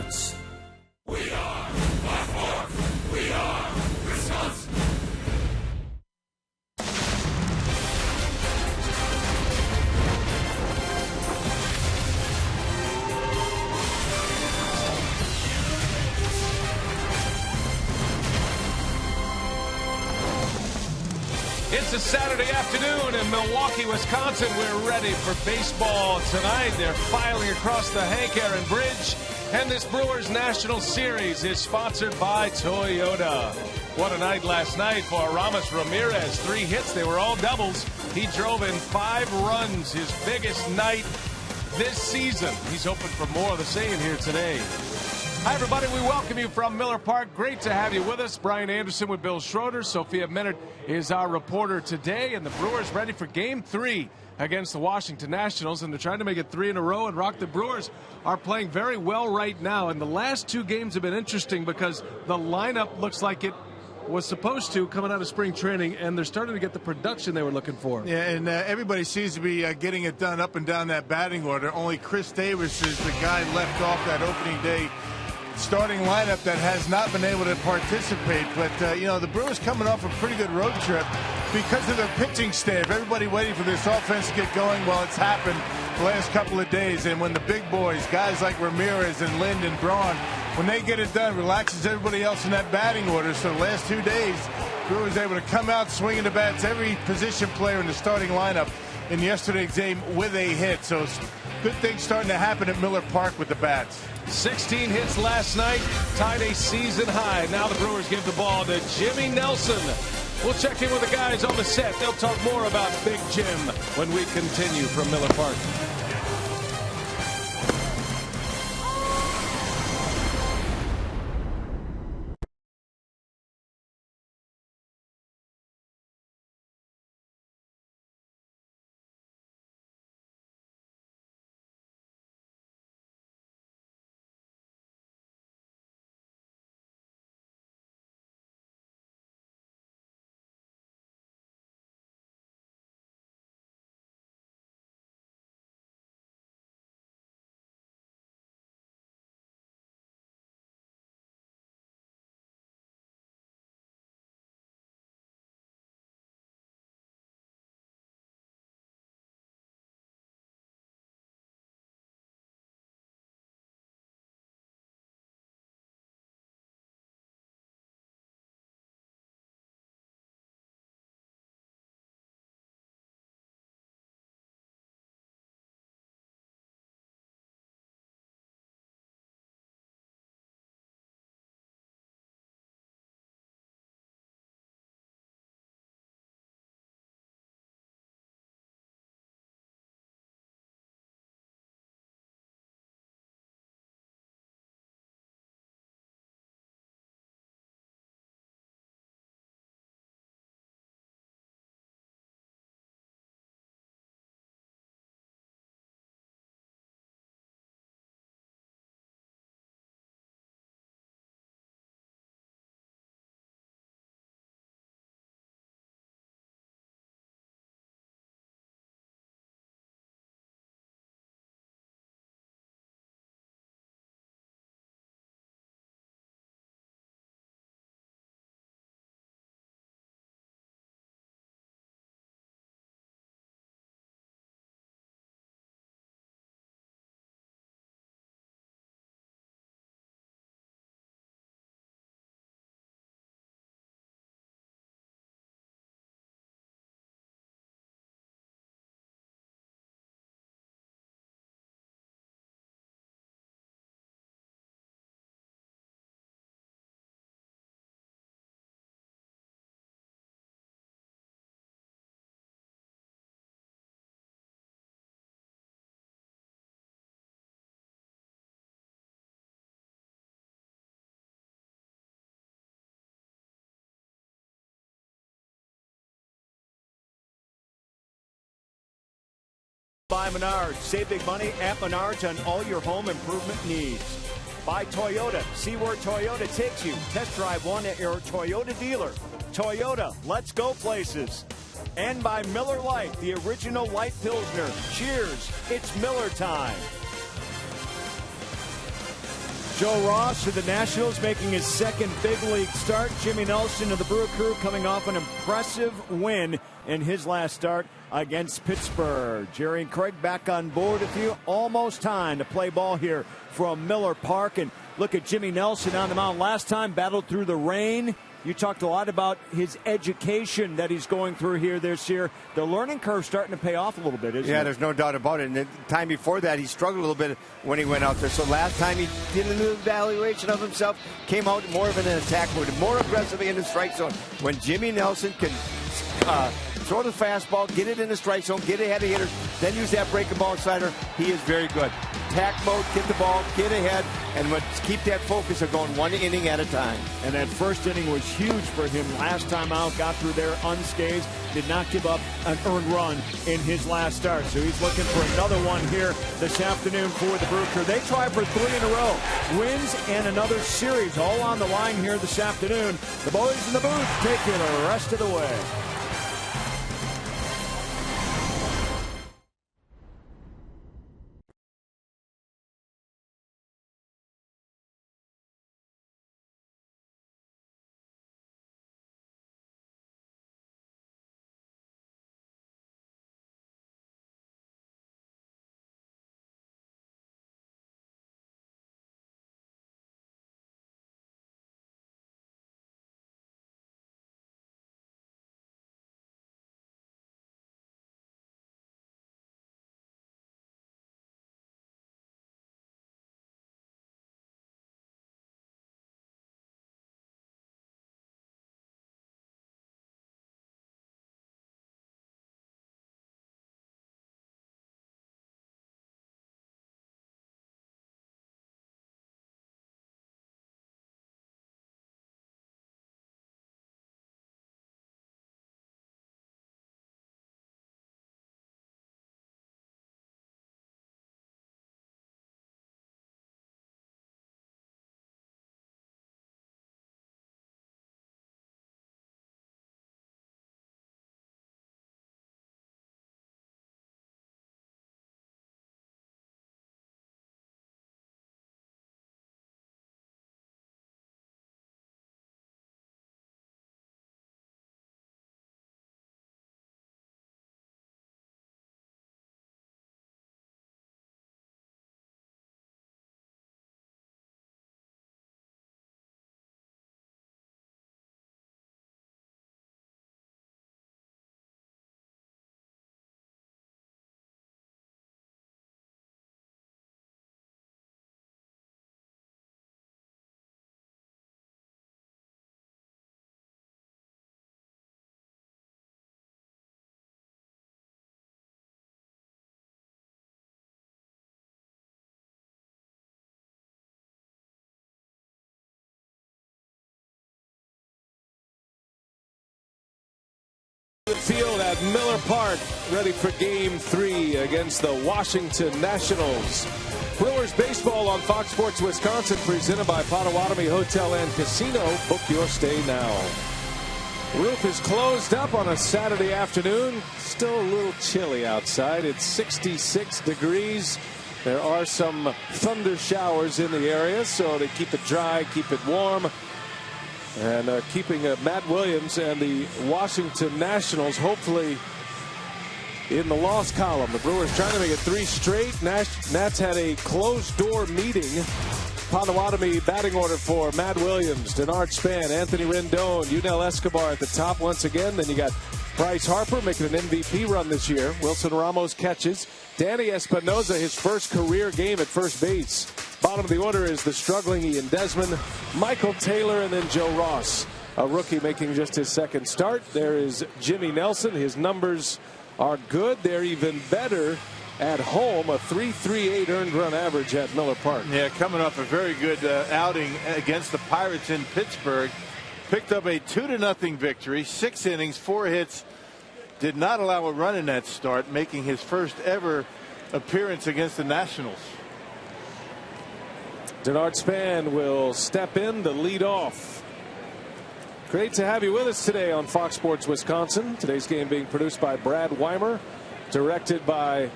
sports. We are Black. We are Wisconsin. It's a Saturday afternoon in Milwaukee, Wisconsin. We're ready for baseball tonight. They're filing across the Hank Aaron Bridge. And this Brewers National Series is sponsored by Toyota. What a night last night for Ramos Ramirez. 3 hits. They were all doubles. He drove in 5 runs, his biggest night this season. He's hoping for more of the same here today. Hi, everybody. We welcome you from Miller Park. Great to have you with us. Brian Anderson with Bill Schroeder. Sophia Minard is our reporter today. And the Brewers ready for Game 3 against the Washington Nationals. And they're trying to make it 3 in a row. And Rock, the Brewers are playing very well right now. And the last 2 games have been interesting because the lineup looks like it was supposed to coming out of spring training, and they're starting to get the production they were looking for. Yeah, and everybody seems to be getting it done up and down that batting order. Only Chris Davis is the guy left off that opening day starting lineup that has not been able to participate. But, the Brewers coming off a pretty good road trip because of their pitching staff. Everybody waiting for this offense to get going. Well, it's happened the last couple of days. And when the big boys, guys like Ramirez and Lind and Braun, when they get it done, relaxes everybody else in that batting order. So the last 2 days, Brewers able to come out swinging the bats, every position player in the starting lineup in yesterday's game with a hit. So good things starting to happen at Miller Park with the bats. 16 hits last night, tied a season high. Now the Brewers give the ball to Jimmy Nelson. We'll check in with the guys on the set. They'll talk more about Big Jim when we continue from Miller Park. By Menards. Save big money at Menards on all your home improvement needs. By Toyota. See where Toyota takes you. Test drive one at your Toyota dealer. Toyota, let's go places. And by Miller Lite, the original light Pilsner. Cheers, it's Miller time. Joe Ross of the Nationals making his second big league start. Jimmy Nelson of the Brewer crew coming off an impressive win in his last start against Pittsburgh. Jerry and Craig back on board with you. Almost time to play ball here from Miller Park. And look at Jimmy Nelson on the mound. Last time battled through the rain. You talked a lot about his education that he's going through here this year. The learning curve starting to pay off a little bit, isn't it? Yeah, there's no doubt about it. And the time before that, he struggled a little bit when he went out there. So last time he did a little evaluation of himself, came out more of an attack mode, more aggressively in the strike zone. When Jimmy Nelson can throw the fastball, get it in the strike zone, get ahead of hitters, then use that breaking ball slider, he is very good. Attack mode, get the ball, get ahead, and keep that focus of going one inning at a time. And that first inning was huge for him last time out. Got through there unscathed. Did not give up an earned run in his last start. So he's looking for another one here this afternoon for the Brewer crew. They try for 3 in a row. Wins and another series all on the line here this afternoon. The boys in the booth take you the rest of the way. Field at Miller Park, ready for Game 3 against the Washington Nationals. Brewers baseball on Fox Sports Wisconsin, presented by Potawatomi Hotel and Casino. Book your stay now. Roof is closed up on a Saturday afternoon. Still a little chilly outside. It's 66 degrees. There are some thunder showers in the area, so to keep it dry, keep it warm. And keeping Matt Williams and the Washington Nationals hopefully in the loss column. The Brewers trying to make it 3 straight. Nats had a closed-door meeting. Potawatomi batting order for Matt Williams, Denard Span, Anthony Rendon, Yunel Escobar at the top once again. Then you got Bryce Harper making an MVP run this year. Wilson Ramos catches. Danny Espinosa, his first career game at first base. Bottom of the order is the struggling Ian Desmond, Michael Taylor, and then Joe Ross, a rookie making just his second start. There is Jimmy Nelson. His numbers are good. They're even better at home, a 3.38 earned run average at Miller Park. Yeah, coming off a very good outing against the Pirates in Pittsburgh. Picked up a 2-0 victory, 6 innings, 4 hits. Did not allow a run in that start, making his first ever appearance against the Nationals. Denard Span will step in to lead off. Great to have you with us today on Fox Sports Wisconsin. Today's game being produced by Brad Weimer, directed by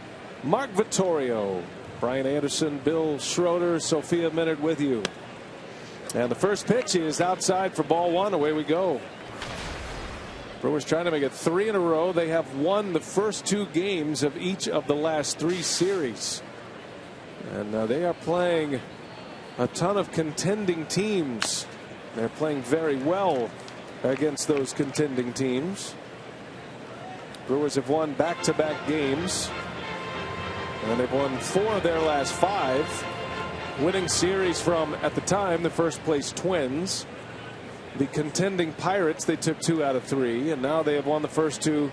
Mark Vittorio. Brian Anderson, Bill Schroeder, Sophia Minard with you. And the first pitch is outside for ball one. Away we go. Brewers trying to make it 3 in a row. They have won the first 2 games of each of the last 3 series. And they are playing a ton of contending teams. They're playing very well against those contending teams. Brewers have won back-to-back games. And they've won 4 of their last 5. Winning series from, at the time, the first place Twins. The contending Pirates, they took 2 out of 3. And now they have won the first 2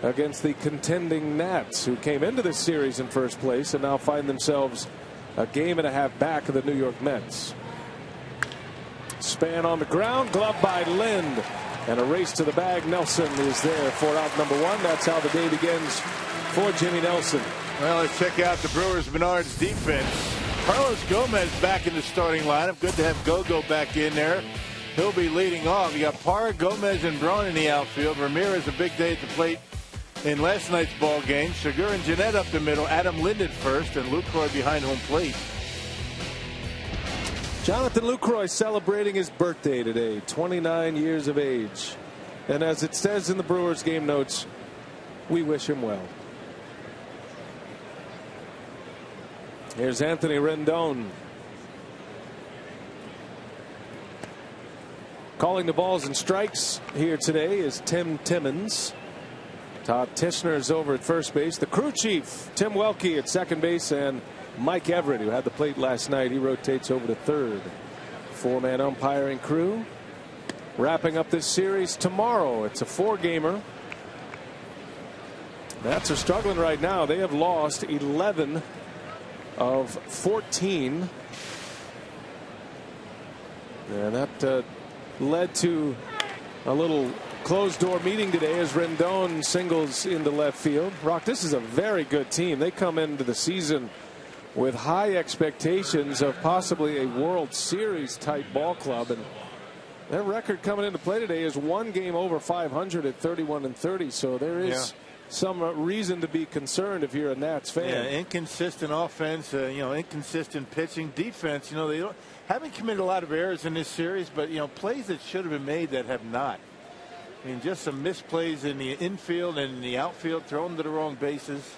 against the contending Nats, who came into this series in first place and now find themselves a game and a half back of the New York Mets. Span on the ground, glove by Lind. And a race to the bag. Nelson is there for out number 1. That's how the day begins for Jimmy Nelson. Well, let's check out the Brewers' Menards defense. Carlos Gomez back in the starting lineup. Good to have Gogo back in there. He'll be leading off. You got Parra, Gomez, and Braun in the outfield. Ramirez a big day at the plate in last night's ball game. Segura and Jeanette up the middle. Adam Lind first, and Lucroy behind home plate. Jonathan Lucroy celebrating his birthday today, 29 years of age. And as it says in the Brewers game notes, we wish him well. Here's Anthony Rendon. Calling the balls and strikes here today is Tim Timmons. Todd Tischner is over at first base. The crew chief, Tim Welke, at second base, and Mike Everett, who had the plate last night, he rotates over to third. 4-man umpiring crew. Wrapping up this series tomorrow. It's a 4-gamer. Nats are struggling right now. They have lost 11 of 14. And that led to a little closed-door meeting today as Rendon singles into left field. Rock, this is a very good team. They come into the season with high expectations of possibly a World Series type ball club, and their record coming into play today is 1 game over 500 at 31-30. So there is some reason to be concerned if you're a Nats fan. Yeah, inconsistent offense, inconsistent pitching. Defense, they haven't committed a lot of errors in this series, but plays that should have been made that have not. I mean, just some misplays in the infield and in the outfield, thrown to the wrong bases.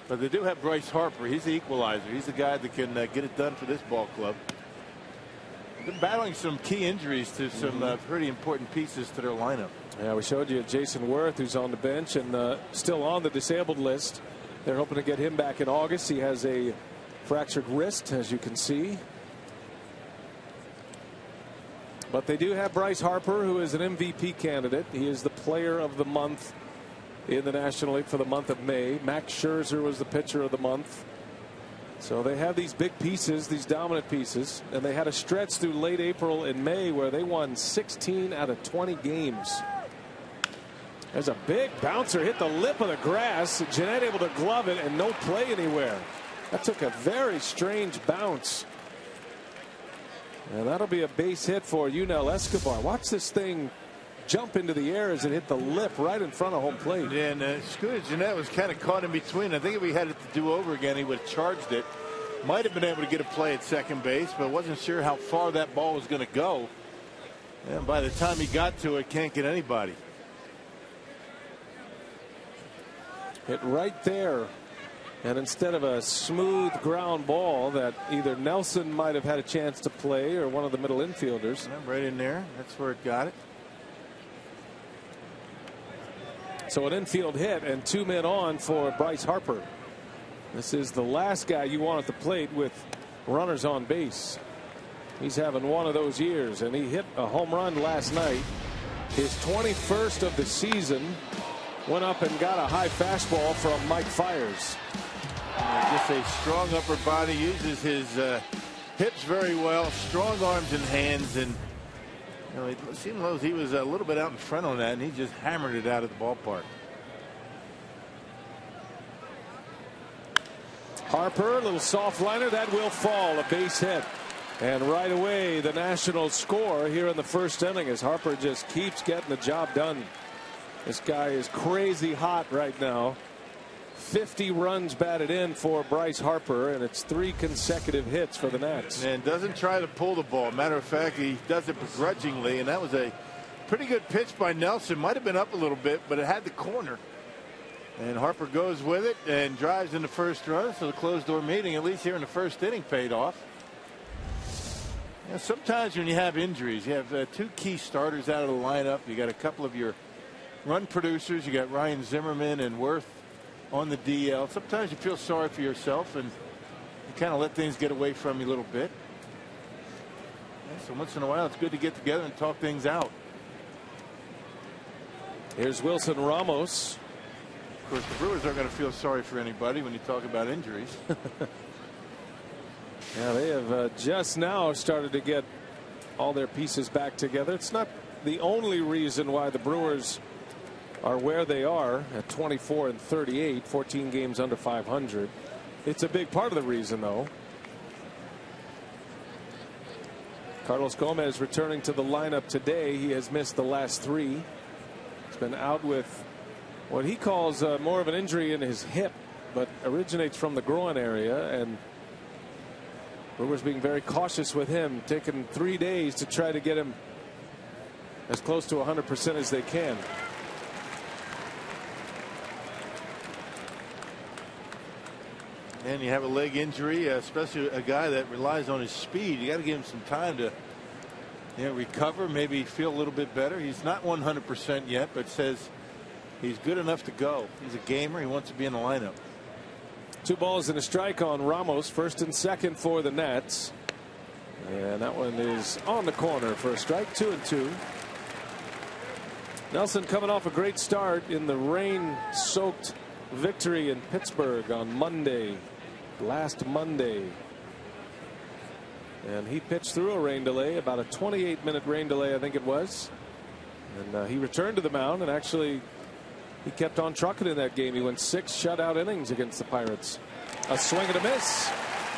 But they do have Bryce Harper. He's the equalizer. He's the guy that can get it done for this ball club. They're battling some key injuries to some pretty important pieces to their lineup. Yeah, we showed you Jason Worth, who's on the bench and still on the disabled list. They're hoping to get him back in August. He has a fractured wrist, as you can see. But they do have Bryce Harper, who is an MVP candidate. He is the player of the month in the National League for the month of May. Max Scherzer was the pitcher of the month. So they have these big pieces, these dominant pieces, and they had a stretch through late April and May where they won 16 out of 20 games. There's a big bouncer, hit the lip of the grass. Jeanette able to glove it and no play anywhere. That took a very strange bounce. And that'll be a base hit for Yunel Escobar. Watch this thing jump into the air as it hit the lip right in front of home plate. Yeah, and Scooter Jeanette was kind of caught in between. I think if we had it to do over again, he would have charged it. Might have been able to get a play at second base, but wasn't sure how far that ball was going to go. And by the time he got to it, can't get anybody. Hit right there. And instead of a smooth ground ball that either Nelson might have had a chance to play or one of the middle infielders. Yeah, right in there. That's where it got it. So an infield hit and 2 men on for Bryce Harper. This is the last guy you want at the plate with runners on base. He's having one of those years, and he hit a home run last night. His 21st of the season. Went up and got a high fastball from Mike Fiers. Just a strong upper body, uses his hips very well, strong arms and hands, and it seemed as he was a little bit out in front on that, and he just hammered it out of the ballpark. Harper, a little soft liner, that will fall, a base hit. And right away the Nationals score here in the first inning as Harper just keeps getting the job done. This guy is crazy hot right now. 50 runs batted in for Bryce Harper, and it's 3 consecutive hits for the Nats. And doesn't try to pull the ball. Matter of fact, he does it begrudgingly, and that was a pretty good pitch by Nelson. Might have been up a little bit, but it had the corner. And Harper goes with it and drives in the first run. So the closed door meeting, at least here in the first inning, paid off. Yeah, sometimes when you have injuries, you have 2 key starters out of the lineup. You got a couple of your run producers. You got Ryan Zimmerman and Worth on the DL. Sometimes you feel sorry for yourself and you kind of let things get away from you a little bit. Yeah, so once in a while, it's good to get together and talk things out. Here's Wilson Ramos. Of course, the Brewers aren't going to feel sorry for anybody when you talk about injuries. Yeah, they have just now started to get all their pieces back together. It's not the only reason why the Brewers are where they are at 24-38, 14 games under 500. It's a big part of the reason, though. Carlos Gomez returning to the lineup today. He has missed the last 3. He's been out with what he calls more of an injury in his hip, but originates from the groin area, and Brewers being very cautious with him, taking 3 days to try to get him as close to 100% as they can. And you have a leg injury, especially a guy that relies on his speed. You got to give him some time to recover, maybe feel a little bit better. He's not 100% yet, but says he's good enough to go. He's a gamer. He wants to be in the lineup. 2 balls and a strike on Ramos, first and second for the Nats. And that one is on the corner for a strike. 2-2. Nelson coming off a great start in the rain-soaked victory in Pittsburgh on Monday, last Monday. And he pitched through a rain delay, about a 28-minute rain delay, I think it was. And he returned to the mound, and actually he kept on trucking in that game. He went 6 shutout innings against the Pirates. A swing and a miss.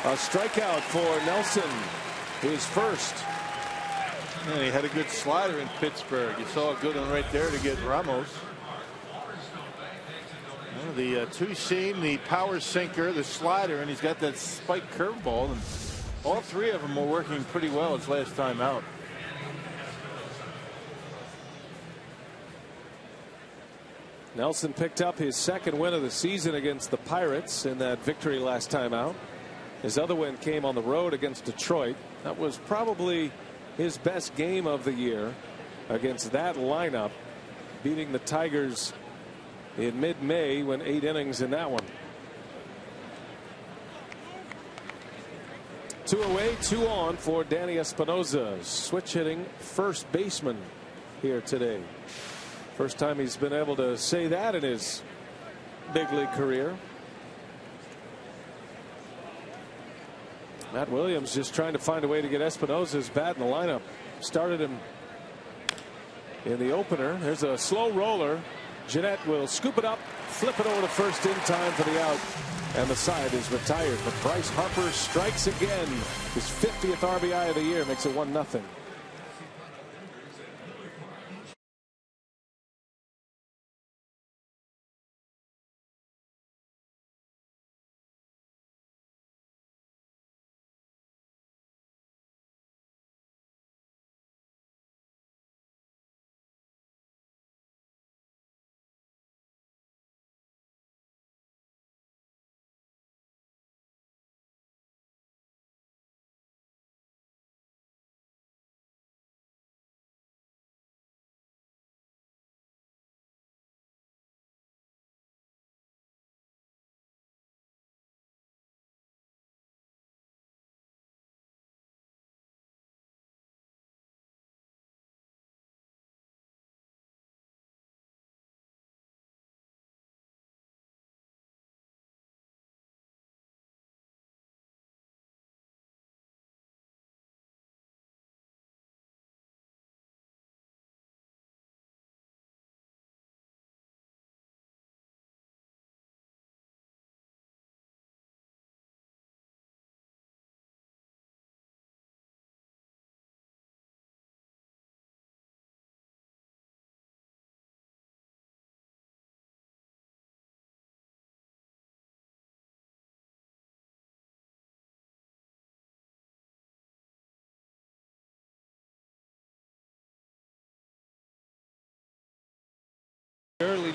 A strikeout for Nelson, his first. And he had a good slider in Pittsburgh. You saw a good one right there to get Ramos. The 2-seam, the power sinker, the slider, and he's got that spike curveball. And all 3 of them were working pretty well his last time out. Nelson picked up his 2nd win of the season against the Pirates in that victory last time out. His other win came on the road against Detroit. That was probably his best game of the year against that lineup, beating the Tigers in mid-May, went 8 innings in that one. 2 away, 2 on for Danny Espinosa, switch hitting first baseman here today. First time he's been able to say that in his big league career. Matt Williams just trying to find a way to get Espinosa's bat in the lineup. Started him in the opener. There's a slow roller. Jeanette will scoop it up, flip it over to first in time for the out, and the side is retired. But Bryce Harper strikes again. His 50th RBI of the year, makes it 1-0.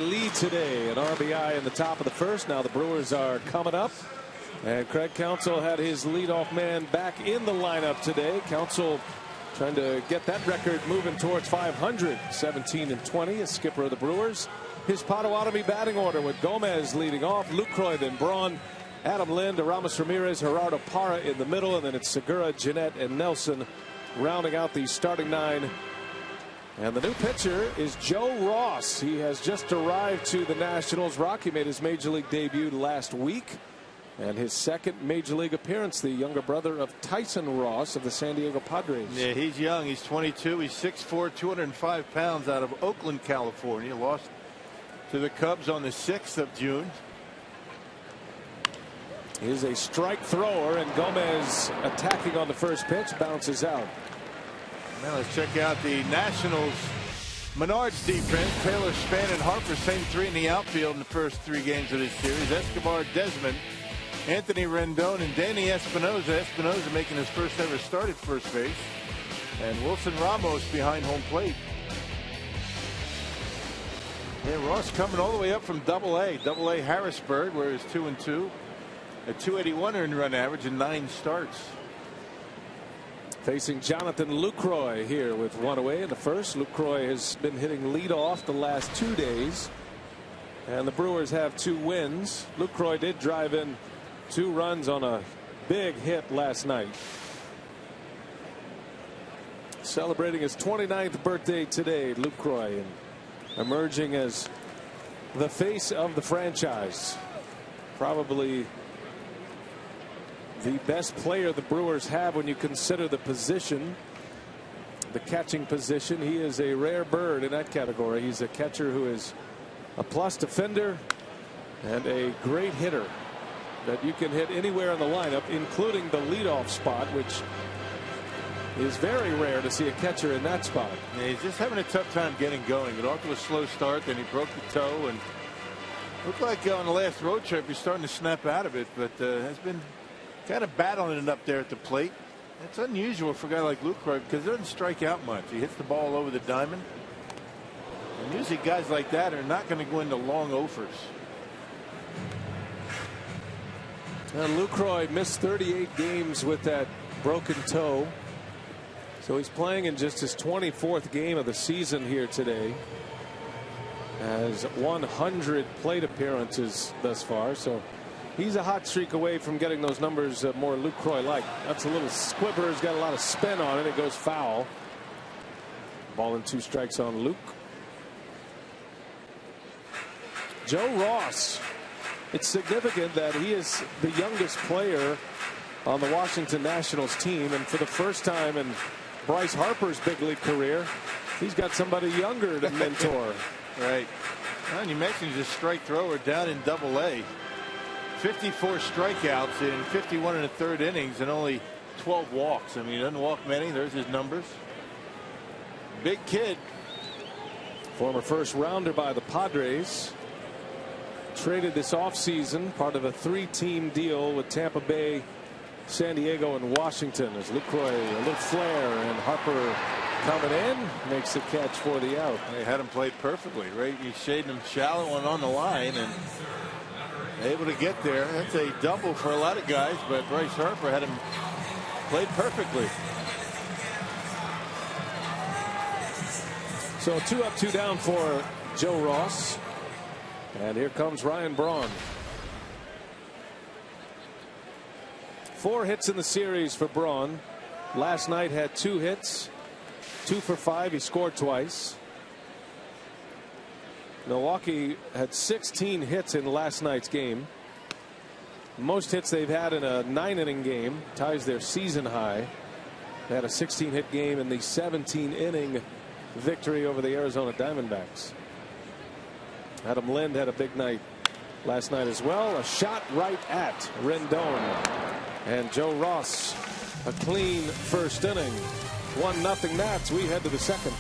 lead today. An RBI in the top of the first. Now the Brewers are coming up. And Craig Counsell had his leadoff man back in the lineup today. Counsell trying to get that record moving towards 500. 17-20 as skipper of the Brewers. His Potawatomi batting order with Gomez leading off. Lucroy, then Braun, Adam Lind, Aramis Ramirez, Gerardo Parra in the middle. And then it's Segura, Jeanette, and Nelson rounding out the starting 9. And the new pitcher is Joe Ross. He has just arrived to the Nationals. Rocky made his major league debut last week. And his second major league appearance, the younger brother of Tyson Ross of the San Diego Padres. Yeah, he's young. He's 22. He's 6'4", 205 pounds, out of Oakland, California. Lost to the Cubs on the 6th of June. He's a strike thrower, and Gomez attacking on the first pitch, bounces out. Now let's check out the Nationals. Menard's defense. Taylor, Span, and Harper, same 3 in the outfield in the first 3 games of this series. Escobar, Desmond, Anthony Rendon, and Danny Espinosa. Espinosa making his first ever start at first base. And Wilson Ramos behind home plate. Yeah, Ross coming all the way up from Double-A. Double-A Harrisburg, where he's 2-2. A 281 earned run average in 9 starts. Facing Jonathan Lucroy here with 1 away in the first. Lucroy has been hitting leadoff the last 2 days. And the Brewers have 2 wins. Lucroy did drive in 2 runs on a big hit last night. Celebrating his 29th birthday today, Lucroy, and emerging as the face of the franchise. Probably the best player the Brewers have when you consider the position, the catching position. He is a rare bird in that category. He's a catcher who is a plus defender and a great hitter that you can hit anywhere in the lineup, including the leadoff spot, which is very rare to see a catcher in that spot. Yeah, he's just having a tough time getting going. It off to a slow start, then he broke the toe, and looked like on the last road trip he's starting to snap out of it, but has been kind of battling it up there at the plate. It's unusual for a guy like Lucroy because he doesn't strike out much. He hits the ball over the diamond. And usually guys like that are not going to go into long offers. And Lucroy missed 38 games with that broken toe. So he's playing in just his 24th game of the season here today. Has 100 plate appearances thus far. So he's a hot streak away from getting those numbers more Lucroy-like. That's a little squibber. Has got a lot of spin on it. It goes foul. Ball and 2 strikes on Luke. Joe Ross. It's significant that he is the youngest player on the Washington Nationals team, and for the first time in Bryce Harper's big league career, he's got somebody younger to mentor. Right. Well, and you mentioned he's a strike thrower down in Double-A. 54 strikeouts in 51 1/3 innings and only 12 walks. I mean, he doesn't walk many. There's his numbers. Big kid. Former first rounder by the Padres. Traded this offseason, part of a 3-team deal with Tampa Bay, San Diego, and Washington. As Lucroy, a little flare, and Harper coming in, makes the catch for the out. They had him played perfectly, right? He's shading him shallow and on the line, and able to get there. That's a double for a lot of guys, but Bryce Harper had him played perfectly. So 2 up, 2 down for Joe Ross. And here comes Ryan Braun. 4 hits in the series for Braun. Last night had 2 hits. 2 for 5. He scored twice. Milwaukee had 16 hits in last night's game. Most hits they've had in a 9-inning game. Ties their season high. They had a 16-hit game in the 17-inning victory over the Arizona Diamondbacks. Adam Lind had a big night last night as well. A shot right at Rendon. And Joe Ross, a clean first inning. 1-0 Nats. We head to the second.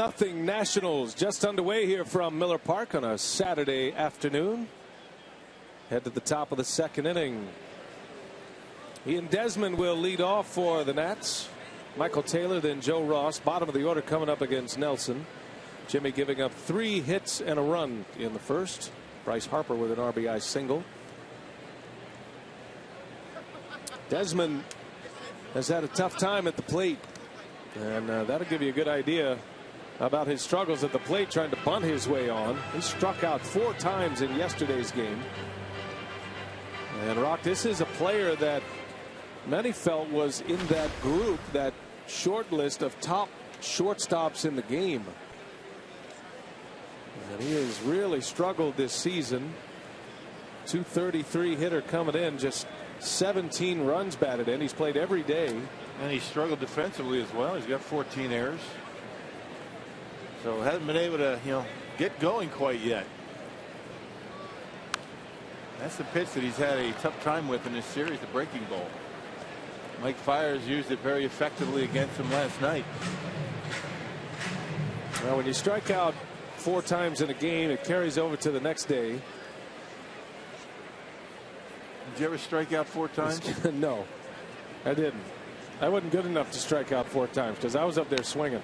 Nothing Nationals just underway here from Miller Park on a Saturday afternoon. Head to the top of the second inning. Ian Desmond will lead off for the Nats. Michael Taylor, then Joe Ross. Bottom of the order coming up against Nelson. Jimmy giving up 3 hits and a run in the first. Bryce Harper with an RBI single. Desmond has had a tough time at the plate, and that'll give you a good idea about his struggles at the plate trying to bunt his way on. He struck out 4 times in yesterday's game. And Rock, this is a player that many felt was in that group, that short list of top shortstops in the game. And he has really struggled this season. .233 hitter coming in, just 17 runs batted in. He's played every day. And he struggled defensively as well. He's got 14 errors. So hasn't been able to, get going quite yet. That's the pitch that he's had a tough time with in this series, the breaking ball. Mike Fiers used it very effectively against him last night. Well, when you strike out 4 times in a game, it carries over to the next day. Did you ever strike out 4 times? No, I didn't. I wasn't good enough to strike out 4 times because I was up there swinging.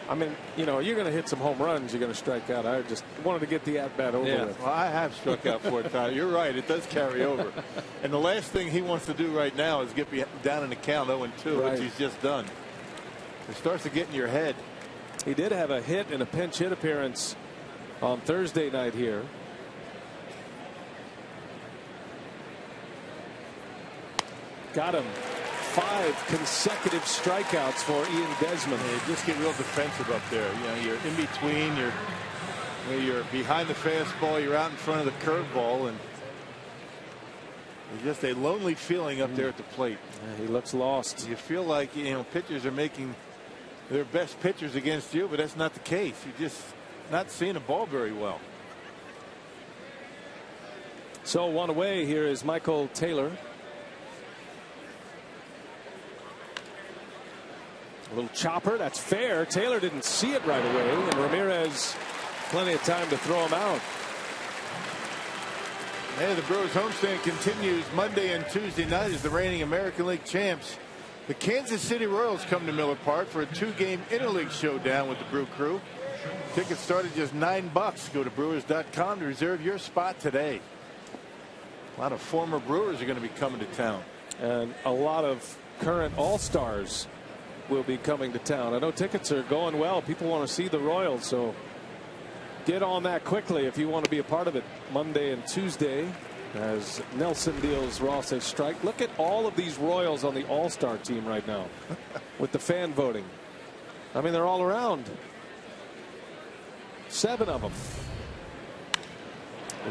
I mean, you're going to hit some home runs, you're going to strike out. I just wanted to get the at-bat over with. Well, I have struck out 4 times. You're right. It does carry over. And the last thing he wants to do right now is get down in the count 0-2, Right. which he's just done. It starts to get in your head. He did have a hit and a pinch hit appearance on Thursday night here. Got him. 5 consecutive strikeouts for Ian Desmond. You just get real defensive up there. You're in between. You're behind the fastball. You're out in front of the curveball, and it's just a lonely feeling up there at the plate. Yeah, he looks lost. You feel like pitchers are making their best pitchers against you, but that's not the case. You're just not seeing the ball very well. So 1 away. Here is Michael Taylor. A little chopper. That's fair. Taylor didn't see it right away, and Ramirez plenty of time to throw him out. Hey, the Brewers homestand continues Monday and Tuesday night as the reigning American League champs. The Kansas City Royals come to Miller Park for a 2-game interleague showdown with the Brew Crew. Tickets start at just $9. Go to Brewers.com to reserve your spot today. A lot of former Brewers are going to be coming to town. And a lot of current All-Stars will be coming to town. I know tickets are going well. People want to see the Royals, so get on that quickly if you want to be a part of it Monday and Tuesday as Nelson deals Ross a strike. Look at all of these Royals on the All-Star team right now with the fan voting. I mean, they're all around. 7 of them.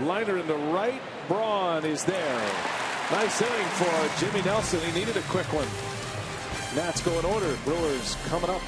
Liner in the right. Braun is there. Nice inning for Jimmy Nelson. He needed a quick one. Nats go in order. Brewers coming up.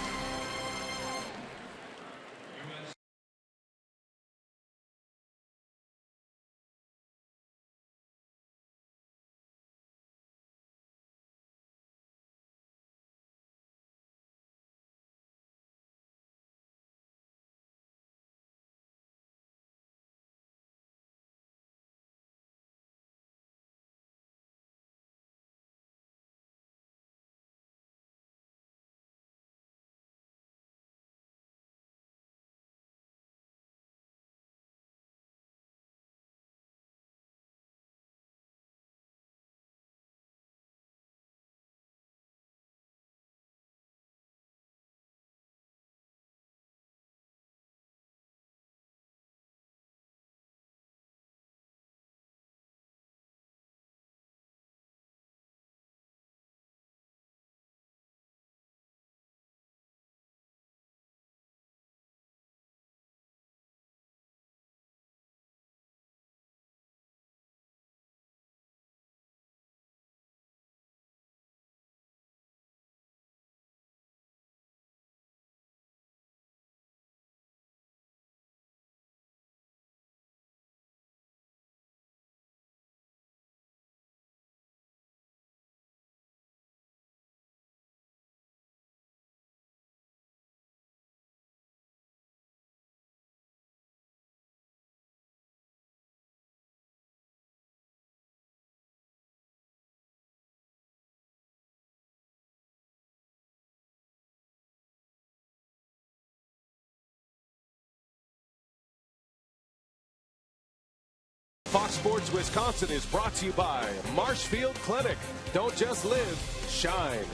Sports Wisconsin is brought to you by Marshfield Clinic. Don't just live, shine.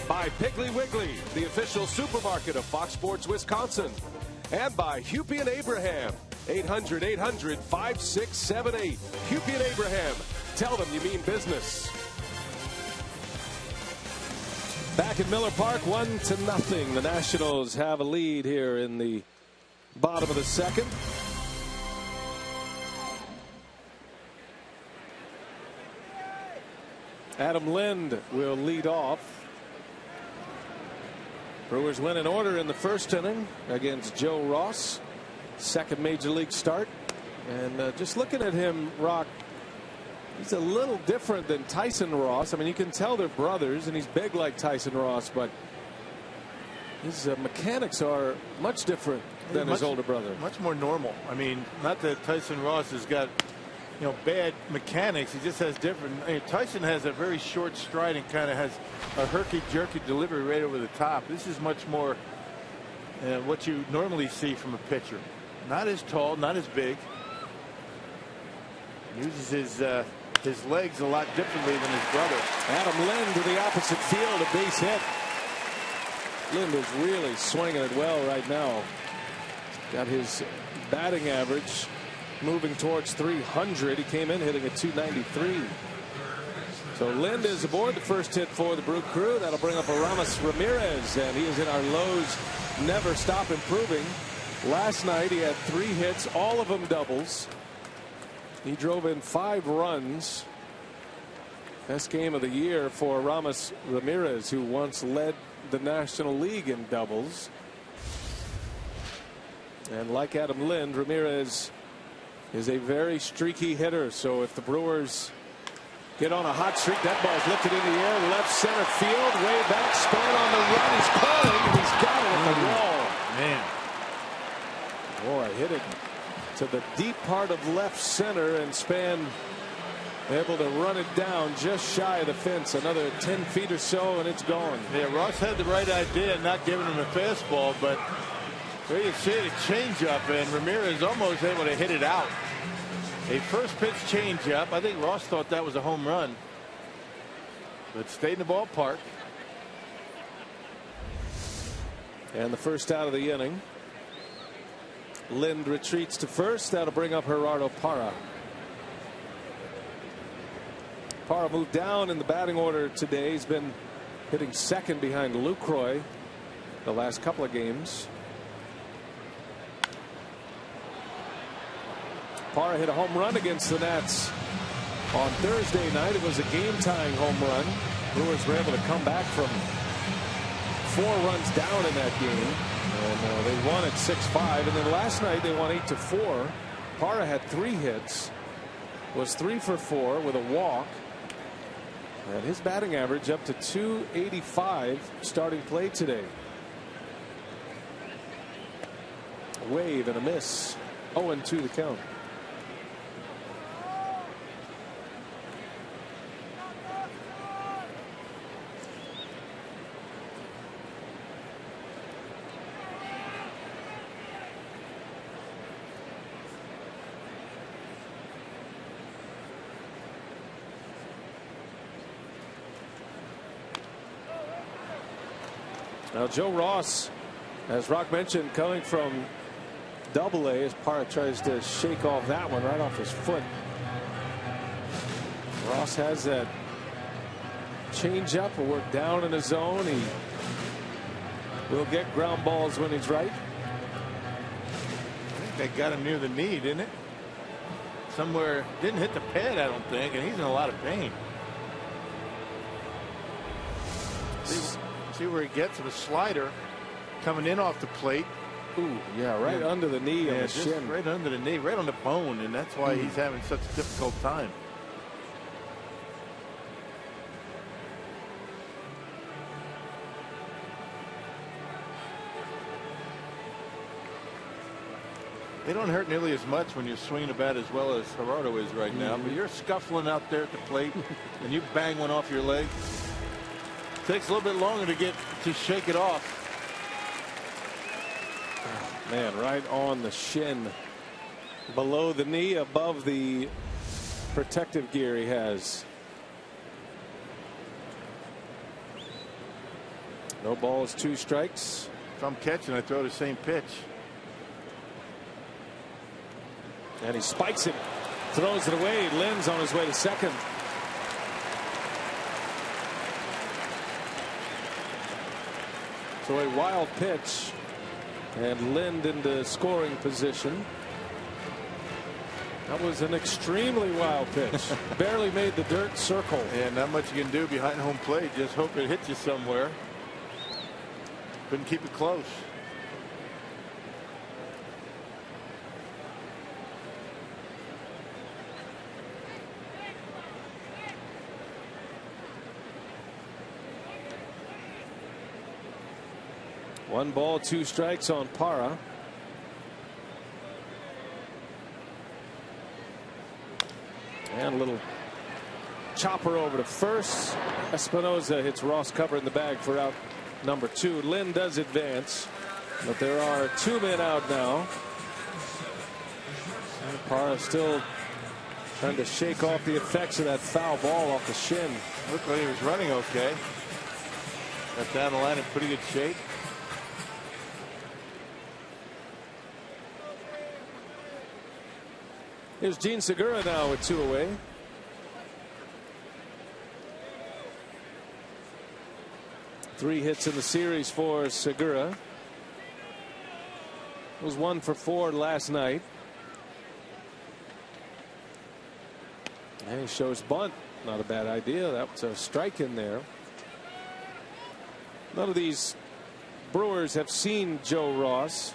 By Piggly Wiggly, the official supermarket of Fox Sports Wisconsin. And by Hupy and Abraham. 800-800-5678. Hupy and Abraham. Tell them you mean business. Back at Miller Park, 1-0. The Nationals have a lead here in the bottom of the second. Adam Lind will lead off. Brewers win in order in the first inning against Joe Ross. Second major league start. And just looking at him, Rock, he's a little different than Tyson Ross. I mean, you can tell they're brothers, and he's big like Tyson Ross, but his mechanics are much different than his older brother. Much more normal. I mean, not that Tyson Ross has got, bad mechanics. He just has different. I mean, Tyson has a very short stride and kind of has a herky-jerky delivery right over the top. This is much more what you normally see from a pitcher. Not as tall, not as big. Uses his legs a lot differently than his brother. Adam Lind to the opposite field, a base hit. Lind is really swinging it well right now. Got his batting average moving towards 300. He came in hitting at 293. So Lind is aboard. The first hit for the Brew Crew. That'll bring up Aramis Ramirez, and he is in our Lowe's Never Stop Improving. Last night he had 3 hits, all of them doubles. He drove in 5 runs. Best game of the year for Aramis Ramirez, who once led the National League in doubles. And like Adam Lind, Ramirez is a very streaky hitter. So if the Brewers get on a hot streak, that ball's lifted in the air, left center field, way back, Span on the run. He's calling, and he's got it at the wall. Man. Boy, hit it to the deep part of left center, and Span able to run it down just shy of the fence. Another 10 feet or so, and it's gone. Yeah, Ross had the right idea, not giving him a fastball, but there you see it, a changeup, and Ramirez almost able to hit it out. A first pitch changeup. I think Ross thought that was a home run, but stayed in the ballpark. And the first out of the inning. Lind retreats to first. That'll bring up Gerardo Parra. Parra moved down in the batting order today. He's been hitting second behind Lucroy the last couple of games. Parra hit a home run against the Nats on Thursday night. It was a game-tying home run. Brewers were able to come back from 4 runs down in that game, and they won at 6-5. And then last night they won 8-4. Parra had 3 hits, was 3 for 4 with a walk, and his batting average up to 285 starting play today. A wave and a miss. 0-2 the count. Now Joe Ross, as Rock mentioned, coming from Double-A, as Parra tries to shake off that one right off his foot. Ross has that changeup, will work down in his zone. He will get ground balls when he's right. I think they got him near the knee, didn't it? Somewhere, didn't hit the pad, I don't think, and he's in a lot of pain. See where he gets with a slider coming in off the plate. Ooh, yeah, right under the knee, on the shin. Right under the knee, right on the bone, and that's why he's having such a difficult time. They don't hurt nearly as much when you're swinging a bat as well as Gerardo is right now, but you're scuffling out there at the plate and you bang one off your leg. Takes a little bit longer to shake it off. Man, right on the shin, below the knee, above the protective gear he has. No balls, 2 strikes. If I'm catching, I throw the same pitch. And he spikes it, throws it away. Lynn's on his way to second. So a wild pitch, and Lynn into scoring position. That was an extremely wild pitch. Barely made the dirt circle. And not much you can do behind home plate. Just hope it hits you somewhere. Couldn't keep it close. One ball, 2 strikes on Parra. And a little chopper over to first. Espinosa hits Ross cover in the bag for out number 2. Lynn does advance, but there are 2 men out now. And Parra still trying to shake off the effects of that foul ball off the shin. Looked like he was running okay. Got down the line in pretty good shape. Here's Gene Segura now with 2 away. Three hits in the series for Segura. Was 1 for 4 last night. And he shows bunt. Not a bad idea. That was a strike in there. None of these Brewers have seen Joe Ross.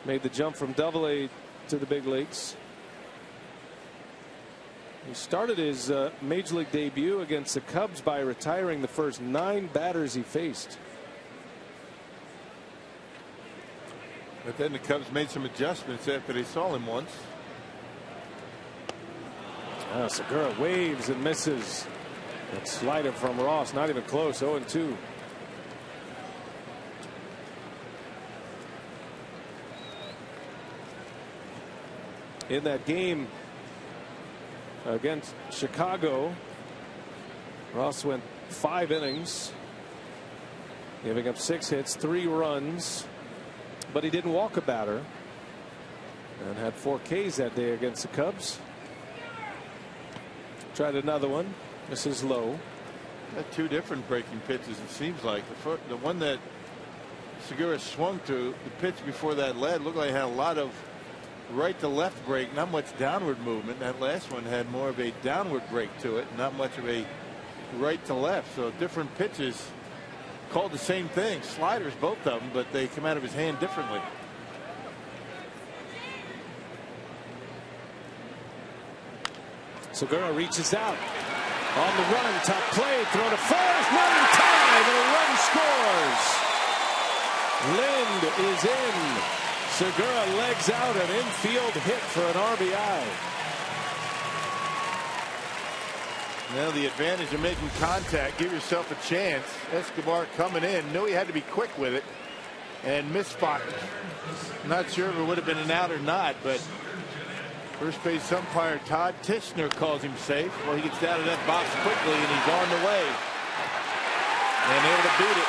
Made the jump from Double-A to the big leagues. He started his major league debut against the Cubs by retiring the first 9 batters he faced. But then the Cubs made some adjustments after they saw him once. Segura waves and misses. That slider from Ross, not even close. 0-2. In that game against Chicago, Ross went 5 innings, giving up 6 hits, 3 runs, but he didn't walk a batter, and had 4 Ks that day against the Cubs. Tried another one. This is low. Got 2 different breaking pitches, it seems like. The one that Segura swung to, the pitch before that led, looked like it had a lot of right to left break, not much downward movement. That last one had more of a downward break to it, not much of a right to left. So different pitches called the same thing, sliders, both of them, but they come out of his hand differently. Segura reaches out on the run, top play, throw to first, running time, and a run scores. Lind is in. Segura legs out an infield hit for an RBI. Now the advantage of making contact, give yourself a chance. Escobar coming in, knew he had to be quick with it, and misfired. Not sure if it would have been an out or not, but first base umpire Todd Tishner calls him safe. Well, he gets out of that box quickly, and he's on the way, and able to beat it.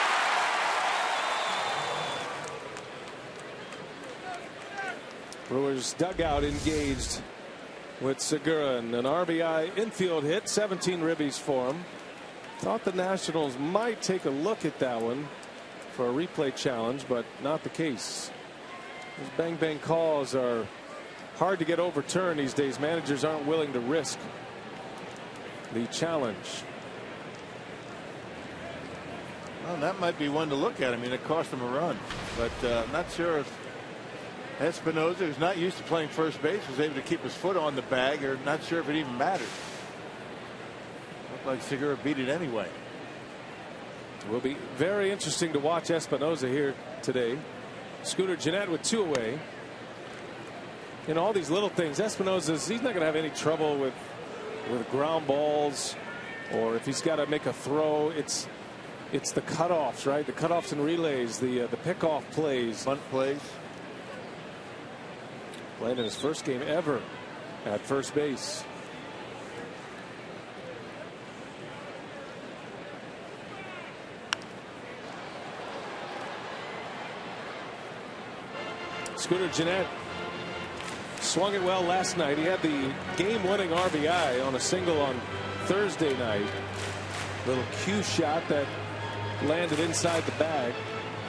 Brewers dugout engaged with Segura, and an RBI infield hit, 17 ribbies for him. Thought the Nationals might take a look at that one for a replay challenge, but not the case. Those bang bang calls are hard to get overturned these days. Managers aren't willing to risk the challenge. Well, that might be one to look at. I mean, it cost him a run, but I'm not sure if Espinosa, who's not used to playing first base, was able to keep his foot on the bag, or not sure if it even mattered. Looked like Segura beat it anyway. It will be very interesting to watch Espinosa here today. Scooter Gennett with 2 away. In all these little things, Espinosa's, he's not going to have any trouble with ground balls, or if he's got to make a throw, it's the cutoffs, right? The cutoffs and relays, the pickoff plays, bunt plays. Playing in his first game ever at first base. Scooter Gennett swung it well last night. He had the game-winning RBI on a single on Thursday night. Little cue shot that landed inside the bag.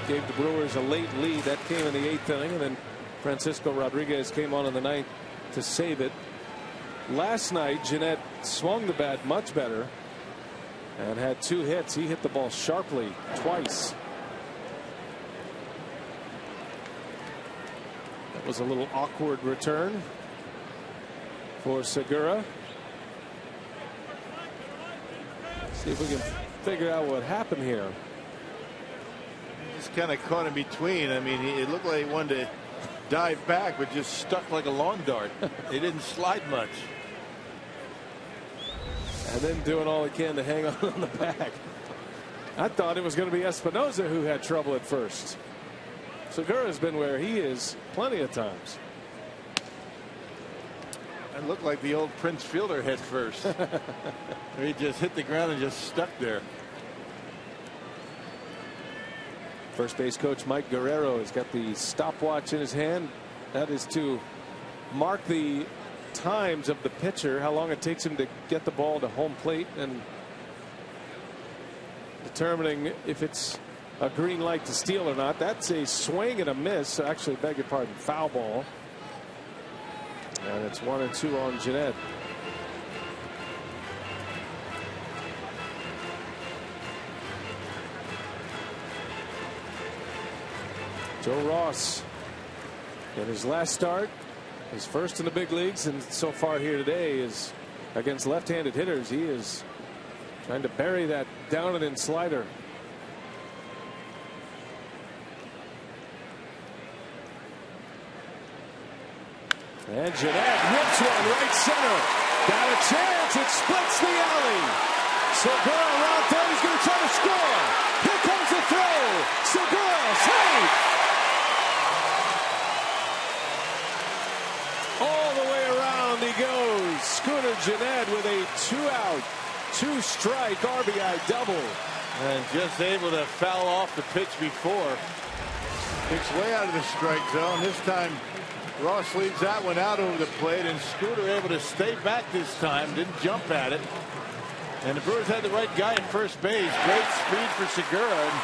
Gave the Brewers a late lead. That came in the 8th inning, and then Francisco Rodriguez came on in the 9th to save it. Last night, Gennett swung the bat much better and had 2 hits. He hit the ball sharply twice. That was a little awkward return for Segura. See if we can figure out what happened here. Just kind of caught in between. I mean, it looked like he wanted to dive back, but just stuck like a lawn dart. He didn't slide much. And then doing all he can to hang on the bag. I thought it was going to be Espinosa who had trouble at first. Segura's been where he is plenty of times. It looked like the old Prince Fielder head first. He just hit the ground and just stuck there. First base coach Mike Guerrero has got the stopwatch in his hand. That is to mark the times of the pitcher, how long it takes him to get the ball to home plate, and determining if it's a green light to steal or not. That's a swing and a miss. Actually, beg your pardon, foul ball. And it's 1-2 on Gennett. Joe Ross in his last start, his first in the big leagues, and so far here today is against left-handed hitters. He is trying to bury that down and in slider. And Gennett rips one right center. Got a chance. It splits the alley. Segura around third. He's going to try to score. Here comes the throw. Segura safe. All the way around he goes. Scooter Gennett with a 2-out, 2-strike RBI double. And just able to foul off the pitch before. It's way out of the strike zone. This time Ross leaves that one out over the plate, and Scooter able to stay back this time, didn't jump at it. And the Brewers had the right guy at first base. Great speed for Segura, and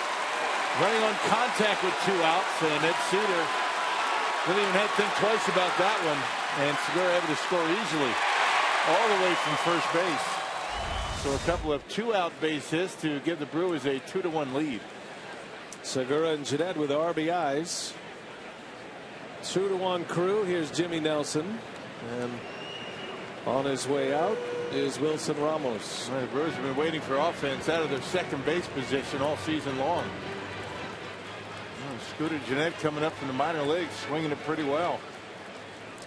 running on contact with 2 outs, and Ed Cedar didn't even have to think twice about that one. And Segura able to score easily all the way from first base. So a couple of 2-out base hits to give the Brewers a 2-1 lead. Segura and Gennett with RBIs. 2-1 crew. Here's Jimmy Nelson, and on his way out is Wilson Ramos. The Brewers have been waiting for offense out of their second base position all season long. Scooter Gennett coming up from the minor leagues, swinging it pretty well.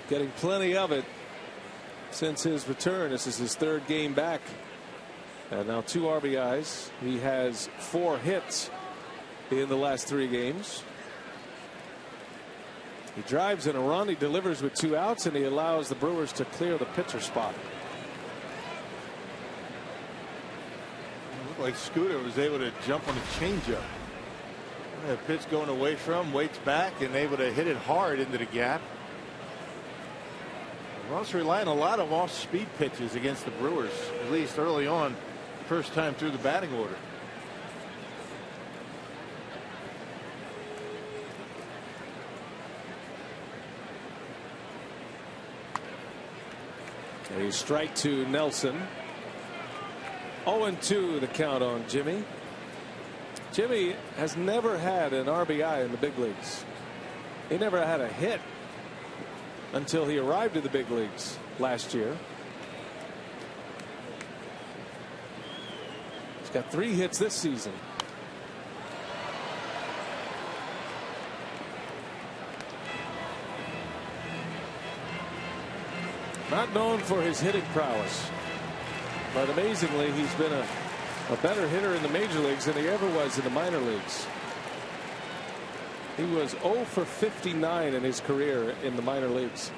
Getting plenty of it since his return. This is his 3rd game back, and now 2 RBIs. He has 4 hits in the last 3 games. He drives in a run, he delivers with 2 outs, and he allows the Brewers to clear the pitcher spot. It looked like Scooter was able to jump on a changeup. The pitch going away from, waits back, and able to hit it hard into the gap. Ross relying a lot of off-speed pitches against the Brewers, at least early on, first time through the batting order. A strike to Nelson. 0-2 the count on Jimmy. Jimmy has never had an RBI in the big leagues. He never had a hit until he arrived in the big leagues last year. He's got 3 hits this season. Not known for his hitting prowess, but amazingly he's been a better hitter in the major leagues than he ever was in the minor leagues. He was 0 for 59 in his career in the minor leagues.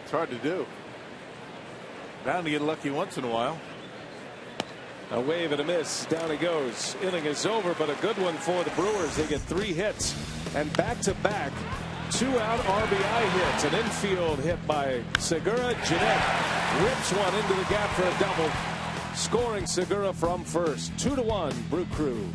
It's hard to do. Bound to get lucky once in a while. A wave and a miss. Down he goes. Inning is over, but a good one for the Brewers. They get 3 hits and back-to-back 2-out RBI hits. An infield hit by Segura. Jeanette rips one into the gap for a double, scoring Segura from first. 2-1 Brew Crew.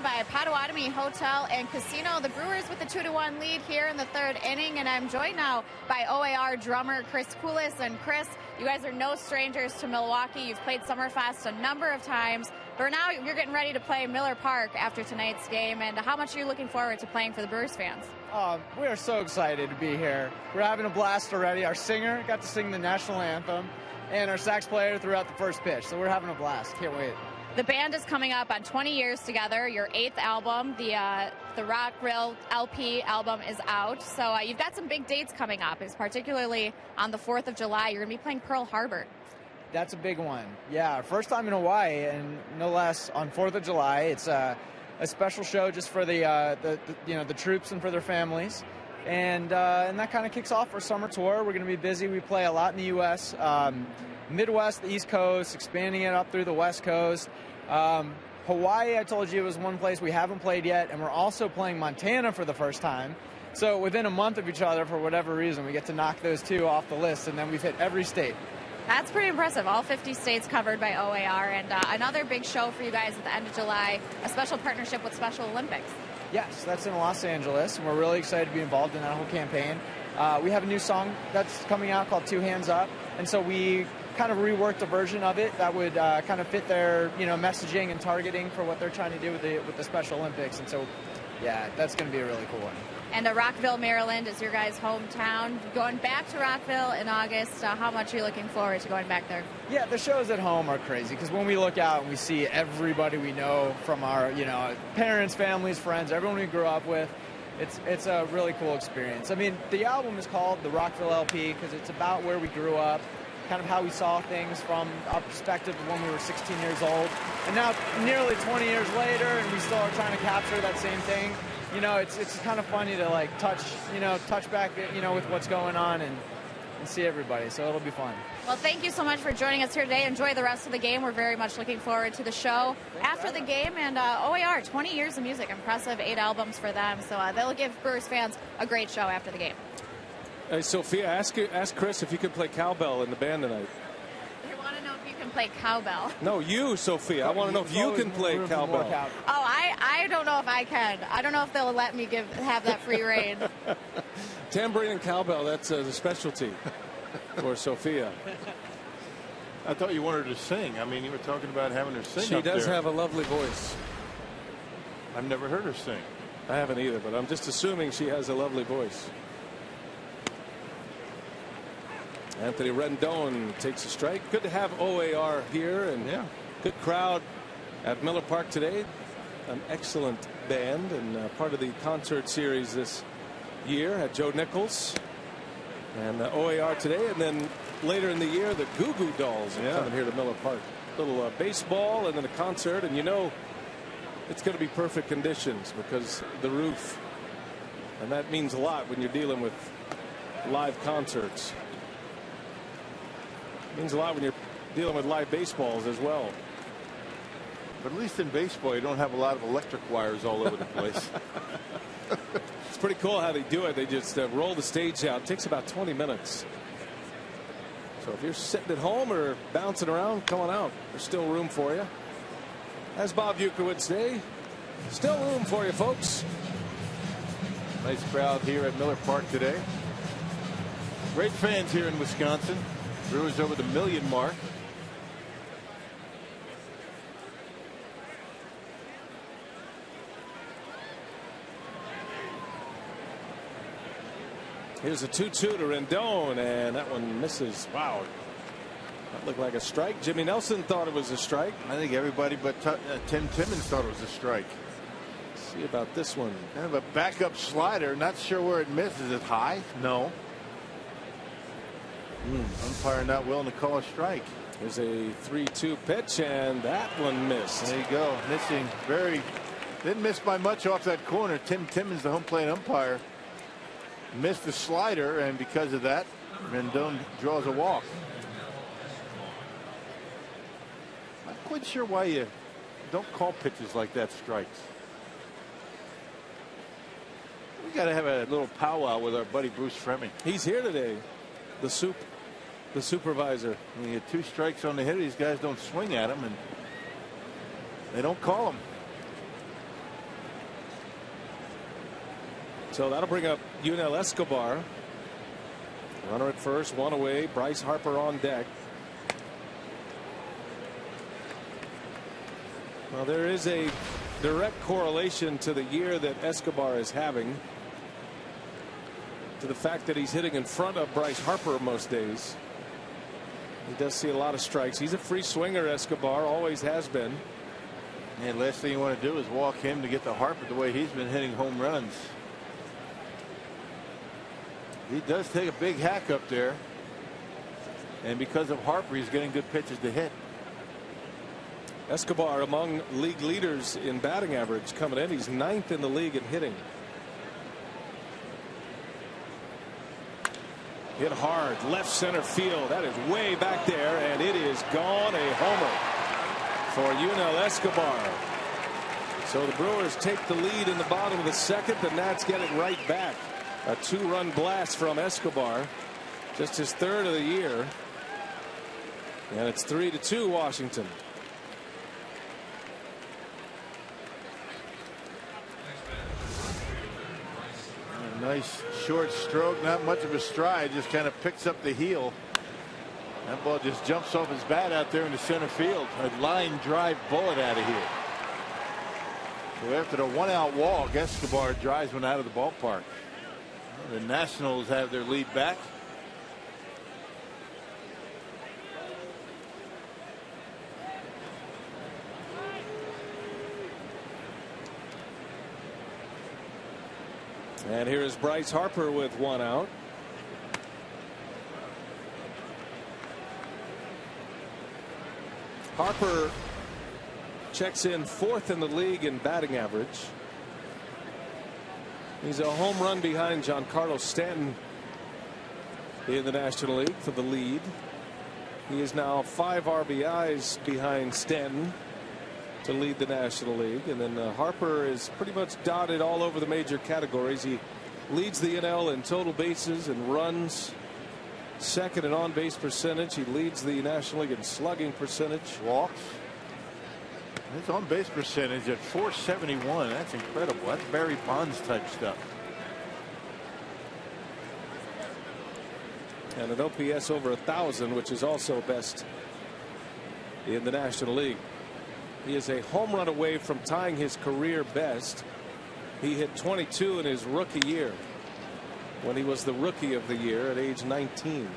By Potawatomi Hotel and Casino. The Brewers with a 2-1 lead here in the third inning, and I'm joined now by OAR drummer Chris Coulis. And Chris, you guys are no strangers to Milwaukee. You've played Summerfest a number of times, but now you're getting ready to play Miller Park after tonight's game. And how much are you looking forward to playing for the Brewers fans? We are so excited to be here. We're having a blast already. Our singer got to sing the national anthem, and our sax player threw out the first pitch, so we're having a blast. Can't wait. The band is coming up on 20 years together, your 8th album. The Rockville LP album is out. So you've got some big dates coming up. It's particularly on the 4th of July. You're going to be playing Pearl Harbor. That's a big one. Yeah, our first time in Hawaii, and no less on 4th of July. It's a special show just for the troops and for their families. And that kind of kicks off our summer tour. We're going to be busy. We play a lot in the U.S., Midwest, the East Coast, expanding it up through the West Coast. Hawaii, I told you, was one place we haven't played yet, and we're also playing Montana for the first time. So within a month of each other, for whatever reason, we get to knock those two off the list, and then we've hit every state. That's pretty impressive. All 50 states covered by OAR, and another big show for you guys at the end of July, a special partnership with Special Olympics. Yes, that's in Los Angeles, and we're really excited to be involved in that whole campaign. We have a new song that's coming out called Two Hands Up, and so we kind of reworked a version of it that would kind of fit their messaging and targeting for what they're trying to do with the Special Olympics. And so, yeah, that's going to be a really cool one. And Rockville, Maryland is your guys' hometown. Going back to Rockville in August, how much are you looking forward to going back there? Yeah, the shows at home are crazy because when we look out and we see everybody we know from our parents, families, friends, everyone we grew up with, it's a really cool experience. I mean, the album is called the Rockville LP because it's about where we grew up, kind of how we saw things from our perspective of when we were 16 years old. And now, nearly 20 years later, and we still are trying to capture that same thing. It's kind of funny to touch back, with what's going on and see everybody. So it'll be fun. Well, thank you so much for joining us here today. Enjoy the rest of the game. We're very much looking forward to the show after the game. And OAR, 20 years of music, impressive, 8 albums for them. So they'll give Brewers fans a great show after the game. Hey, Sophia, ask Chris if you could play cowbell in the band tonight. You want to know if you can play cowbell? No, you, Sophia. I want to know if you can play cowbell. Oh, I don't know if I can. I don't know if they'll let me have that free reign. Tambourine and cowbell, that's a specialty for Sophia. I thought you wanted her to sing. I mean, you were talking about having her sing. She does have a lovely voice. I've never heard her sing. I haven't either, but I'm just assuming she has a lovely voice. Anthony Rendon takes a strike. Good to have OAR here, and good crowd at Miller Park today. an excellent band and part of the concert series this year. Had Joe Nichols and OAR today, and then later in the year the Goo Goo Dolls are coming here to Miller Park. Little baseball and then a concert, and you know it's going to be perfect conditions because the roof, and that means a lot when you're dealing with live concerts. It means a lot when you're dealing with live baseballs as well. But at least in baseball, you don't have a lot of electric wires all over the place. It's pretty cool how they do it. They just roll the stage out. It takes about 20 minutes. So if you're sitting at home or bouncing around, come on out. There's still room for you. As Bob Uecker would say, still room for you, folks. Nice crowd here at Miller Park today. Great fans here in Wisconsin. Brewers over the 1 million mark. Here's a 2-2 to Rendon, and that one misses. Wow. That looked like a strike. Jimmy Nelson thought it was a strike. I think everybody but Tim Timmons thought it was a strike. Let's see about this one. Kind of a backup slider. Not sure where it missed. Is it high? No. Umpire not willing to call a strike. There's a 3-2 pitch, and that one missed. There you go. Missing very. Didn't miss by much off that corner. Tim Timmons, the home plate umpire, missed the slider, and because of that, Rendon draws a walk. Not quite sure why you don't call pitches like that strikes. We got to have a little powwow with our buddy Bruce Fremming. He's here today. The supervisor. When you get 2 strikes on the hitter, these guys don't swing at him, and they don't call him. So that'll bring up Yunel Escobar. Runner at first, 1 away. Bryce Harper on deck. Well, there is a direct correlation to the year that Escobar is having to the fact that he's hitting in front of Bryce Harper most days. He does see a lot of strikes. He's a free swinger, Escobar, always has been. And last thing you want to do is walk him to get to Harper the way he's been hitting home runs. He does take a big hack up there, and because of Harper, he's getting good pitches to hit. Escobar among league leaders in batting average coming in. He's 9th in the league in hitting. Hit hard, left center field. That is way back there, and it is gone. A homer for Yunel Escobar. So the Brewers take the lead in the bottom of the 2nd. The Nats get it right back. A 2-run blast from Escobar, just his 3rd of the year, and it's 3-2 Washington. A nice short stroke, not much of a stride, just kind of picks up the heel. That ball just jumps off his bat out there in the center field. A line drive bullet out of here. So after the 1-out walk, Escobar drives one out of the ballpark. The Nationals have their lead back. And here is Bryce Harper with 1 out. Harper checks in 4th in the league in batting average. He's a home run behind Giancarlo Stanton in the National League for the lead. He is now 5 RBIs behind Stanton to lead the National League. And then Harper is pretty much dotted all over the major categories. He leads the NL in total bases and runs, 2nd in on-base percentage. He leads the National League in slugging percentage. Walks. His on-base percentage at .471. That's incredible. That's Barry Bonds type stuff. And an OPS over 1,000, which is also best in the National League. He is a home run away from tying his career best. He hit 22 in his rookie year when he was the rookie of the year at age 19.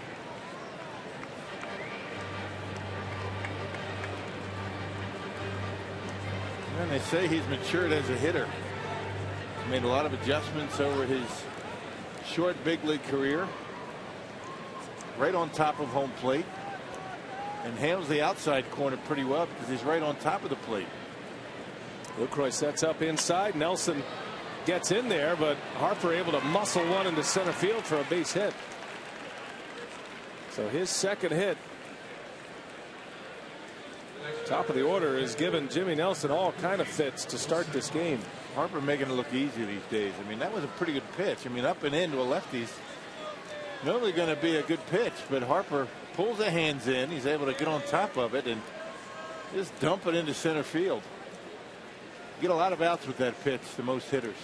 And they say he's matured as a hitter. He's made a lot of adjustments over his short big league career. Right on top of home plate. And handles the outside corner pretty well because he's right on top of the plate. Lucroy sets up inside. Nelson gets in there, but Harper able to muscle one into center field for a base hit. So his second hit. Top of the order is giving Jimmy Nelson all kind of fits to start this game. Harper making it look easy these days. I mean, that was a pretty good pitch. I mean, up and in to a lefty's normally going to be a good pitch, but Harper pulls the hands in. He's able to get on top of it and just dump it into center field. You get a lot of outs with that pitch to most hitters.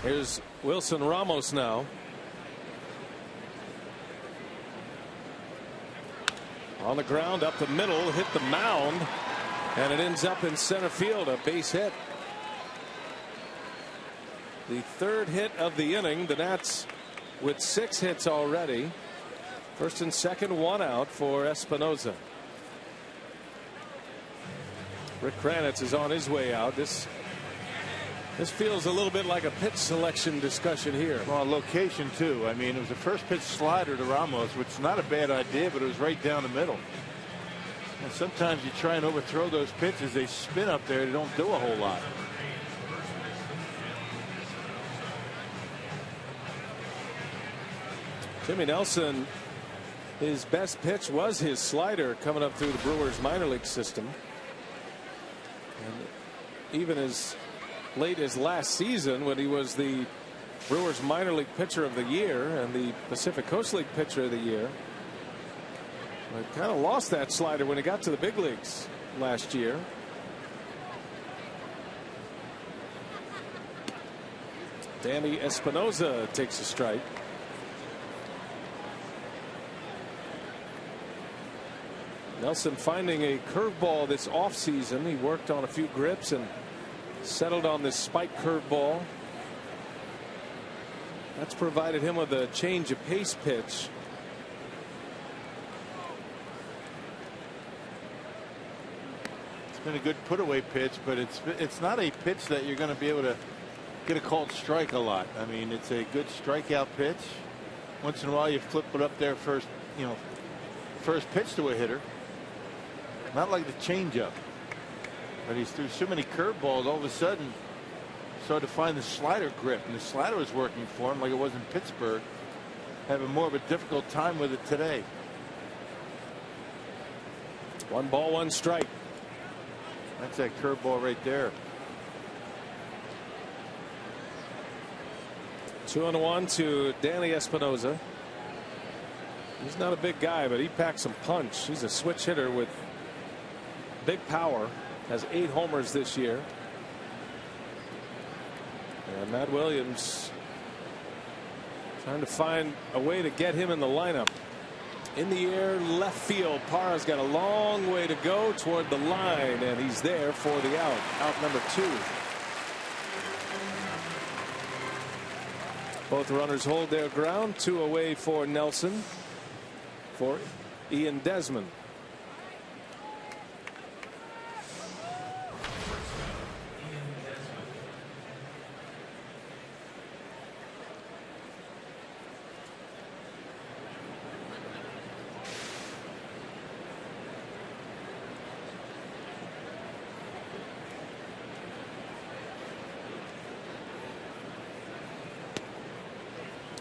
Here's Wilson Ramos now. On the ground up the middle, hit the mound, and it ends up in center field, a base hit. The third hit of the inning. The Nats with 6 hits already. First and second, 1 out for Espinoza. Rick Kranitz is on his way out. This feels a little bit like a pitch selection discussion here. Well, location too. I mean, it was the first pitch slider to Ramos, which is not a bad idea, but it was right down the middle. And sometimes you try and overthrow those pitches, they spin up there, they don't do a whole lot. Jimmy Nelson, his best pitch was his slider coming up through the Brewers minor league system. And even as late as last season, when he was the Brewers minor league pitcher of the year and the Pacific Coast League pitcher of the year, but kind of lost that slider when he got to the big leagues last year. Danny Espinoza takes a strike. Nelson finding a curveball this offseason. He worked on a few grips and settled on this spike curveball. That's provided him with a change of pace pitch. It's been a good put away pitch, but it's not a pitch that you're going to be able to get a called strike a lot. I mean, it's a good strikeout pitch. Once in a while you flip it up there first pitch to a hitter. Not like the changeup. But he's threw so many curveballs, all of a sudden started to find the slider grip, and the slider was working for him like it was in Pittsburgh. Having more of a difficult time with it today. 1 ball, 1 strike. That's that curveball right there. 2-1 to Danny Espinoza. He's not a big guy, but he packs some punch. He's a switch hitter with big power. Has 8 homers this year. And Matt Williams trying to find a way to get him in the lineup. In the air, left field. Parra's got a long way to go toward the line, and he's there for the out. Out number 2. Both runners hold their ground. 2 away for Nelson. For Ian Desmond.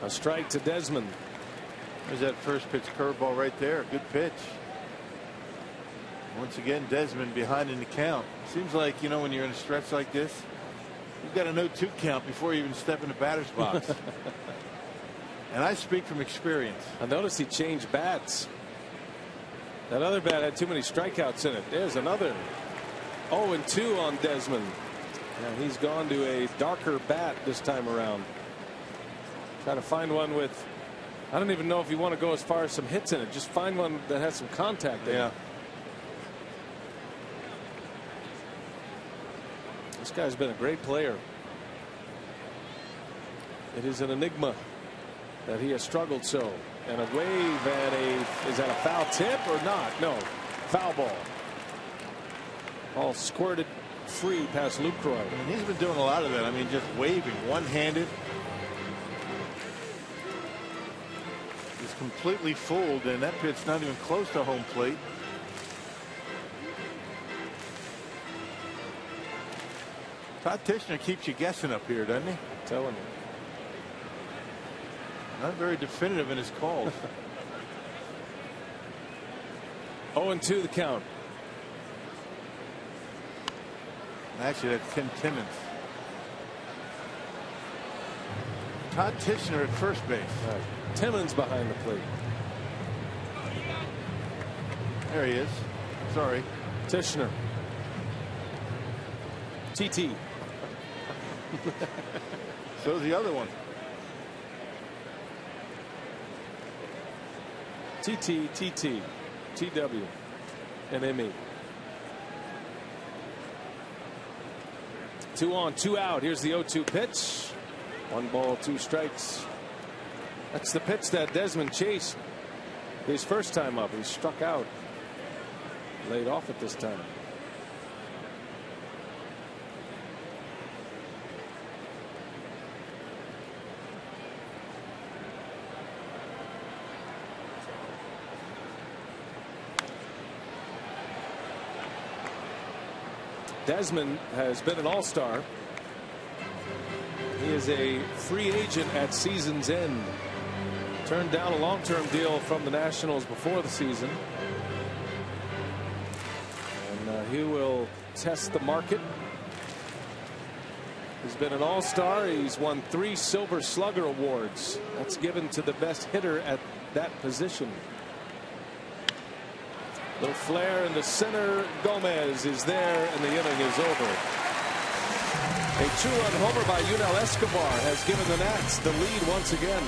A strike to Desmond. There's that first pitch curveball right there. Good pitch. Once again, Desmond behind in the count. Seems like, when you're in a stretch like this, you've got a no-2 count before you even step in the batter's box. And I speak from experience. I noticed he changed bats. That other bat had too many strikeouts in it. There's another 0-2 on Desmond. And he's gone to a darker bat this time around. Try to find one with, I don't even know if you want to go as far as some hits in it. Just find one that has some contact in it. This guy's been a great player. It is an enigma that he has struggled so. And a wave and is that a foul tip or not? No, foul ball. All squirted free past Lucroy. And he's been doing a lot of that. I mean, just waving one-handed. He's completely fooled, and that pit's not even close to home plate. Todd Tishner keeps you guessing up here, doesn't he? I'm telling you. Not very definitive in his calls. 0-2 the count. Actually, that's Tim Timmons. Todd Tishner at first base. Right. Timmons behind the plate. There he is. Sorry. Tishner. TT. So's the other one. TT, TT, TW, and ME. 2 on, 2 out. Here's the 0-2 pitch. 1 ball, 2 strikes. That's the pitch that Desmond chased his first time up. He struck out. Laid off at this time. Desmond has been an all-star. He is a free agent at season's end. Turned down a long-term deal from the Nationals before the season. And he will test the market. He's been an all-star. He's won 3 Silver Slugger awards. That's given to the best hitter at that position. Little flare in the center. Gomez is there, and the inning is over. A 2-run homer by Yunel Escobar has given the Nats the lead once again.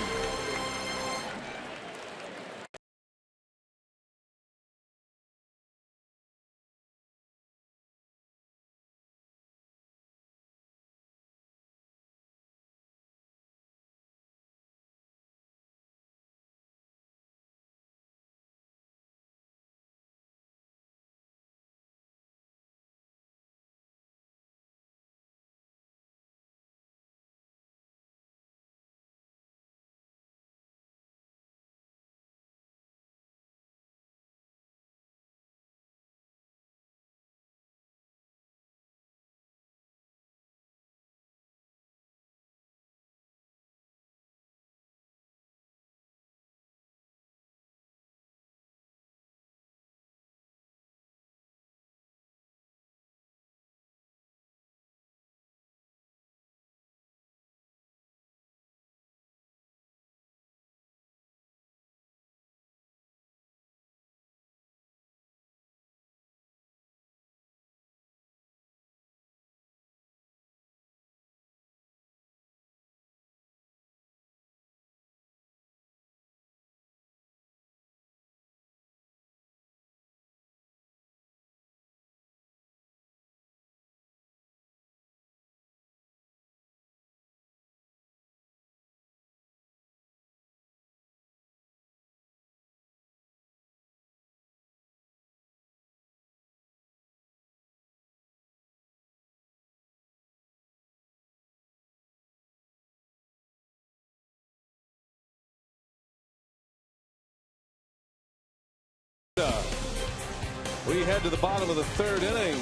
We head to the bottom of the 3rd inning,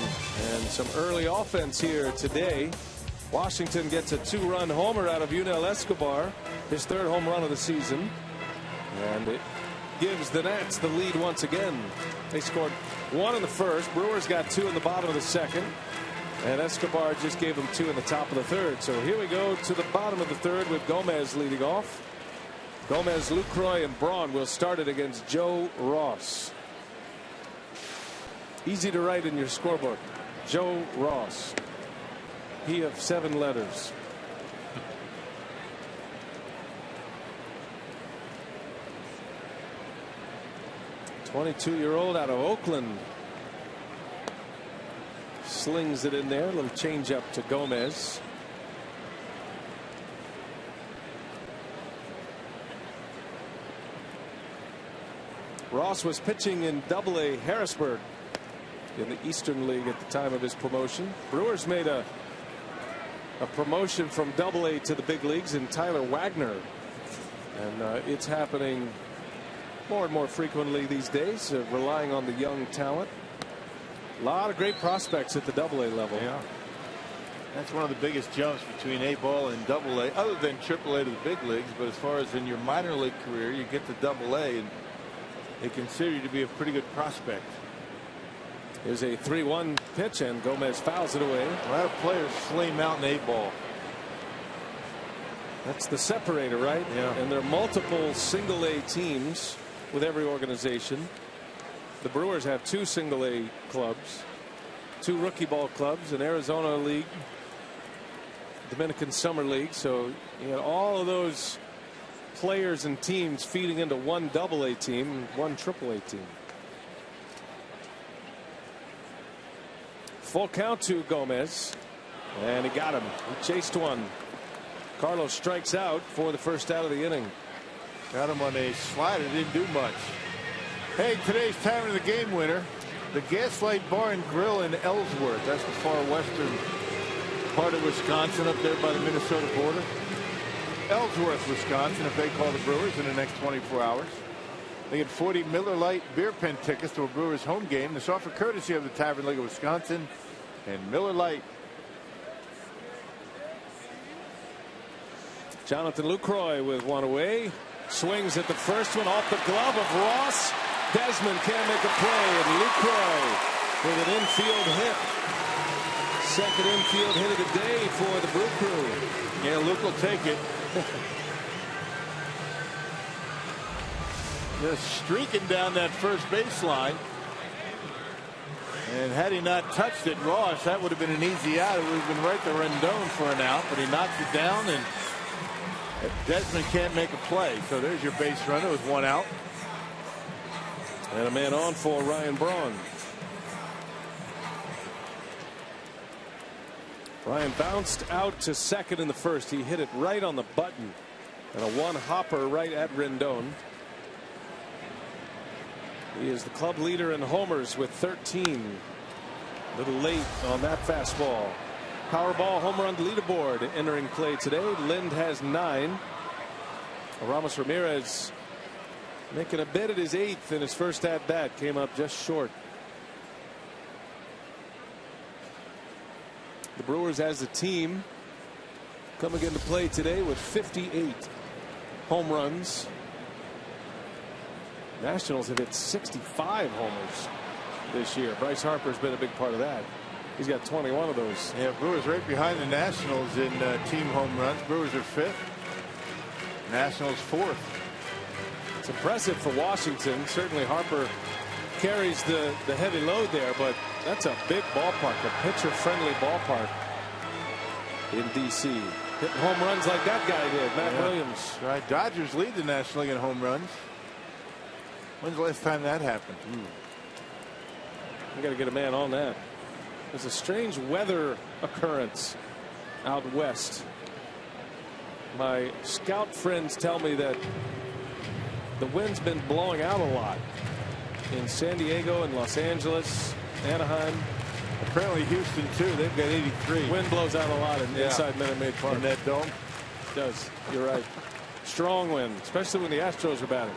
and some early offense here today. Washington gets a 2-run homer out of Yunel Escobar, his 3rd home run of the season, and it gives the Nats the lead once again. They scored 1 in the first. Brewers got 2 in the bottom of the 2nd, and Escobar just gave them 2 in the top of the 3rd. So here we go to the bottom of the 3rd with Gomez leading off. Gomez, Lucroy, and Braun will start it against Joe Ross. Easy to write in your scorebook. Joe Ross. He of 7 letters. '22-year-old out of Oakland. slings it in there. A little change up to Gomez. Ross was pitching in Double-A Harrisburg in the Eastern League at the time of his promotion. Brewers made a promotion from Double-A to the big leagues in Tyler Wagner, and it's happening more and more frequently these days, relying on the young talent. A lot of great prospects at the Double-A level. Yeah. That's one of the biggest jumps between A ball and Double-A, other than Triple-A to the big leagues. But as far as in your minor league career, you get to Double-A and they consider you to be a pretty good prospect. Here's a 3-1 pitch, and Gomez fouls it away. A lot of players flame out in A ball. That's the separator, right? Yeah. And there are multiple single-A teams with every organization. The Brewers have 2 single-A clubs, 2 rookie ball clubs, an Arizona League, Dominican Summer League. So you had all of those players and teams feeding into one Double-A team and one Triple-A team. Full count to Gomez, and he got him. He chased one. Carlos strikes out for the first out of the inning. Got him on a slider, didn't do much. Hey, today's time of the game winner, the Gaslight Bar and Grill in Ellsworth. That's the far western part of Wisconsin, up there by the Minnesota border. Ellsworth, Wisconsin, if they call the Brewers in the next 24 hours. They get 40 Miller Lite beer pen tickets to a Brewers home game. This offer courtesy of the Tavern League of Wisconsin and Miller Lite. Jonathan Lucroy with one away. Swings at the first one off the glove of Ross. Desmond can't make a play, and Lucroy with an infield hit. Second infield hit of the day for the Brew Crew. Yeah, Luke will take it. Just streaking down that first baseline. And had he not touched it, Ross, that would have been an easy out. It would have been right to Rendon for an out, but he knocks it down, and Desmond can't make a play. So there's your base runner with one out. And a man on for Ryan Braun. Ryan bounced out to second in the first. He hit it right on the button. And a one hopper right at Rendon. He is the club leader in homers with 13. A little late on that fastball. Powerball home run leaderboard entering play today. Lind has 9. Ramos Ramirez making a bid at his 8th in his first at bat. Came up just short. The Brewers as a team coming into play today with 58 home runs. Nationals have hit 65 homers this year. Bryce Harper's been a big part of that. He's got 21 of those. Yeah, Brewers right behind the Nationals in team home runs. Brewers are 5th. Nationals 4th. It's impressive for Washington. Certainly Harper carries the heavy load there, but that's a big ballpark, a pitcher-friendly ballpark in D.C. Hitting home runs like that guy did, Matt Williams. Right, Dodgers lead the National League in home runs. When's the last time that happened? We got to get a man on that. There's a strange weather occurrence out west. My scout friends tell me that the wind's been blowing out a lot in San Diego and Los Angeles, Anaheim. Apparently Houston too. They've got 83. Wind blows out a lot inside Minute Maid Park. In that dome. It does. You're right. Strong wind, especially when the Astros are batting.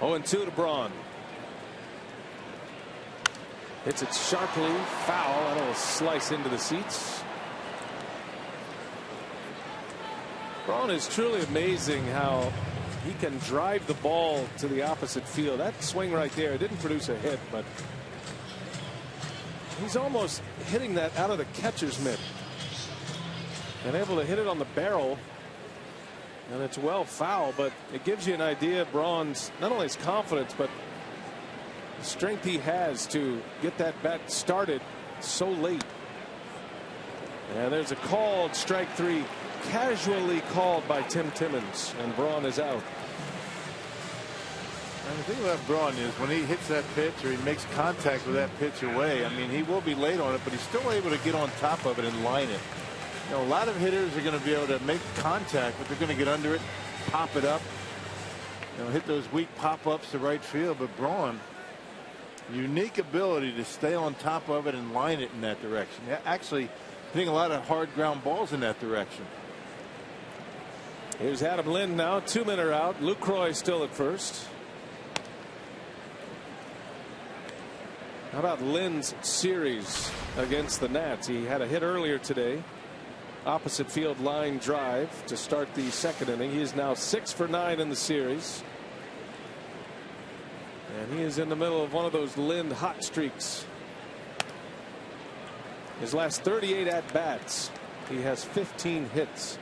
Oh, and 2 to Braun. Hits it sharply, foul, and it'll slice into the seats. Braun is truly amazing how he can drive the ball to the opposite field. That swing right there didn't produce a hit, but he's almost hitting that out of the catcher's mitt and able to hit it on the barrel. And it's well foul, but it gives you an idea of Braun's not only his confidence, but the strength he has to get that bat started so late. And there's a called strike 3, casually called by Tim Timmons, and Braun is out. And the thing about Braun is when he hits that pitch or he makes contact with that pitch away, I mean, he will be late on it, but he's still able to get on top of it and line it. You know, a lot of hitters are going to be able to make contact, but they're going to get under it, pop it up, you know, hit those weak pop-ups to right field. But Braun, unique ability to stay on top of it and line it in that direction. Yeah, actually hitting a lot of hard ground balls in that direction. Here's Adam Lind now. 2 men are out. Lucroy still at first. How about Lind's series against the Nats? He had a hit earlier today. Opposite field line drive to start the second inning. He is now 6 for 9 in the series. And he is in the middle of one of those Lind hot streaks. His last 38 at bats, he has 15 hits.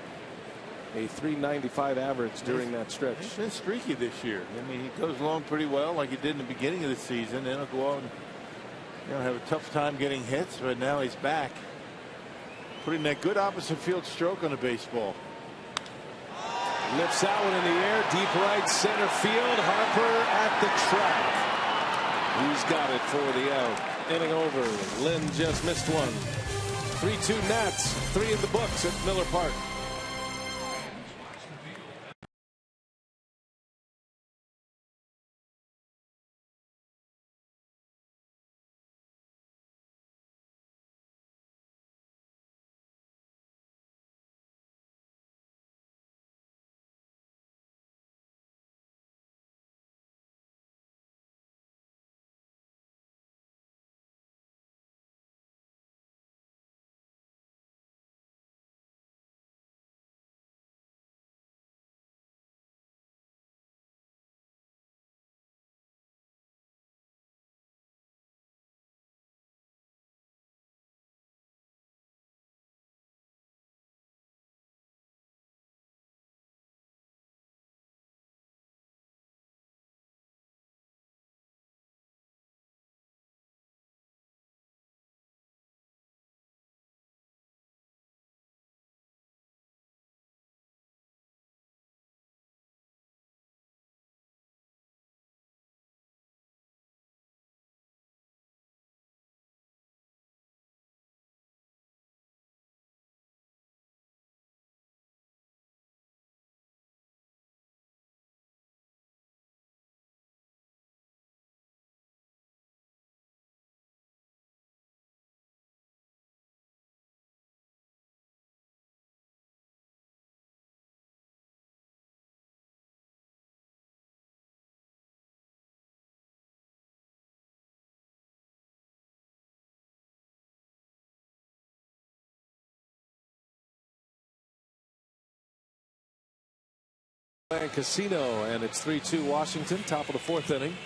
A .395 average during that stretch. He's been streaky this year. I mean, he goes along pretty well like he did in the beginning of the season. Then he'll go out and, you know, have a tough time getting hits, but now he's back. Putting that good opposite field stroke on the baseball. Lifts that one in the air, deep right center field. Harper at the track. He's got it for the out. Inning over. Lind just missed one. 3-2 Nats. 3 in the books at Miller Park. Casino, and it's 3-2 Washington, top of the 4th inning.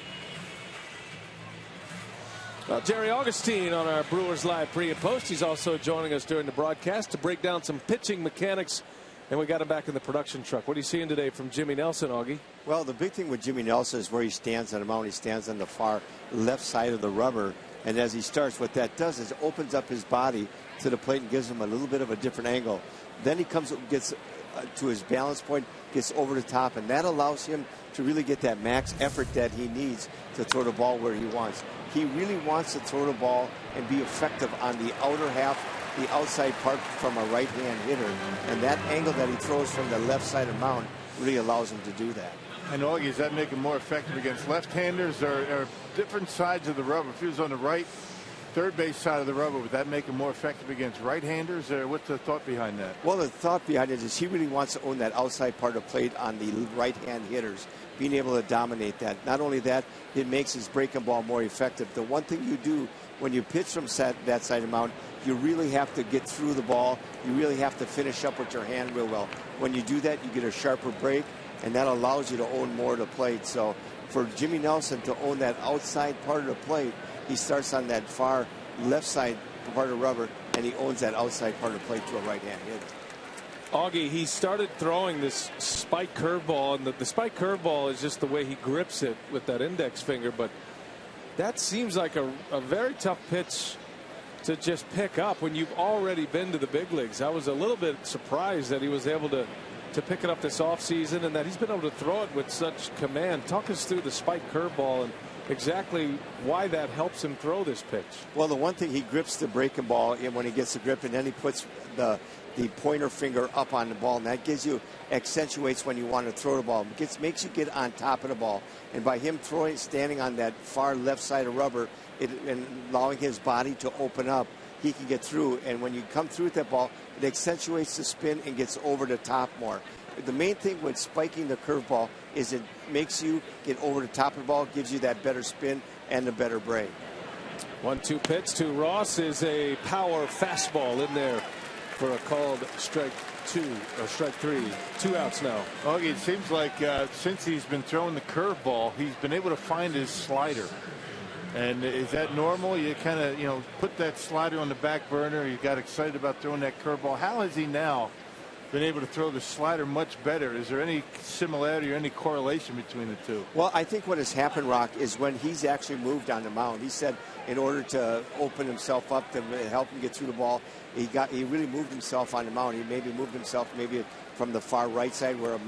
Well, Jerry Augustine on our Brewers Live pre and post. He's also joining us during the broadcast to break down some pitching mechanics, and we got him back in the production truck. What are you seeing today from Jimmy Nelson, Augie? Well, the big thing with Jimmy Nelson is where he stands on the mound. He stands on the far left side of the rubber, and as he starts, what that does is opens up his body to the plate and gives him a little bit of a different angle. Then he gets to his balance point, gets over the top, and that allows him to really get that max effort that he needs to throw the ball where he wants. He really wants to throw the ball and be effective on the outer half, the outside part from a right-hand hitter, and that angle that he throws from the left side of the mound really allows him to do that. And Augie, does that make him more effective against left-handers or different sides of the rubber? If he was on the right, third base side of the rubber, would that make him more effective against right-handers, or what's the thought behind that? Well, the thought behind it is he really wants to own that outside part of the plate on the right-hand hitters, being able to dominate that. Not only that, it makes his breaking ball more effective. The one thing you do when you pitch from that side of the mound, you really have to get through the ball. You really have to finish up with your hand real well. When you do that, you get a sharper break, and that allows you to own more of the plate. So for Jimmy Nelson to own that outside part of the plate, he starts on that far left side part of rubber, and he owns that outside part of the plate to a right-hand hitter. Augie, he started throwing this spike curveball, and the spike curveball is just the way he grips it with that index finger, but that seems like a very tough pitch to just pick up when you've already been to the big leagues. I was a little bit surprised that he was able to to pick it up this offseason, and that he's been able to throw it with such command. Talk us through the spike curveball and exactly why that helps him throw this pitch. Well, the one thing, he grips the breaking ball when he gets the grip, and then he puts the pointer finger up on the ball, and that gives you, accentuates when you want to throw the ball. Makes you get on top of the ball, and by him standing on that far left side of rubber, and allowing his body to open up, he can get through. And when you come through with that ball, it accentuates the spin and gets over the top more. The main thing with spiking the curveball is it makes you get over the top of the ball, gives you that better spin and a better break. 1-2 pitch to Ross is a power fastball in there for a called strike 2 or strike 3. 2 outs now. Well, it seems like since he's been throwing the curveball, he's been able to find his slider. And is that normal? You kind of, put that slider on the back burner. You got excited about throwing that curveball. How has he now been able to throw the slider much better? Is there any similarity or any correlation between the two? Well, I think what has happened, Rock, is when he's actually moved on the mound. He said in order to open himself up to help him get through the ball, he really moved himself on the mound. He maybe moved himself from the far right side where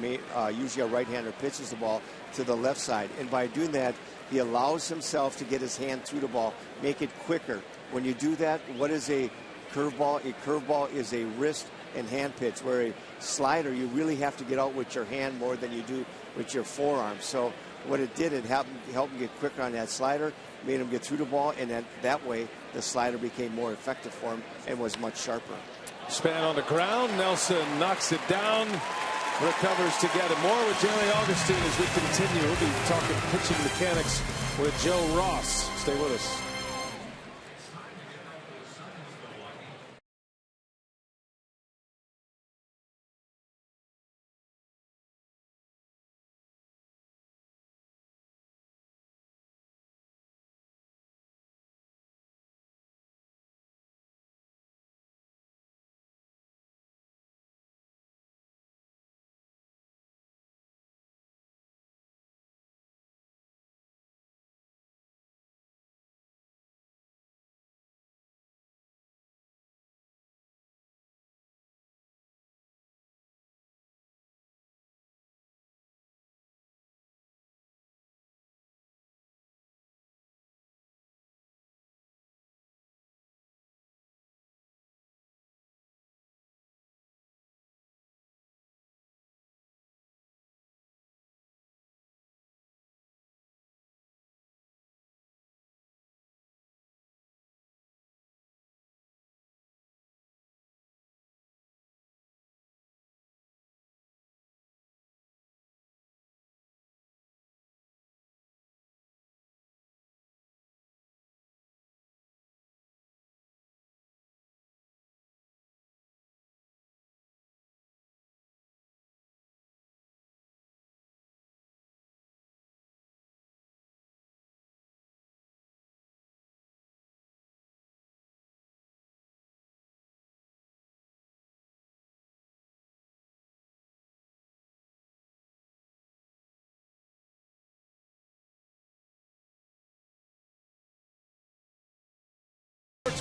usually a right-hander pitches the ball to the left side. And by doing that, he allows himself to get his hand through the ball, make it quicker. When you do that, what is a curveball? A curveball is a wrist and hand pitch, where a slider you really have to get out with your hand more than you do with your forearm. So what it did, it helped him get quicker on that slider, made him get through the ball, and that way the slider became more effective for him and was much sharper. Span on the ground. Nelson knocks it down, recovers to get it. More with Jerry Augustine as we continue. We'll be talking pitching mechanics with Joe Ross. Stay with us.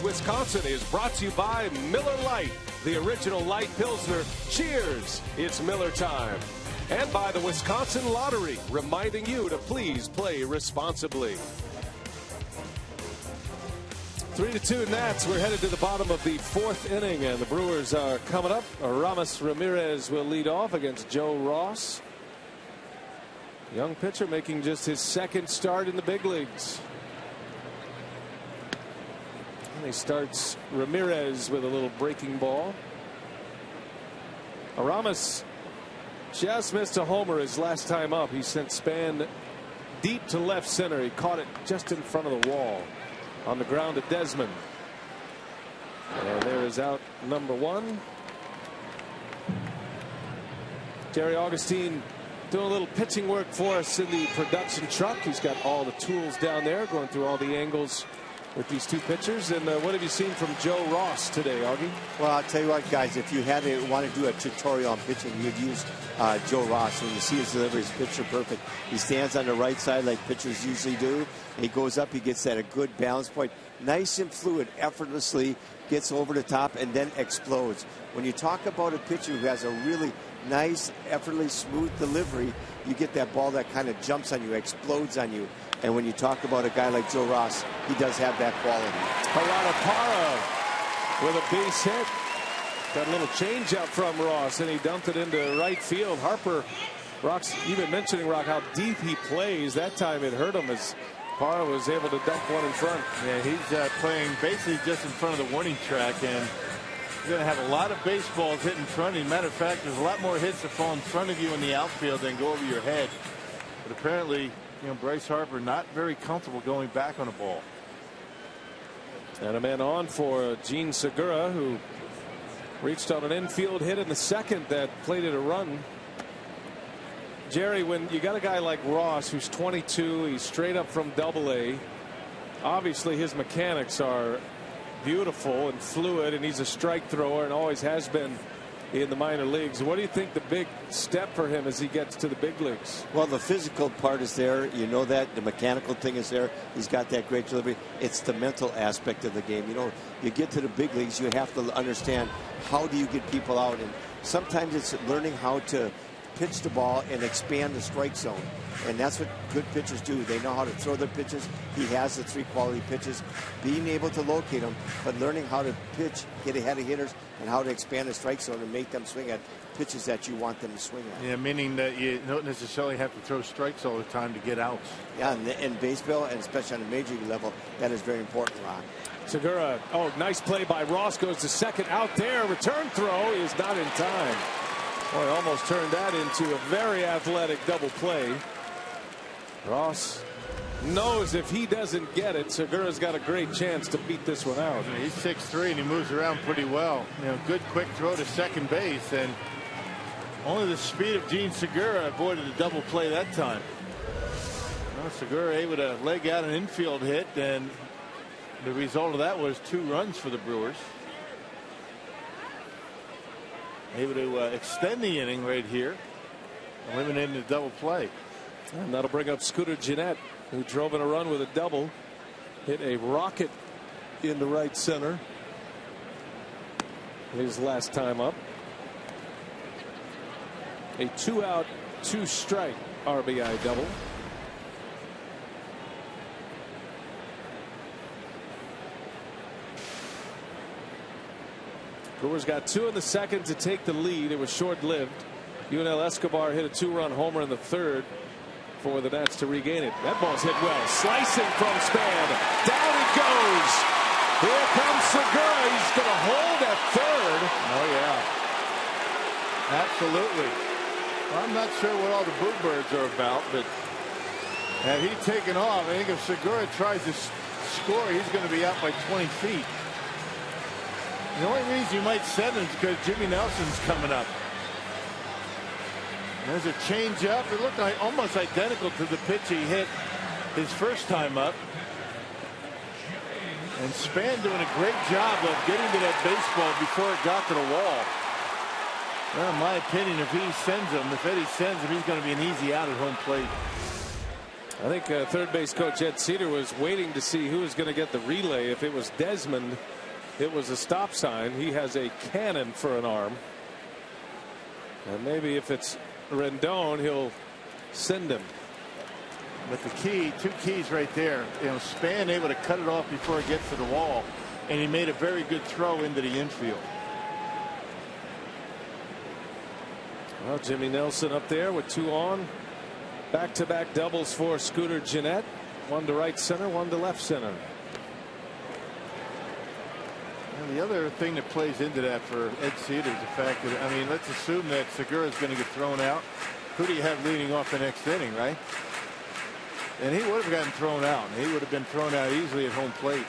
Wisconsin is brought to you by Miller Lite, the original light Pilsner. Cheers, it's Miller time. And by the Wisconsin Lottery, reminding you to please play responsibly. 3-2 Nats. We're headed to the bottom of the 4th inning, and the Brewers are coming up. Aramis Ramirez will lead off against Joe Ross. Young pitcher making just his 2nd start in the big leagues. He starts Ramirez with a little breaking ball. Aramis just missed a homer his last time up. He sent Span deep to left center. He caught it just in front of the wall on the ground to Desmond. And there is out number 1. Jerry Augustine doing a little pitching work for us in the production truck. He's got all the tools down there, going through all the angles with these two pitchers. And what have you seen from Joe Ross today, Augie? Well, I'll tell you what, guys, if you had to want to do a tutorial on pitching, you'd use Joe Ross. When you see his delivery, his picture perfect. He stands on the right side like pitchers usually do. He goes up, he gets at a good balance point. Nice and fluid, effortlessly gets over the top and then explodes. When you talk about a pitcher who has a really nice, effortlessly smooth delivery, you get that ball that kind of jumps on you, explodes on you. And when you talk about a guy like Joe Ross, he does have that quality. Parra with a base hit. Got a little change up from Ross, and he dumped it into right field. Harper, Rock's even mentioning, Rock, how deep he plays. That time it hurt him as Parra was able to dump one in front. Yeah, he's playing basically just in front of the warning track, and you're going to have a lot of baseballs hit in front of you. Matter of fact, there's a lot more hits that fall in front of you in the outfield than go over your head. But apparently, Bryce Harper not very comfortable going back on a ball. And a man on for Gene Segura, who reached on an infield hit in the second that played it a run. Jerry, when you got a guy like Ross, who's 22, he's straight up from Double-A. Obviously, his mechanics are beautiful and fluid, and he's a strike thrower and always has been in the minor leagues. What do you think the big step for him as he gets to the big leagues? Well, the physical part is there. You know that. The mechanical thing is there. He's got that great delivery. It's the mental aspect of the game. You get to the big leagues, you have to understand how do you get people out. And sometimes it's learning how to pitch the ball and expand the strike zone. And that's what good pitchers do. They know how to throw their pitches. He has the three quality pitches. Being able to locate them, but learning how to pitch, get ahead of hitters, and how to expand the strike zone and make them swing at pitches that you want them to swing at. Yeah, meaning that you don't necessarily have to throw strikes all the time to get outs. Yeah, and in baseball, and especially on the major league level, that is very important, Ron. Segura, nice play by Ross, goes to second, out there, return throw is not in time. Boy, almost turned that into a very athletic double play. Ross knows if he doesn't get it, Segura's got a great chance to beat this one out. He's 6'3" and he moves around pretty well. Good quick throw to second base, and only the speed of Gene Segura avoided a double play that time. Segura able to leg out an infield hit, and the result of that was 2 runs for the Brewers. Able to extend the inning right here, eliminating the double play. And that'll bring up Scooter Gennett, who drove in a run with a double, hit a rocket into right center his last time up. A 2-out, 2-strike RBI double. Brewers got 2 in the second to take the lead. It was short-lived. UNL Escobar hit a 2-run homer in the third for the Nats to regain it. That ball's hit well. Slicing from Span. Down it goes. Here comes Segura. He's going to hold at third. Oh, yeah. Absolutely. Well, I'm not sure what all the Boo Birds are about, but had he taken off, I think if Segura tries to score, he's going to be out by 20 feet. The only reason you might send him is because Jimmy Nelson's coming up. There's a change up. It looked like almost identical to the pitch he hit his first time up. And Span doing a great job of getting to that baseball before it got to the wall. Well, in my opinion, if Eddie sends him, he's going to be an easy out at home plate. I think third base coach Ed Cedar was waiting to see who was going to get the relay. If it was Desmond, it was a stop sign. He has a cannon for an arm. And maybe if it's Rendon, he'll send him. But the key, 2 keys right there. Span able to cut it off before it gets to the wall, and he made a very good throw into the infield. Well, Jimmy Nelson up there with 2 on. Back-to-back doubles for Scooter Gennett. 1 to right center, 1 to left center. And the other thing that plays into that for Ed Cedar is the fact that, let's assume that Segura is going to get thrown out. Who do you have leading off the next inning, right? And he would have gotten thrown out. He would have been thrown out easily at home plate.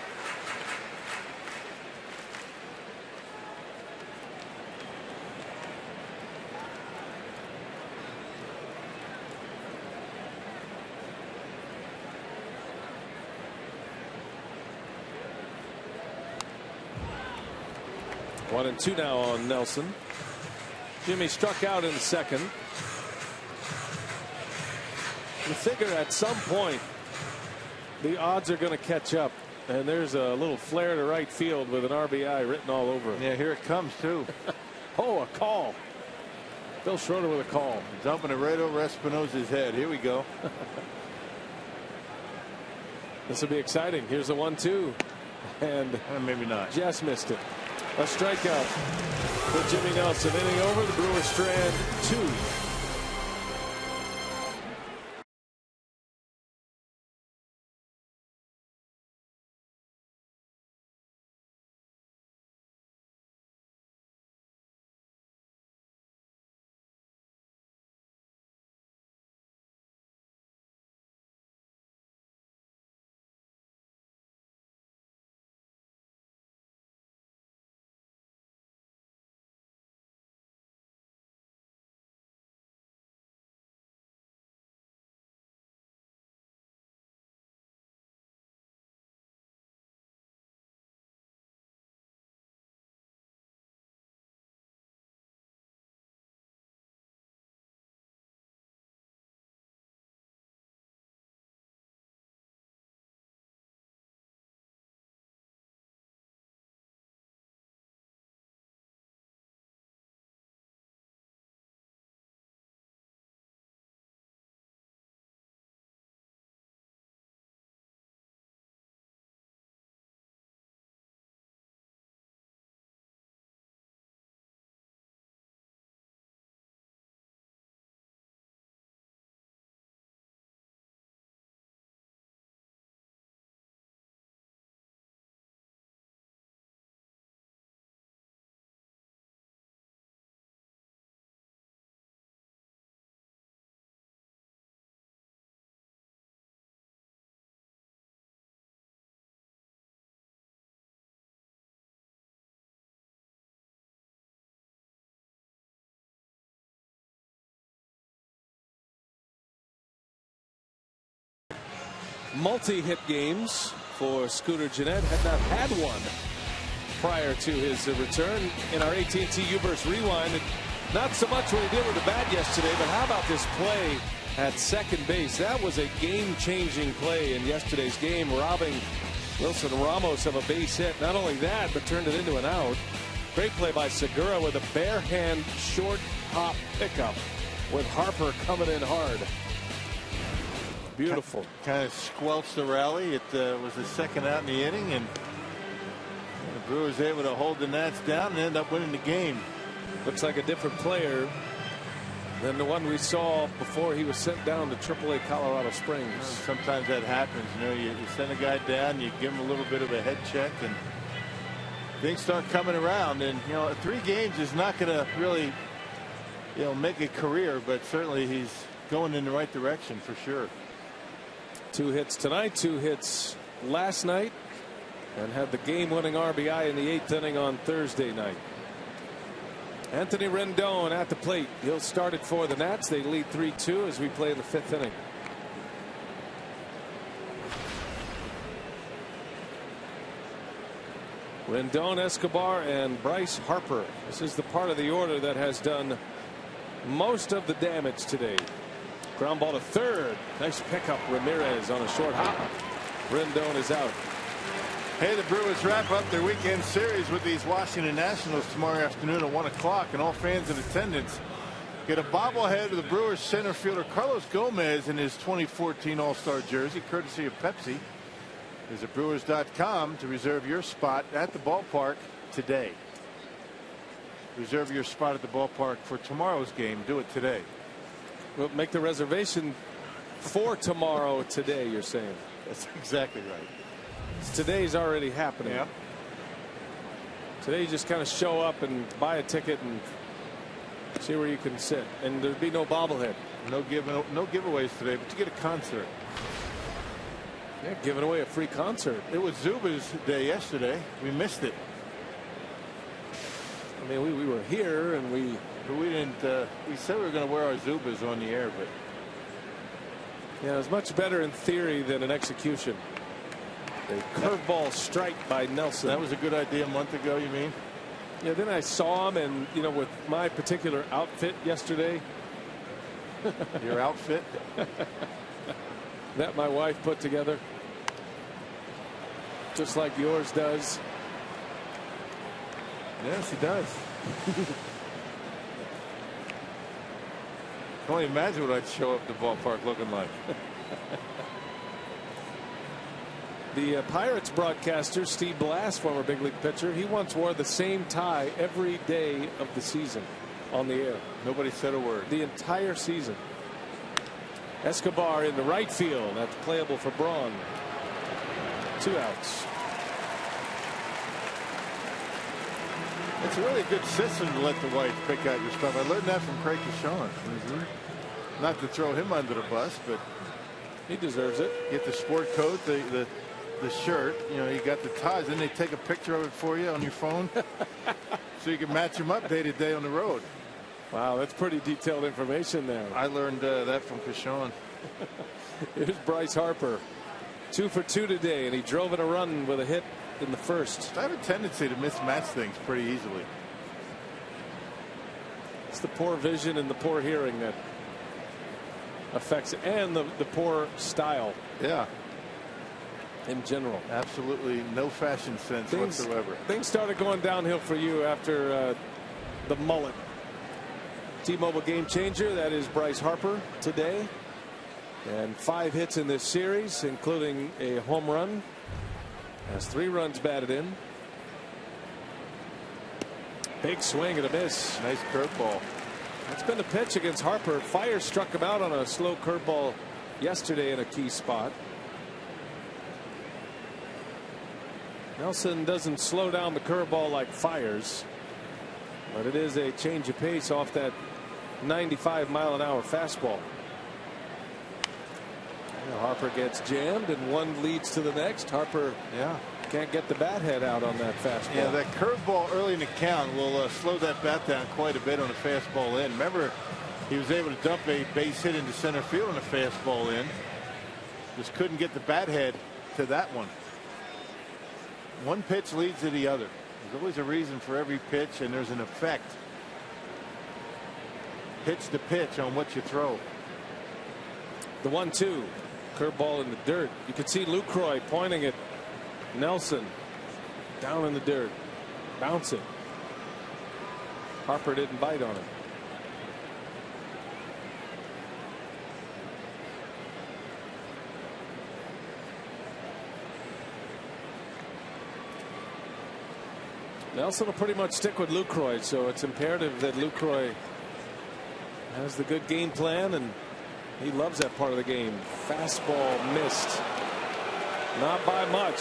1-2 now on Nelson. Jimmy struck out in the second. You figure at some point the odds are going to catch up, and there's a little flare to right field with an RBI written all over it. Yeah, here it comes too. Oh, a call. Bill Schroeder with a call. Dumping it right over Espinosa's head. Here we go. This will be exciting. Here's a 1-2, and maybe not. Just missed it. A strikeout for Jimmy Nelson. Inning over. The Brewers strand 2. Multi-hit games for Scooter Gennett. Had not had one prior to his return in our AT&T U-Burst Rewind. Not so much what he did with the bat yesterday, but how about this play at second base? That was a game-changing play in yesterday's game, robbing Wilson Ramos of a base hit. Not only that, but turned it into an out. Great play by Segura with a bare hand short hop pickup with Harper coming in hard. Beautiful. Kind of squelched the rally. It was the second out in the inning, and the Brewers able to hold the Nats down and end up winning the game. Looks like a different player than the one we saw before he was sent down to AAA Colorado Springs. Sometimes that happens. You know, you send a guy down, you give him a little bit of a head check, and things start coming around. And you know, 3 games is not going to really, you know, make a career, but certainly he's going in the right direction for sure. 2 hits tonight, 2 hits last night, and had the game-winning RBI in the 8th inning on Thursday night. Anthony Rendon at the plate. He'll start it for the Nats. They lead 3-2 as we play in the 5th inning. Rendon, Escobar, and Bryce Harper. This is the part of the order that has done most of the damage today. Ground ball to third. Nice pickup. Ramirez on a short hop. Rendon is out. Hey, the Brewers wrap up their weekend series with these Washington Nationals tomorrow afternoon at 1 o'clock, and all fans in attendance get a bobblehead of the Brewers center fielder Carlos Gomez in his 2014 All-Star jersey, courtesy of Pepsi. Visit Brewers.com to reserve your spot at the ballpark today. Reserve your spot at the ballpark for tomorrow's game. Do it today. We'll make the reservation for tomorrow today, you're saying? That's exactly right. Today's already happening. Yeah. Today you just kind of show up and buy a ticket and see where you can sit, and there'd be no bobblehead. No giveaways today, but you get a concert. Yeah, giving away a free concert. It was Zuba's day yesterday. We missed it. I mean, we were here and we didn't. We said we were going to wear our Zubas on the air, but yeah, it was much better in theory than in execution. A curveball strike by Nelson. That was a good idea a month ago, you mean? Yeah, then I saw him, and with my particular outfit yesterday. Your outfit that my wife put together, just like yours does. Yes, he does. I can only imagine what I'd show up at the ballpark looking like. The Pirates broadcaster, Steve Blass, former big league pitcher, he once wore the same tie every day of the season on the air. Nobody said a word. The entire season. Escobar in the right field. That's playable for Braun. 2 outs. It's a really good system to let the wife pick out your stuff. I learned that from Craig Kashawn. Not to throw him under the bus, but he deserves it. Get the sport coat, the shirt. You got the ties. Then they take a picture of it for you on your phone, so you can match them up day to day on the road. Wow, that's pretty detailed information there. I learned that from Kashawn. Here's Bryce Harper, 2 for 2 today, and he drove in a run with a hit in the first. I have a tendency to mismatch things pretty easily. It's the poor vision and the poor hearing that affects it, and the poor style. Yeah. In general. Absolutely no fashion sense whatsoever. Things started going downhill for you after the mullet. T-Mobile game changer, that is Bryce Harper today. And 5 hits in this series, including a home run. Has 3 runs batted in. Big swing and a miss. Nice curveball. That's been the pitch against Harper. Fire struck him out on a slow curveball yesterday in a key spot. Nelson doesn't slow down the curveball like Fires, but it is a change of pace off that 95-mile-an-hour fastball. Harper gets jammed, and one leads to the next. Harper can't get the bat head out on that fastball. Yeah, that curveball early in the count will slow that bat down quite a bit on the fastball in. Remember, he was able to dump a base hit into center field on a fastball in. Just couldn't get the bat head to that one. One pitch leads to the other. There's always a reason for every pitch, and there's an effect. Pitch to pitch on what you throw. The 1-2. Curveball in the dirt. You could see Lucroy pointing at Nelson. Down in the dirt. Bouncing. Harper didn't bite on it. Nelson will pretty much stick with Lucroy, so it's imperative that Lucroy has the good game plan, and he loves that part of the game. Fastball missed. Not by much.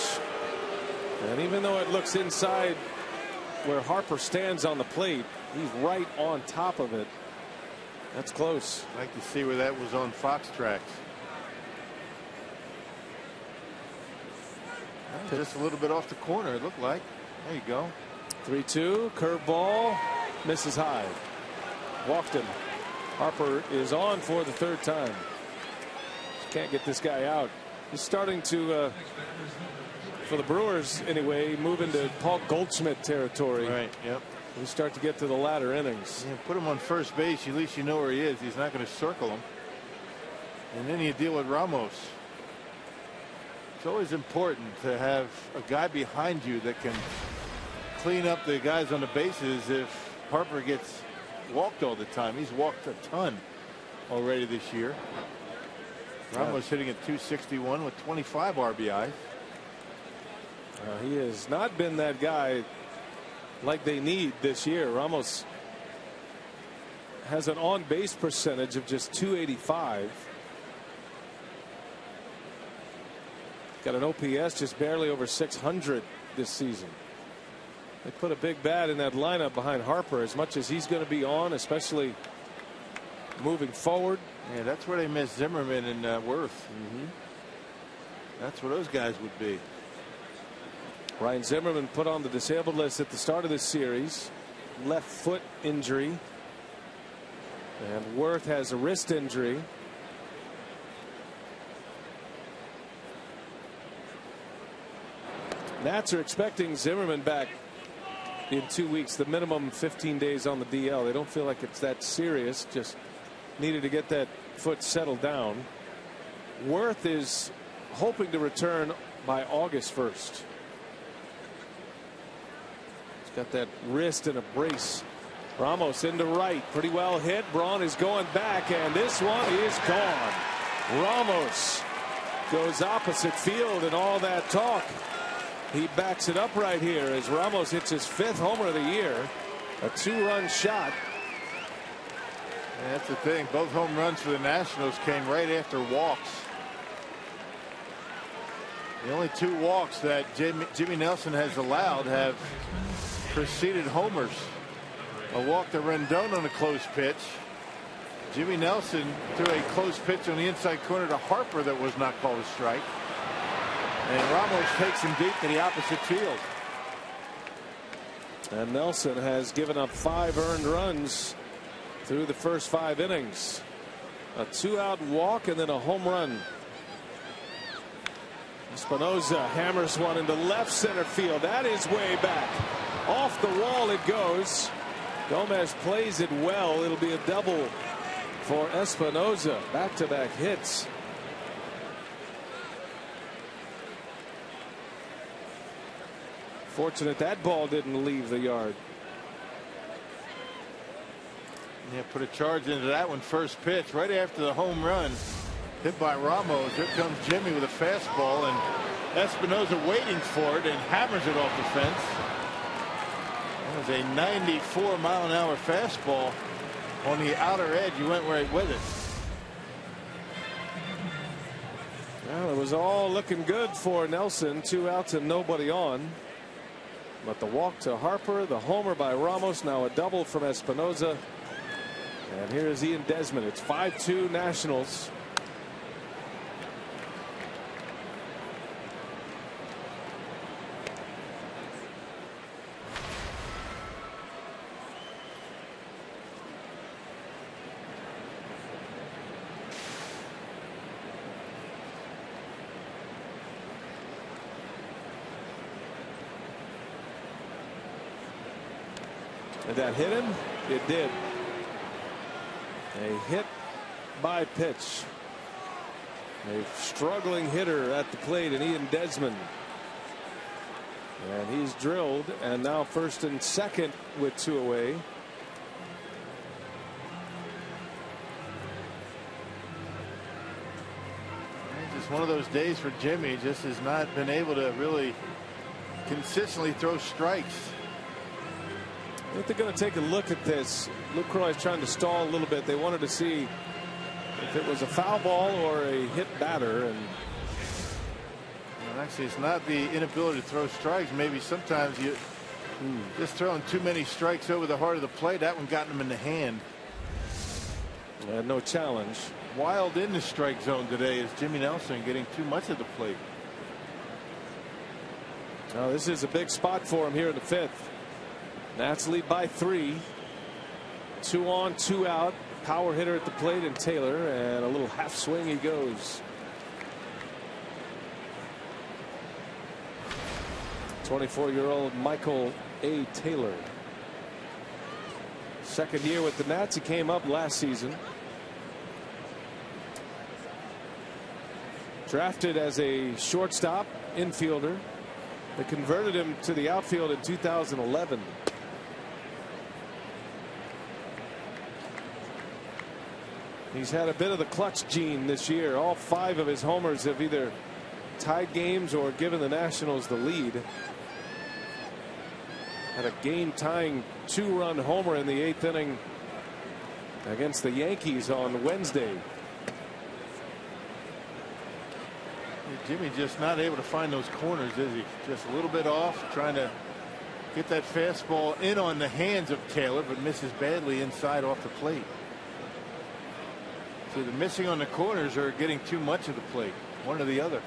And even though it looks inside where Harper stands on the plate, he's right on top of it. That's close. I'd like to see where that was on Fox tracks. Just a little bit off the corner, it looked like. There you go. 3-2. Curveball. Misses high. Walked him. Harper is on for the 3rd time. Can't get this guy out. He's starting to, for the Brewers anyway, move into Paul Goldschmidt territory. Right. Yep. We start to get to the latter innings. Yeah, put him on first base. At least you know where he is. He's not going to circle him. And then you deal with Ramos. It's always important to have a guy behind you that can clean up the guys on the bases if Harper gets walked all the time. He's walked a ton already this year. Ramos hitting at .261 with 25 RBI. He has not been that guy like they need this year. Ramos has an on-base percentage of just .285. Got an OPS just barely over 600 this season. They put a big bat in that lineup behind Harper. As much as he's going to be on, especially moving forward. Yeah, that's where they miss Zimmerman and Worth. That's where those guys would be. Ryan Zimmerman put on the disabled list at the start of this series. Left foot injury. And Worth has a wrist injury. Nats are expecting Zimmerman back in 2 weeks, the minimum 15 days on the DL. They don't feel like it's that serious, just needed to get that foot settled down. Worth is hoping to return by August 1st. He's got that wrist in a brace. Ramos into right, pretty well hit. Braun is going back, and this one is gone. Ramos goes opposite field, and all that talk, he backs it up right here as Ramos hits his 5th homer of the year. A 2-run shot. And that's the thing. Both home runs for the Nationals came right after walks. The only 2 walks that Jimmy Nelson has allowed have preceded homers. A walk to Rendon on a close pitch. Jimmy Nelson threw a close pitch on the inside corner to Harper that was not called a strike. And Ramos takes him deep to the opposite field. And Nelson has given up 5 earned runs through the first 5 innings. A 2-out walk and then a home run. Espinosa hammers one into left center field. That is way back. Off the wall it goes. Gomez plays it well. It'll be a double for Espinosa. Back-to-back hits. Fortunate that ball didn't leave the yard. Yeah, put a charge into that one. First pitch right after the home run hit by Ramos. Here comes Jimmy with a fastball, and Espinosa waiting for it and hammers it off the fence. That was a 94-mile-an-hour fastball on the outer edge. You went right with it. Well, it was all looking good for Nelson. 2 outs and nobody on. But the walk to Harper, the homer by Ramos, now a double from Espinosa. And here's Ian Desmond. It's 5-2 Nationals. Did that hit him? It did. A hit by pitch. A struggling hitter at the plate in Ian Desmond. And he's drilled, and now first and second with 2 away. It's just one of those days for Jimmy. Just has not been able to really consistently throw strikes. I think they're going to take a look at this. Luke Croy is trying to stall a little bit. They wanted to see if it was a foul ball or a hit batter. And well, actually, it's not the inability to throw strikes. Maybe sometimes you just throwing too many strikes over the heart of the plate. That one got him in the hand. no challenge. Wild in the strike zone today is Jimmy Nelson getting too much of the plate. Now this is a big spot for him here in the 5th. Nats lead by 3. 2 on, 2 out. Power hitter at the plate and Taylor, and a little half swing he goes. 24-year-old Michael A. Taylor. Second year with the Nats. He came up last season. Drafted as a shortstop, infielder. They converted him to the outfield in 2011. He's had a bit of the clutch gene this year. All 5 of his homers have either tied games or given the Nationals the lead. Had a game-tying 2-run homer in the 8th inning against the Yankees on Wednesday. Jimmy just not able to find those corners, is he? Just a little bit off, trying to get that fastball in on the hands of Taylor, but misses badly inside off the plate. So the missing on the corners are getting too much of the plate, one or the other.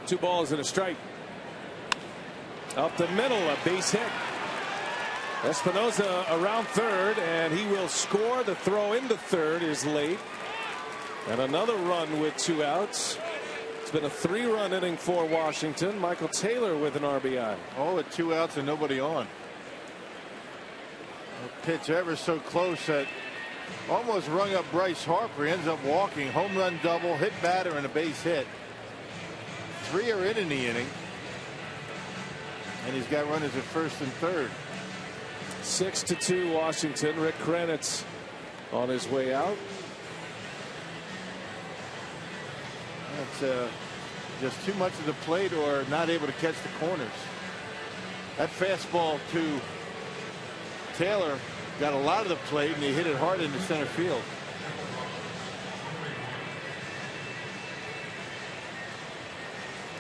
2 balls and a strike. Up the middle, a base hit. Espinosa around third, and he will score. The throw into third is late. And another run with 2 outs. It's been a 3-run inning for Washington. Michael Taylor with an RBI. All with 2 outs and nobody on. A pitch ever so close that almost rung up Bryce Harper. He ends up walking. Home run double, hit batter, and a base hit. 3 are in the inning. And he's got runners at first and third. 6-2 Washington. Rick Kranitz on his way out. That's just too much of the plate or not able to catch the corners. That fastball to Taylor got a lot of the plate, and he hit it hard into center field.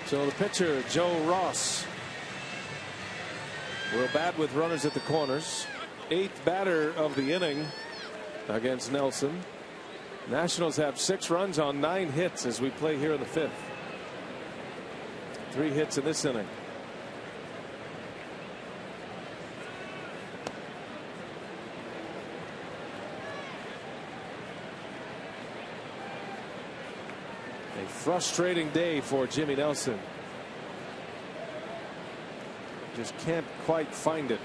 So the pitcher, Joe Ross, will bat with runners at the corners. 8th batter of the inning against Nelson. Nationals have 6 runs on 9 hits as we play here in the 5th. 3 hits in this inning. A frustrating day for Jimmy Nelson. Just can't quite find it.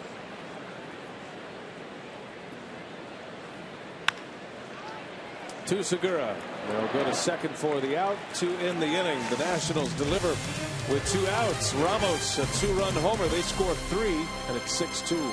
To Segura. They'll go to second for the out to end the inning. The Nationals deliver with 2 outs. Ramos, a 2-run homer. They score 3, and it's 6-2.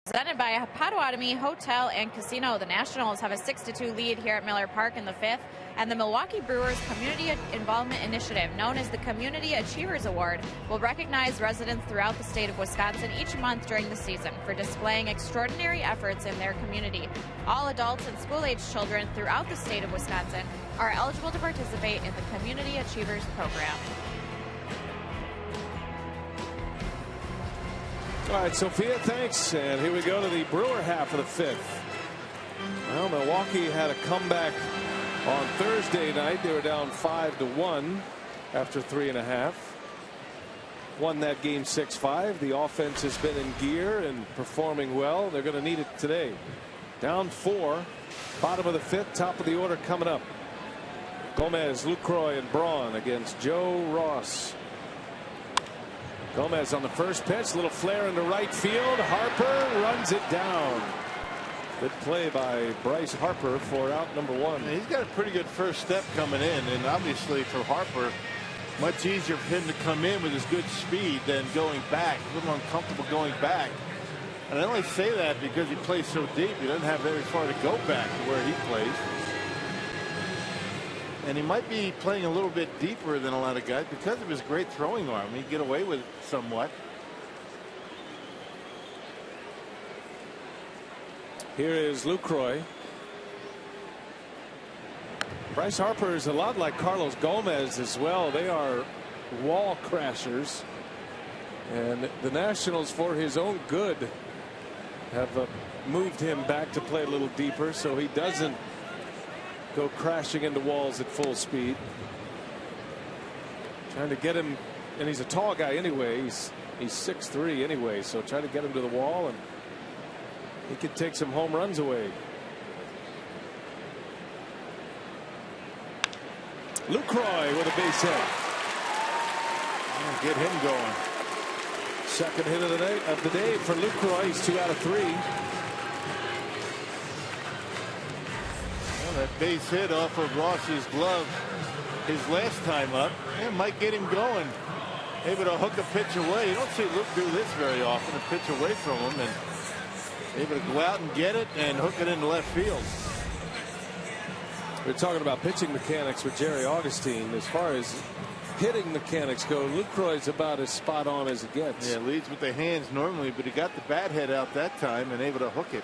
Presented by Potawatomi Hotel and Casino. The Nationals have a 6-2 lead here at Miller Park in the 5th, and the Milwaukee Brewers Community Involvement Initiative, known as the Community Achievers Award, will recognize residents throughout the state of Wisconsin each month during the season for displaying extraordinary efforts in their community. All adults and school-aged children throughout the state of Wisconsin are eligible to participate in the Community Achievers Program. All right, Sophia, thanks. And here we go to the Brewer half of the 5th. Well, Milwaukee had a comeback on Thursday night. They were down 5-1 after 3.5. Won that game 6-5. The offense has been in gear and performing well. They're going to need it today. Down 4, bottom of the 5th, top of the order coming up. Gomez, Lucroy, and Braun against Joe Ross. Gomez on the first pitch, little flare into right field. Harper runs it down. Good play by Bryce Harper for out number 1. He's got a pretty good first step coming in, and obviously for Harper, much easier for him to come in with his good speed than going back. A little uncomfortable going back. And I only say that because he plays so deep. He doesn't have very far to go back to where he plays. And he might be playing a little bit deeper than a lot of guys because of his great throwing arm. He'd get away with it somewhat. Here is Lucroy. Bryce Harper is a lot like Carlos Gomez as well. They are wall crashers. And the Nationals, for his own good, have moved him back to play a little deeper so he doesn't go crashing into walls at full speed. Trying to get him, and he's a tall guy anyway. He's 6'3" anyway, so try to get him to the wall, and he could take some home runs away. Lucroy with a base hit. Get him going. Second hit of the day for Lucroy. He's 2 out of 3. Well, that base hit off of Ross's glove his last time up, might get him going. Able to hook a pitch away. You don't see Luke do this very often, a pitch away from him, and able to go out and get it and hook it into left field. We're talking about pitching mechanics with Jerry Augustine. As far as hitting mechanics go, Lucroy's about as spot on as it gets. Yeah, leads with the hands normally, but he got the bat head out that time and able to hook it.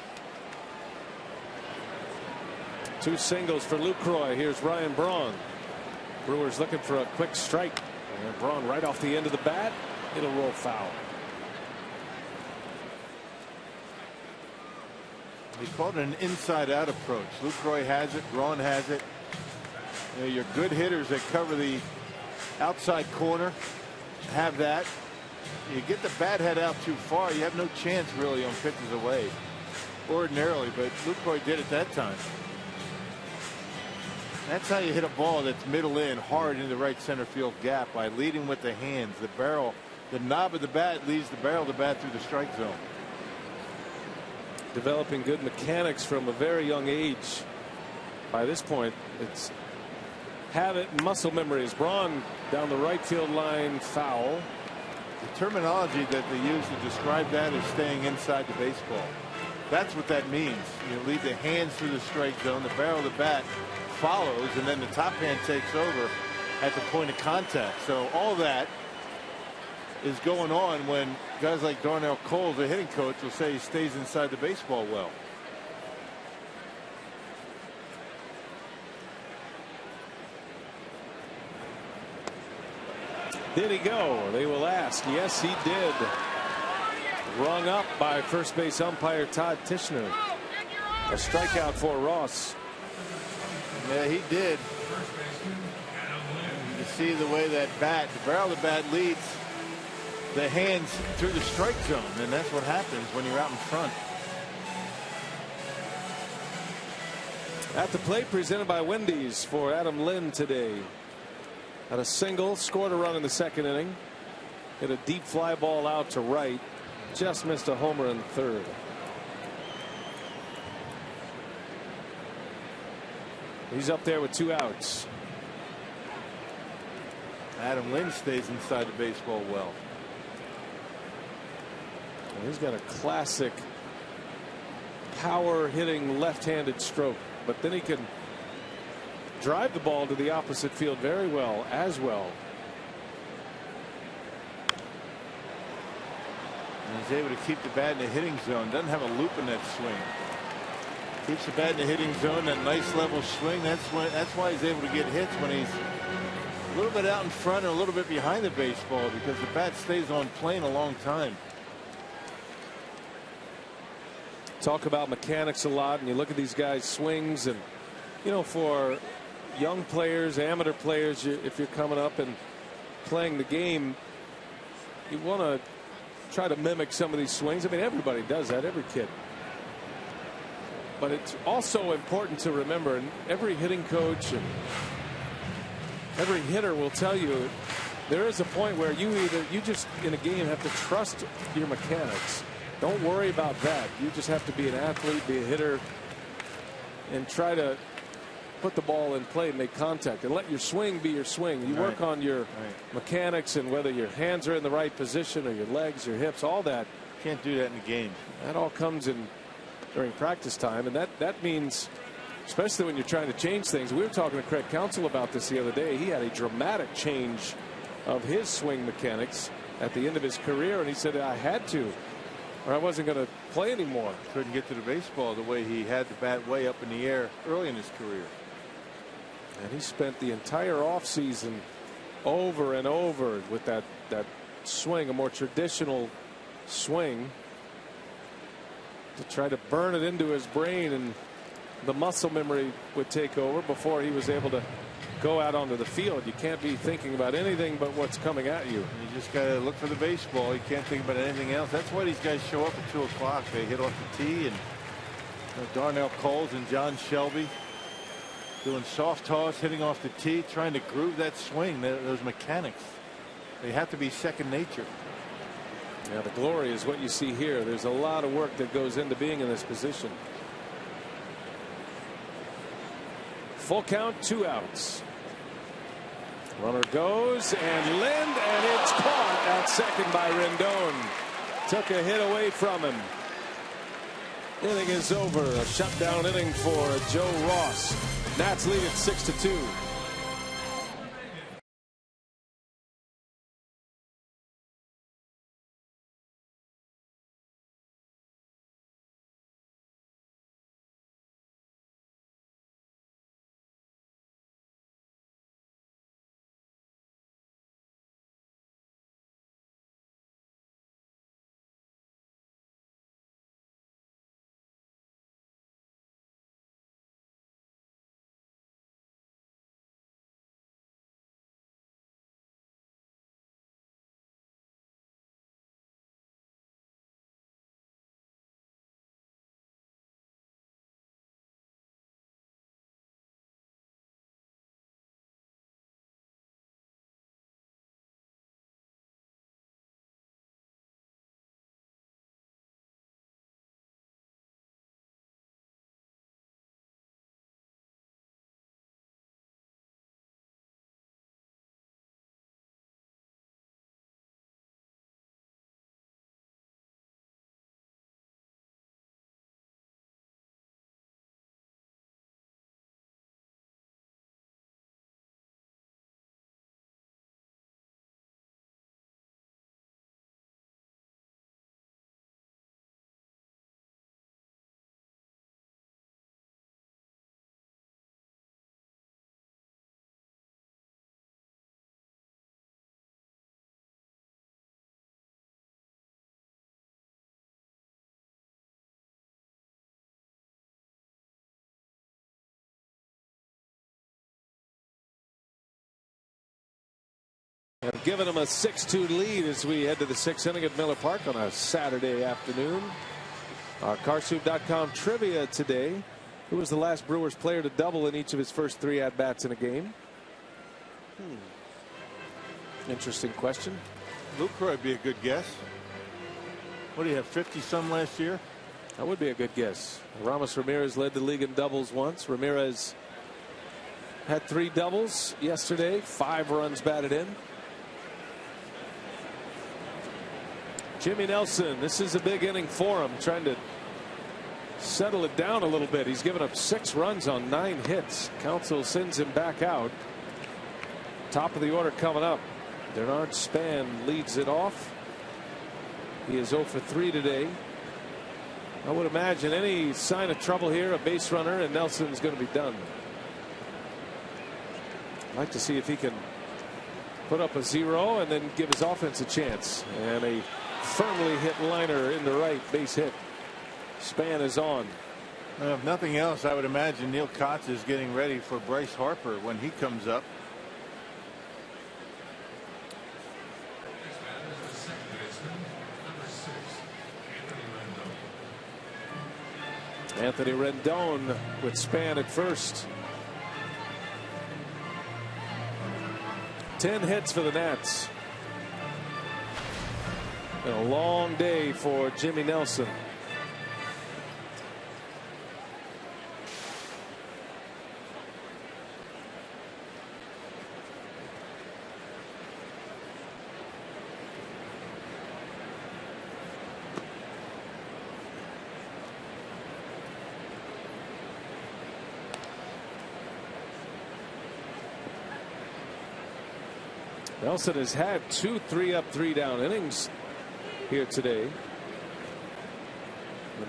2 singles for Lucroy. Here's Ryan Braun. Brewers looking for a quick strike. And Braun right off the end of the bat. It'll roll foul. He called it an inside-out approach. Lucroy has it. Braun has it. You know, your good hitters that cover the outside corner have that. You get the bat head out too far, you have no chance really on pitches away ordinarily, but Lucroy did it that time. That's how you hit a ball that's middle in hard in the right center field gap, by leading with the hands. The barrel, the knob of the bat leads the barrel of the bat through the strike zone. Developing good mechanics from a very young age. By this point, it's habit and muscle memory. As Braun down the right field line, foul. The terminology that they use to describe that is staying inside the baseball. That's what that means. You lead the hands through the strike zone, the barrel of the bat follows, and then the top hand takes over at the point of contact. So all that is going on when guys like Darnell Cole, the hitting coach, will say he stays inside the baseball well. Did he go? They will ask. Yes, he did. Rung up by first base umpire Todd Tishner. A strikeout for Ross. Yeah, he did. You see the way that bat, the barrel of the bat leads the hands through the strike zone, and that's what happens when you're out in front. At the plate, presented by Wendy's for Adam Lynn today. Had a single, scored a run in the second inning. Hit a deep fly ball out to right. Just missed a homer in the third. He's up there with 2 outs. Adam Lynn stays inside the baseball well. And he's got a classic power hitting left-handed stroke, but then he can drive the ball to the opposite field very well as well. And he's able to keep the bat in the hitting zone. Doesn't have a loop in that swing. Keeps the bat in the hitting zone, that nice level swing. That's why he's able to get hits when he's a little bit out in front or a little bit behind the baseball, because the bat stays on plane a long time. Talk about mechanics a lot, and you look at these guys' swings, and you know, for young players, amateur players, if you're coming up and playing the game, you want to try to mimic some of these swings. I mean, everybody does that, every kid. But it's also important to remember, and every hitting coach and every hitter will tell you, there is a point where you just in a game have to trust your mechanics. Don't worry about that. You just have to be an athlete, be a hitter, and try to put the ball in play and make contact, and let your swing be your swing. You work on your mechanics, and whether your hands are in the right position or your legs, your hips, all that. Can't do that in the game. That all comes in during practice time, and that means, especially when you're trying to change things. We were talking to Craig Counsell about this the other day. He had a dramatic change of his swing mechanics at the end of his career, and he said, I had to, or I wasn't going to play anymore. Couldn't get to the baseball the way he had the bat way up in the air early in his career. And he spent the entire offseason over and over with that swing, a more traditional swing, to try to burn it into his brain, and the muscle memory would take over before he was able to go out onto the field. You can't be thinking about anything but what's coming at you. You just got to look for the baseball. You can't think about anything else. That's why these guys show up at 2 o'clock. They hit off the tee, and Darnell Coles and John Shelby doing soft toss, hitting off the tee, trying to groove that swing. Those mechanics, they have to be second nature. Yeah, the glory is what you see here. There's a lot of work that goes into being in this position. Full count, 2 outs. Runner goes, and Lind, and it's caught at second by Rendon. Took a hit away from him. Inning is over. A shutdown inning for Joe Ross. Nats lead it 6-2. Have given them a 6-2 lead as we head to the 6th inning at Miller Park on a Saturday afternoon. Our Carsoup.com trivia today: who was the last Brewers player to double in each of his first 3 at-bats in a game? Interesting question. Lucroy would be a good guess. What do you have, 50-some last year? That would be a good guess. Ramos Ramirez led the league in doubles once. Ramirez had 3 doubles yesterday, 5 runs batted in. Jimmy Nelson, this is a big inning for him, trying to settle it down a little bit. He's given up 6 runs on 9 hits. Counsell sends him back out. Top of the order coming up. Bernard Span leads it off. He is 0 for 3 today. I would imagine any sign of trouble here, a base runner, and Nelson's going to be done. I'd like to see if he can put up a 0 and then give his offense a chance. And a firmly hit liner in the right, base hit. Span is on. If nothing else, I would imagine Neil Kotz is getting ready for Bryce Harper when he comes up. Anthony Rendon with Span at first. 10 hits for the Nats. And a long day for Jimmy Nelson. Nelson has had 2 3-up 3-down innings here today. In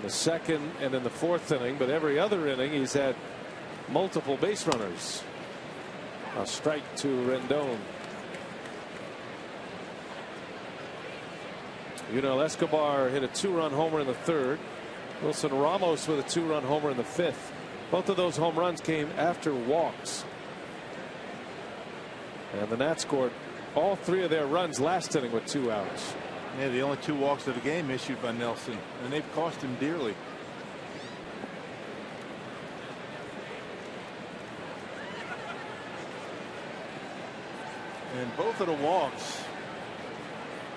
the 2nd and in the 4th inning, but every other inning he's had multiple base runners. A strike to Rendon. Escobar hit a 2-run homer in the 3rd. Wilson Ramos with a 2-run homer in the 5th. Both of those home runs came after walks. And the Nats scored all 3 of their runs last inning with 2 outs. Yeah, the only 2 walks of the game issued by Nelson, and they've cost him dearly. And both of the walks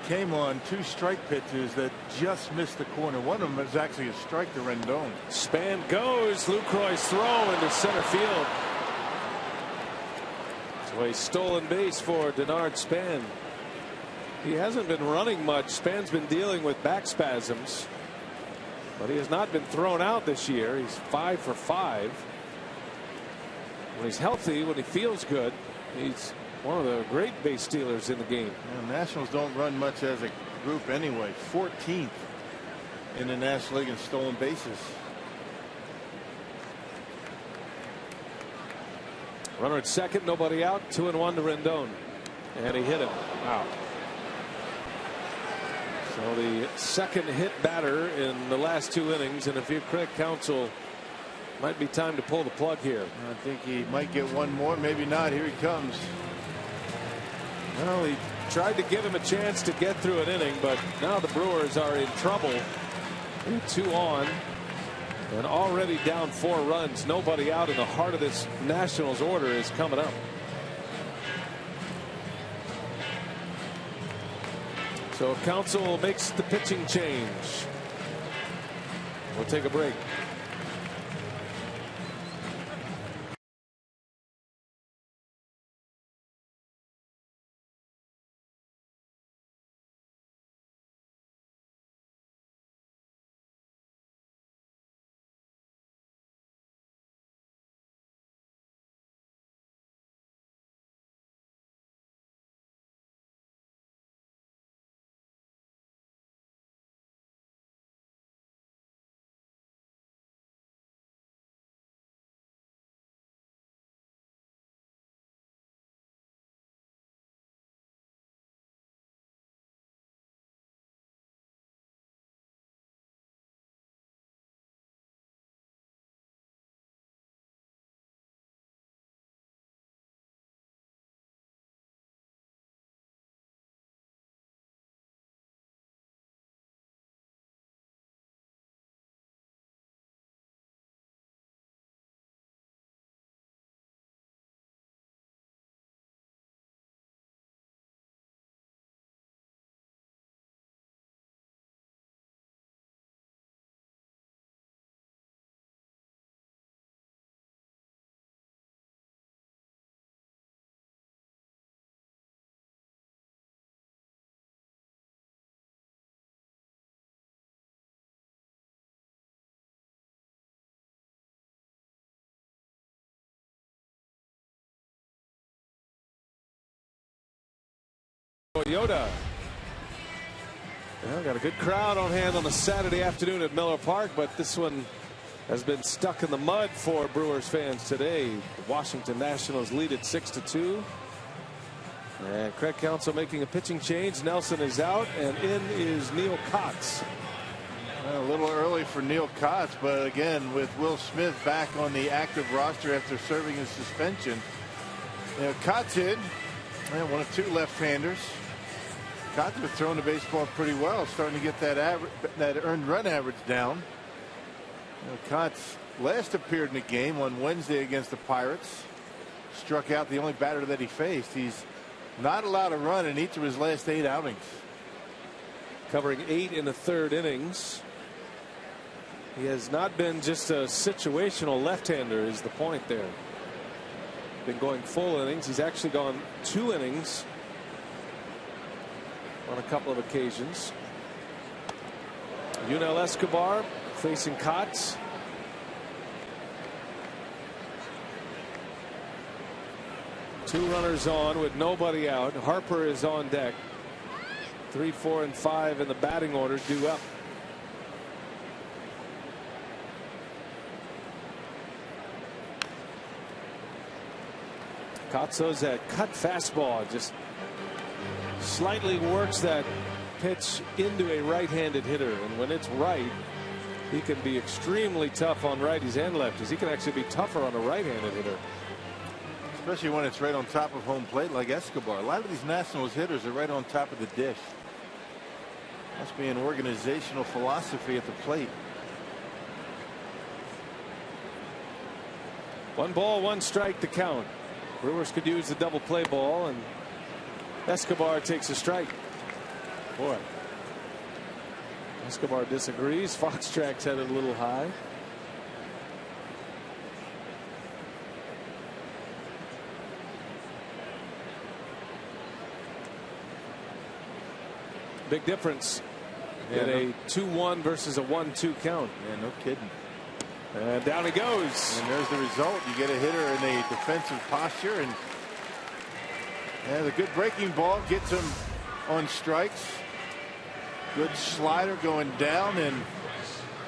came on 2 strike pitches that just missed the corner. One of them is actually a strike to Rendon. Span goes. Lucroy's throw into center field. So a stolen base for Denard Span. He hasn't been running much. Span's been dealing with back spasms, but he has not been thrown out this year. He's 5 for 5. When he's healthy, when he feels good, he's one of the great base stealers in the game. The Nationals don't run much as a group anyway. 14th in the National League in stolen bases. Runner at second, nobody out. 2-1 to Rendon, and he hit him. Wow. So the second hit batter in the last 2 innings, and if you're Craig Counsell, might be time to pull the plug here. I think he might get one more, maybe not. Here he comes. Well, he tried to give him a chance to get through an inning, but now the Brewers are in trouble. 2 on and already down 4 runs. Nobody out, in the heart of this Nationals order is coming up. So Counsell makes the pitching change. We'll take a break. Toyota. Well, got a good crowd on hand on a Saturday afternoon at Miller Park, but this one has been stuck in the mud for Brewers fans today. The Washington Nationals lead at 6-2. And Craig Counsell making a pitching change. Nelson is out, and in is Neil Kotz. Well, a little early for Neil Kotz, but again, with Will Smith back on the active roster after serving his suspension, Kotz in, one of 2 left-handers. Kotz was throwing the baseball pretty well, starting to get that earned run average down. Kotz last appeared in the game on Wednesday against the Pirates. Struck out the only batter that he faced. He's not allowed to run in each of his last 8 outings. Covering 8 in the 3rd innings. He has not been just a situational left-hander is the point there. Been going full innings. He's actually gone 2 innings on a couple of occasions. Yunel Escobar facing Kotz. Two runners on with nobody out. Harper is on deck. 3, 4, and 5 in the batting order due up. Cotso's that cut fastball just slightly works that pitch into a right-handed hitter, and when it's right, he can be extremely tough on righties and lefties. He can actually be tougher on a right-handed hitter, especially when it's right on top of home plate like Escobar. A lot of these Nationals hitters are right on top of the dish. Must be an organizational philosophy at the plate. 1 ball, 1 strike to count. Brewers could use the double play ball, and Escobar takes a strike. Boy, Escobar disagrees. Foxtrac's headed a little high. Big difference in a 2-1 versus a 1-2 count. Yeah, no kidding. And down he goes. And there's the result. You get a hitter in a defensive posture, and the good breaking ball gets him on strikes. Good slider going down, and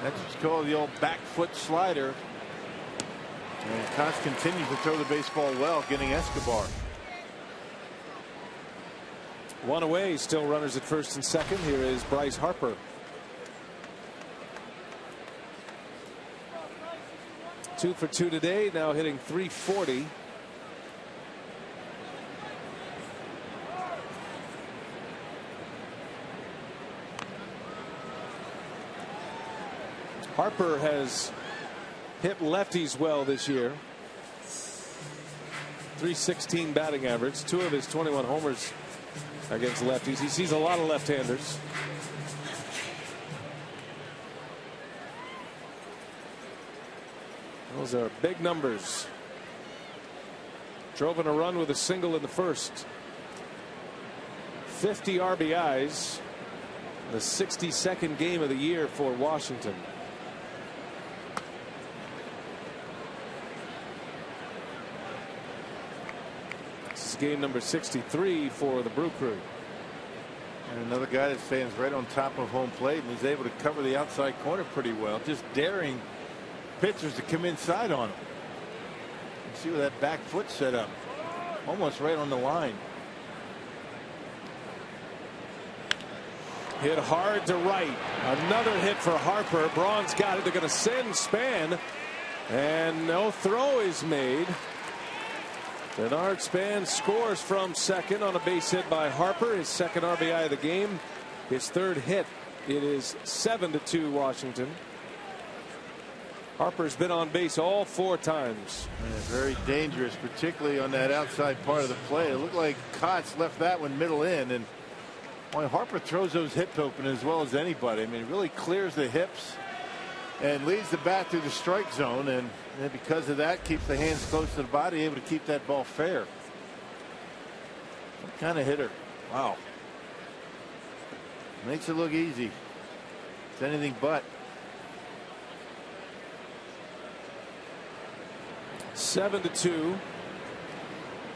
that's what's called the old back foot slider. And Koch continues to throw the baseball well, getting Escobar. 1 away, still runners at first and second. Here is Bryce Harper. 2 for 2 today, now hitting .340. Harper has hit lefties well this year. .316 batting average. 2 of his 21 homers against lefties. He sees a lot of left-handers. Those are big numbers. Drove in a run with a single in the first. 50 RBIs. The 62nd game of the year for Washington. This is game number 63 for the Brew Crew. And another guy that stands right on top of home plate and is able to cover the outside corner pretty well, just daring pitchers to come inside on him. You see where that back foot set up, almost right on the line. Hit hard to right. Another hit for Harper. Braun's got it. They're going to send Span, and no throw is made. Bernard Span scores from second on a base hit by Harper, his second RBI of the game, his third hit. It is 7-2 Washington. Harper's been on base all 4 times. Yeah, very dangerous, particularly on that outside part of the play. It looked like Koch left that one middle in, and boy, Harper throws those hips open as well as anybody. I mean, really clears the hips and leads the bat through the strike zone, and because of that, keeps the hands close to the body, able to keep that ball fair. What kind of hitter? Wow. Makes it look easy. It's anything but. 7-2.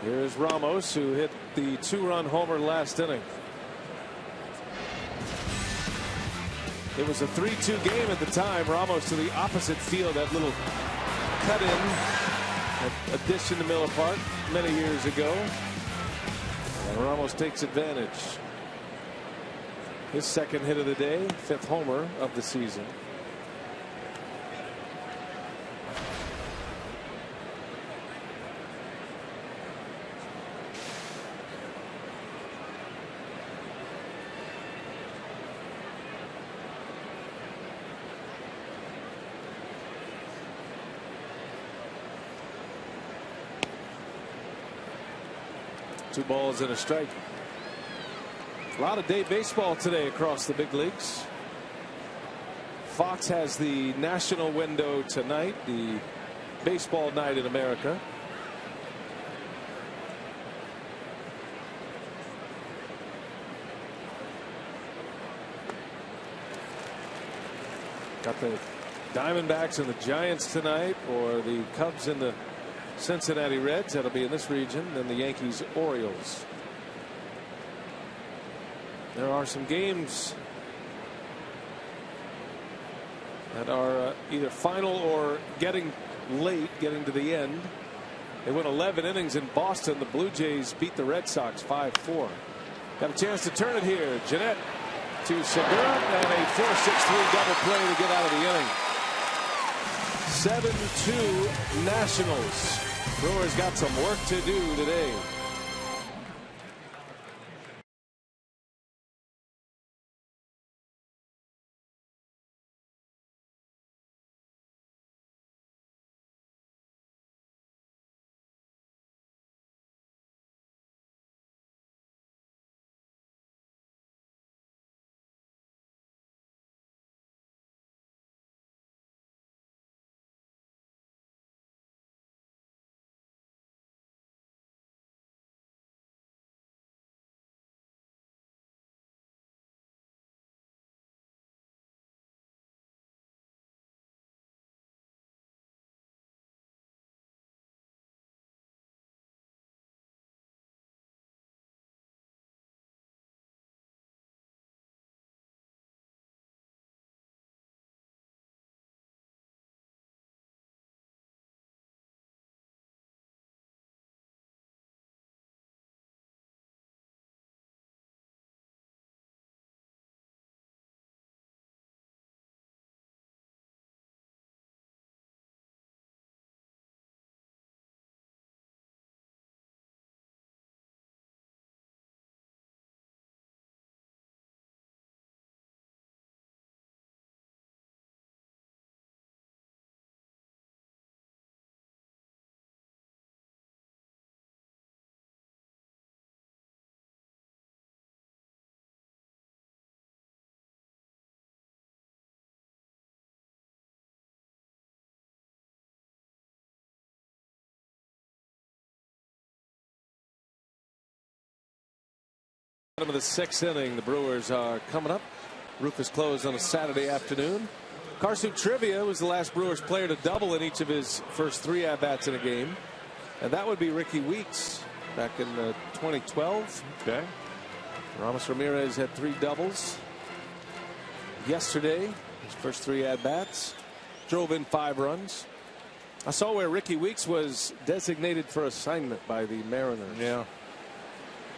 Here's Ramos, who hit the 2-run homer last inning. It was a 3-2 game at the time. Ramos to the opposite field. That little cut in addition to Miller Park many years ago. And Ramos takes advantage. His second hit of the day, 5th homer of the season. Two balls and a strike. A lot of day baseball today across the big leagues. Fox has the national window tonight, the baseball night in America. Got the Diamondbacks and the Giants tonight, or the Cubs and the Cincinnati Reds. That'll be in this region. Then the Yankees, Orioles. There are some games that are either final or getting late, getting to the end. They went 11 innings in Boston. The Blue Jays beat the Red Sox 5-4. Got a chance to turn it here. Jeanette to Segura, and a 4-6-3 double play to get out of the inning. 7-2 Nationals. Brewers got some work to do today. Bottom of the 6th inning, the Brewers are coming up. Roof is closed on a Saturday afternoon. Carson Trivia was the last Brewers player to double in each of his first 3 at-bats in a game. And that would be Ricky Weeks back in 2012. Okay. Ramos Ramirez had 3 doubles. Yesterday, his first 3 at-bats. Drove in 5 runs. I saw where Ricky Weeks was designated for assignment by the Mariners. Yeah.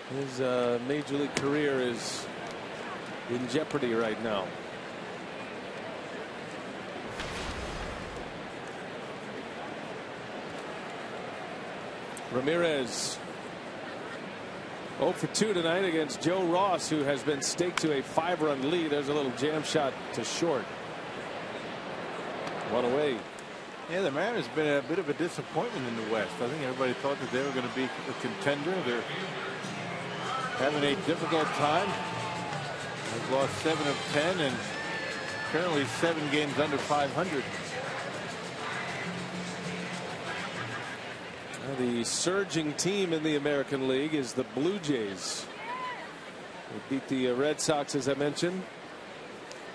His major league career is in jeopardy right now. Ramirez 0 for 2 tonight against Joe Ross, who has been staked to a 5-run lead. There's a little jam shot to short. 1 away. Yeah, the Mariners have been a bit of a disappointment in the West. I think everybody thought that they were going to be a contender. They're having a difficult time. They've lost 7 of 10 and currently 7 games under 500. The surging team in the American League is the Blue Jays. They beat the Red Sox, as I mentioned,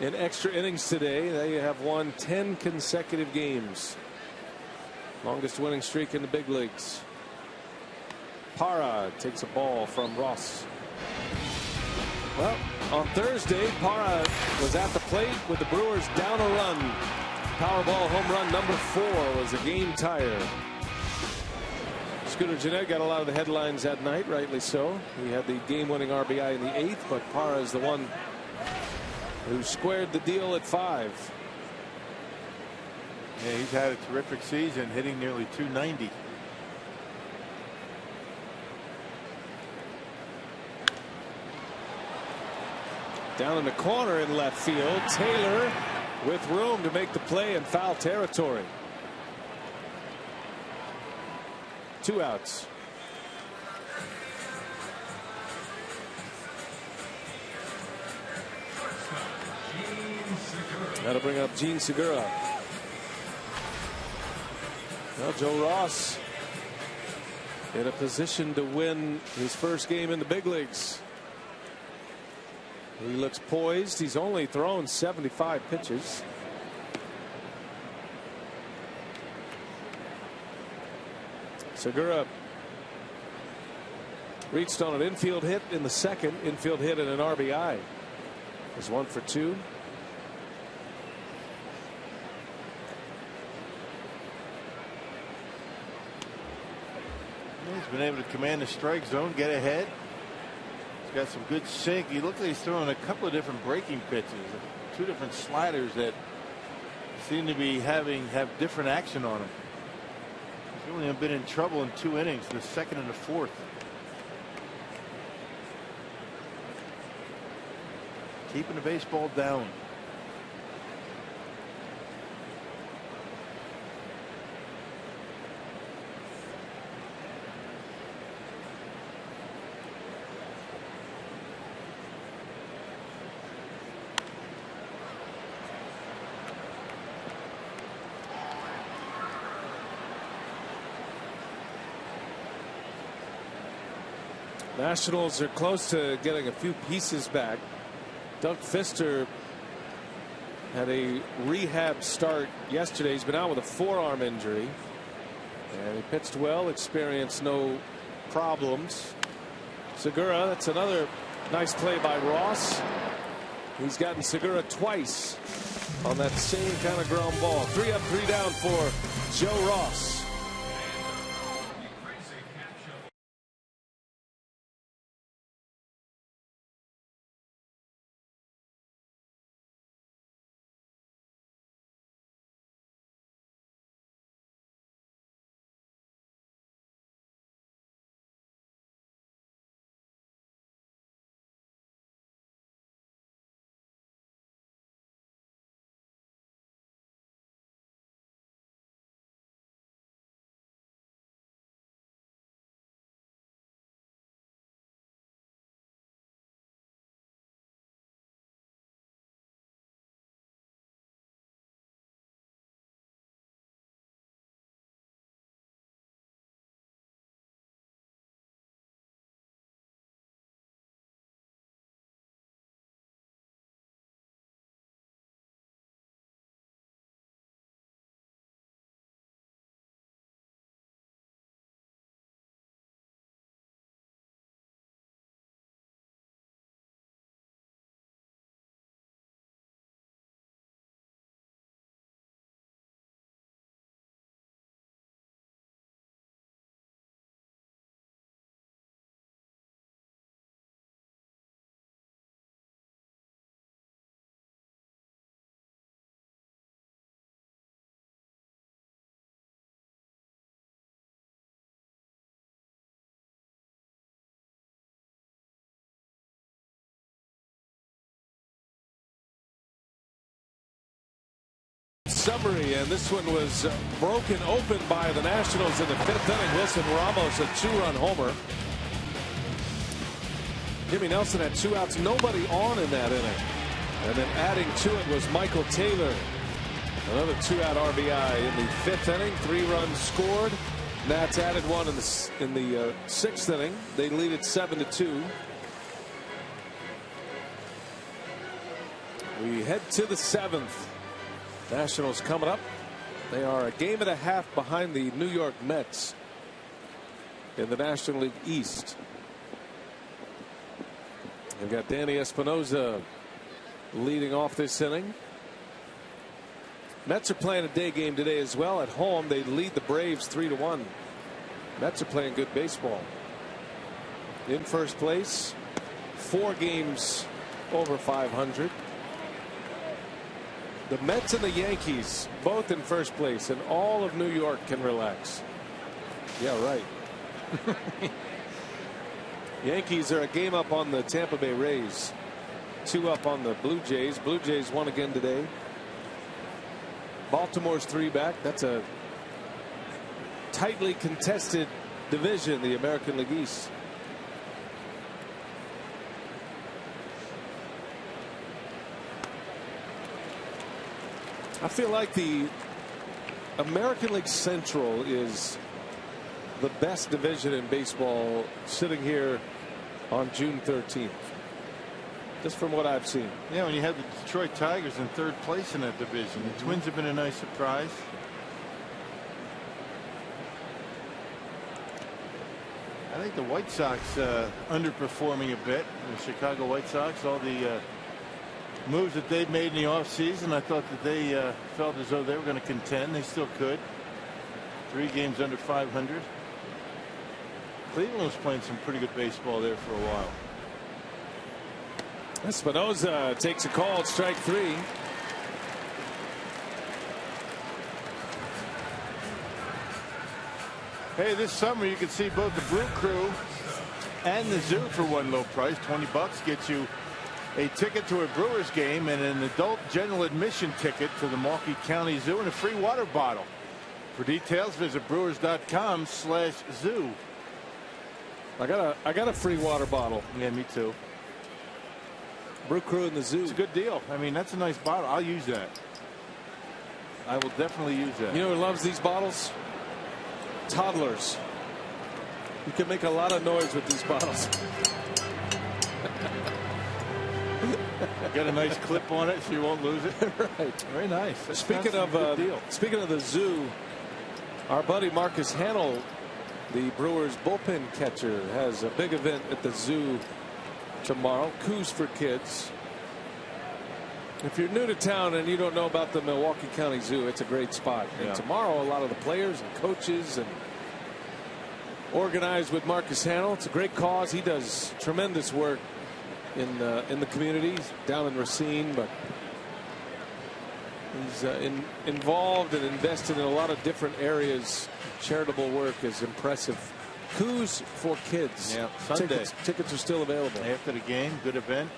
in extra innings today. They have won 10 consecutive games. Longest winning streak in the big leagues. Parra takes a ball from Ross. Well, on Thursday, Parra was at the plate with the Brewers down a run. Powerball home run number 4 was a game tire. Scooter Gennett got a lot of the headlines that night, rightly so. He had the game-winning RBI in the 8th, but Parra is the one who squared the deal at 5. Yeah, he's had a terrific season, hitting nearly 290. Down in the corner in left field, Taylor with room to make the play in foul territory. 2 outs. That'll bring up Gene Segura. Well, Joe Ross in a position to win his first game in the big leagues. He looks poised. He's only thrown 75 pitches. Segura reached on an infield hit in the 2nd. Infield hit and an RBI. Is 1 for 2. He's been able to command the strike zone, get ahead. He's got some good sink. He looks like he's throwing a couple of different breaking pitches, 2 different sliders that seem to be have different action on him. He's only been in trouble in 2 innings, the 2nd and the 4th. Keeping the baseball down. Nationals are close to getting a few pieces back. Doug Fister had a rehab start yesterday. He's been out with a forearm injury, and he pitched well, experienced no problems. Segura, that's another nice play by Ross. He's gotten Segura twice on that same kind of ground ball. 3 up, 3 down for Joe Ross. Summary, and this one was broken open by the Nationals in the 5th inning. Wilson Ramos, a 2-run homer. Jimmy Nelson had 2 outs, nobody on in that inning, and then adding to it was Michael Taylor, another 2-out RBI in the 5th inning. 3 runs scored. Nats added 1 in the 6th inning. They lead it 7-2. We head to the 7th. Nationals coming up. They are a game and a half behind the New York Mets in the National League East. They've got Danny Espinosa leading off this inning. Mets are playing a day game today as well. At home, they lead the Braves 3-1. Mets are playing good baseball. In first place, 4 games over 500. The Mets and the Yankees both in first place, and all of New York can relax. Yeah, right. Yankees are a game up on the Tampa Bay Rays, 2 up on the Blue Jays. Blue Jays won again today. Baltimore's 3 back. That's a tightly contested division, the American League East. I feel like the American League Central is the best division in baseball sitting here on June 13th. Just from what I've seen. Yeah, when you have the Detroit Tigers in 3rd place in that division. The Twins have been a nice surprise. I think the White Sox underperforming a bit. The Chicago White Sox, all the moves that they've made in the offseason, I thought that they felt as though they were going to contend. They still could. 3 games under 500. Cleveland was playing some pretty good baseball there for a while. Espinosa takes a call, strike 3. Hey, this summer you can see both the Brew Crew and the Zoo for one low price. $20 gets you a ticket to a Brewers game and an adult general admission ticket to the Milwaukee County Zoo and a free water bottle. For details, visit brewers.com/zoo. I got a free water bottle. Yeah, me too. Brew Crew in the Zoo. It's a good deal. I mean, that's a nice bottle. I'll use that. I will definitely use that. You know who loves these bottles? Toddlers. You can make a lot of noise with these bottles. Got a nice clip on it so you won't lose it. Right. Very nice. Speaking of the Zoo, our buddy Marcus Hanel, the Brewers bullpen catcher, has a big event at the Zoo tomorrow. Coos for Kids. If you're new to town and you don't know about the Milwaukee County Zoo, it's a great spot. Yeah. And tomorrow, a lot of the players and coaches and organized with Marcus Hanel. It's a great cause. He does tremendous work in the communities down in Racine, but he's involved and invested in a lot of different areas. Charitable work is impressive. Coos for Kids. Yeah, Sunday. Tickets are still available. After the game, good event.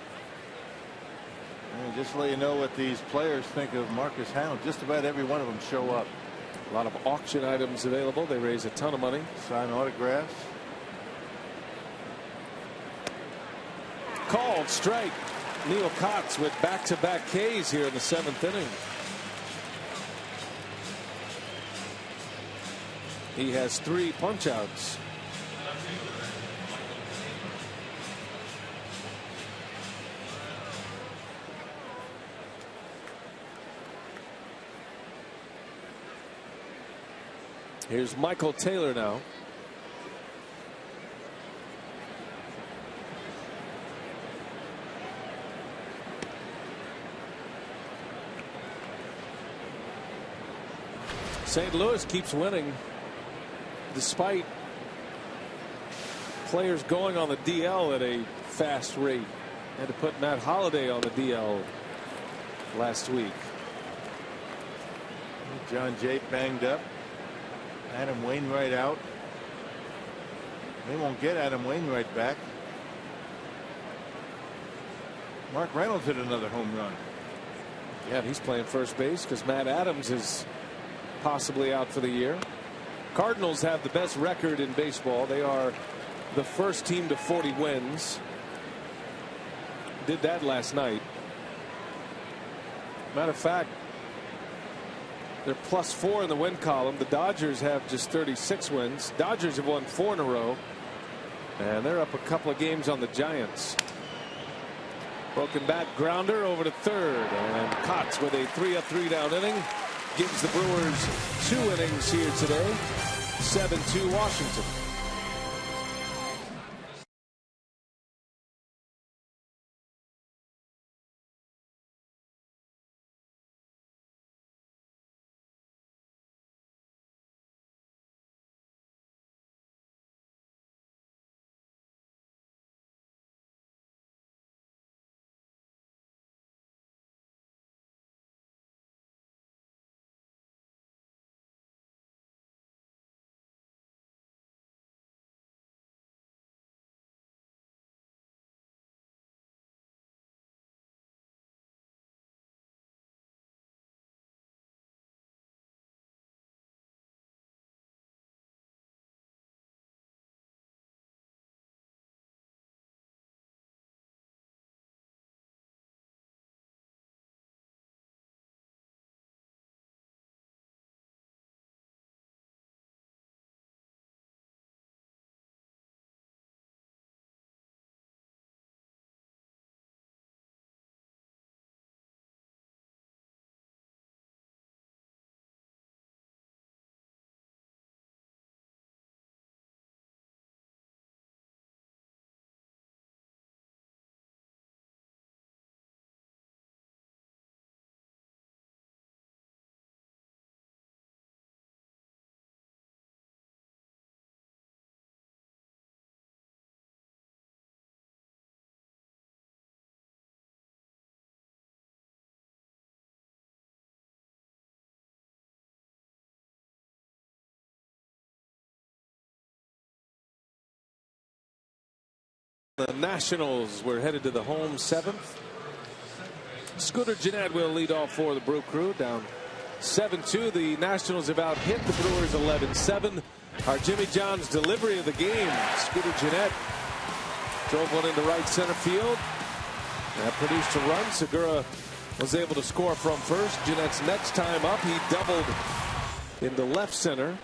And just to let you know what these players think of Marcus Hanel, just about every one of them show up. A lot of auction items available. They raise a ton of money. Sign autographs. Called strike. Neil Kotz with back-to-back Ks here in the 7th inning. He has 3 punch-outs. Here's Michael Taylor now. St. Louis keeps winning despite players going on the DL at a fast rate. Had to put Matt Holliday on the DL last week. John Jay banged up. Adam Wainwright out. They won't get Adam Wainwright back. Mark Reynolds hit another home run. Yeah, he's playing first base because Matt Adams is possibly out for the year. Cardinals have the best record in baseball. They are the first team to 40 wins. Did that last night. Matter of fact, they're +4 in the win column. The Dodgers have just 36 wins. Dodgers have won 4 in a row. And they're up a couple of games on the Giants. Broken bat grounder over to third. And Kotz with a 3 up 3 down inning gives the Brewers 2 innings here today. 7-2 Washington. The Nationals were headed to the home 7th. Scooter Gennett will lead off for the Brew Crew. Down 7-2. The Nationals have out hit the Brewers 11-7. Our Jimmy John's delivery of the game. Scooter Gennett drove one into right center field. That produced a run. Segura was able to score from first. Gennett's next time up, he doubled into left center.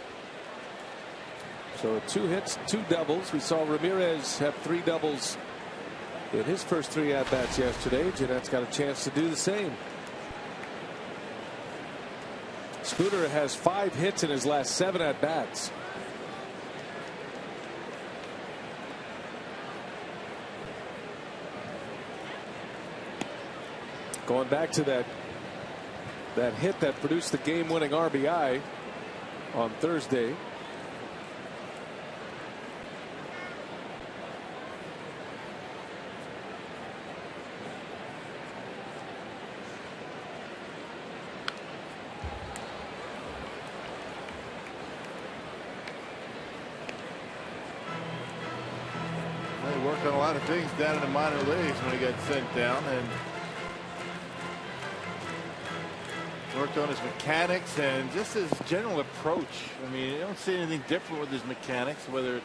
So 2 hits, 2 doubles. We saw Ramirez have 3 doubles in his first 3 at-bats yesterday. Gennett's got a chance to do the same. Scooter has 5 hits in his last 7 at-bats. Going back to that hit that produced the game-winning RBI on Thursday. He worked on a lot of things down in the minor leagues when he got sent down, and worked on his mechanics and just his general approach. I mean, you don't see anything different with his mechanics, whether it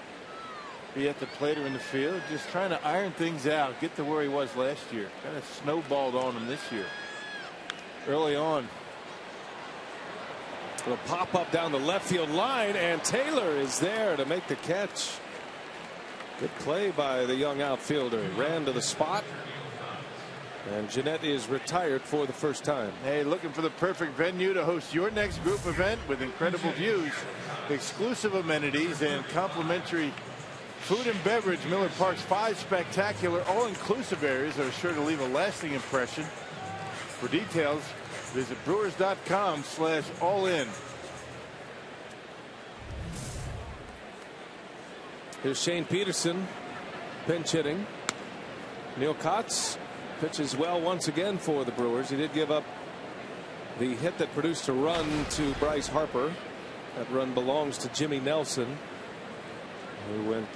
be at the plate or in the field. Just trying to iron things out, get to where he was last year. Kind of snowballed on him this year early on. It'll pop up down the left field line, and Taylor is there to make the catch. Good play by the young outfielder. He ran to the spot. And Gennett is retired for the first time. Hey, looking for the perfect venue to host your next group event with incredible views, exclusive amenities, and complimentary food and beverage. Miller Park's 5 spectacular all-inclusive areas are sure to leave a lasting impression. For details, visit brewers.com/all-in. Here's Shane Peterson pinch hitting. Neil Kotz pitches well once again for the Brewers. He did give up the hit that produced a run to Bryce Harper. That run belongs to Jimmy Nelson, who went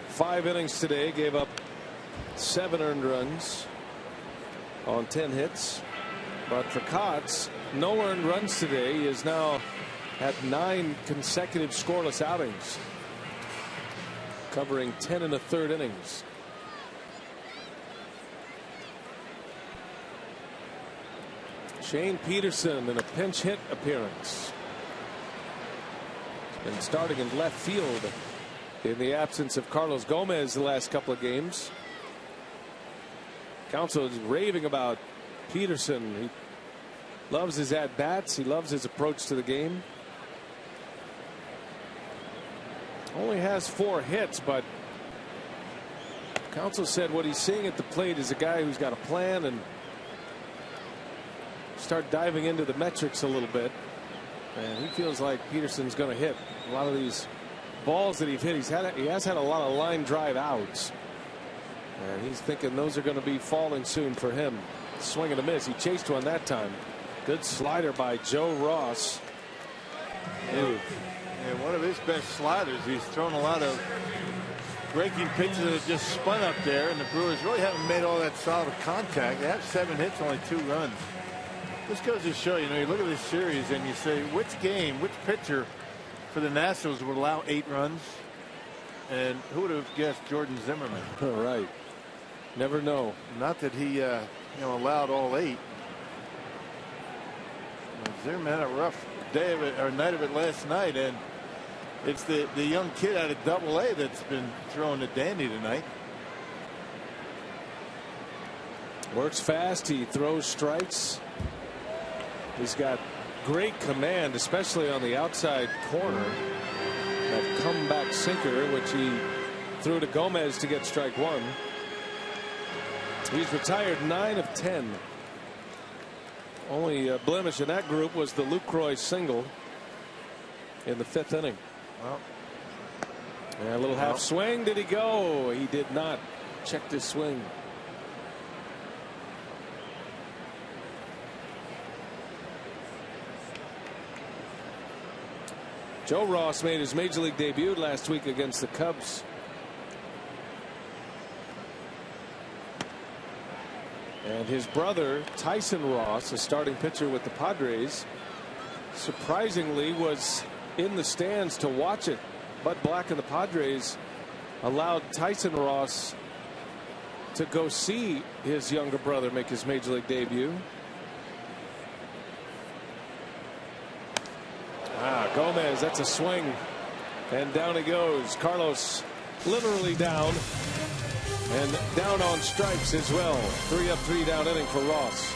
5 innings today, gave up 7 earned runs on 10 hits. But for Kotz, no earned runs today. He is now at 9 consecutive scoreless outings, covering 10 1/3 innings. Shane Peterson in a pinch hit appearance. Been starting in left field in the absence of Carlos Gomez the last couple of games. Counsell is raving about Peterson. He loves his at-bats. He loves his approach to the game. Only has 4 hits, but Counsell said what he's seeing at the plate is a guy who's got a plan and start diving into the metrics a little bit. And he feels like Peterson's going to hit a lot of these balls that he has had a lot of line drive outs. And he's thinking those are going to be falling soon for him. Swing and a miss. He chased one that time. Good slider by Joe Ross. And one of his best sliders. He's thrown a lot of breaking pitches that have just spun up there, and the Brewers really haven't made all that solid contact. They have 7 hits, only 2 runs. This goes to show, you look at this series and you say, which pitcher for the Nationals would allow 8 runs? And who would have guessed Jordan Zimmerman? All right. Never know. Not that he allowed all 8. Zimmerman had a rough day of it, or night of it last night, and it's the young kid out of Double-A that's been throwing the dandy tonight. Works fast. He throws strikes. He's got great command, especially on the outside corner. That comeback sinker, which he threw to Gomez to get strike 1. He's retired 9 of 10. Only blemish in that group was the Lucroy single in the 5th inning. Well, a little half swing. Did he go? He did not. Checked his swing. Joe Ross made his major league debut last week against the Cubs. And his brother, Tyson Ross, a starting pitcher with the Padres, surprisingly was in the stands to watch it. Bud Black and the Padres allowed Tyson Ross to go see his younger brother make his major league debut. Gomez, that's a swing. And down he goes. Carlos literally down. And down on strikes as well. 3 up, 3 down inning for Ross.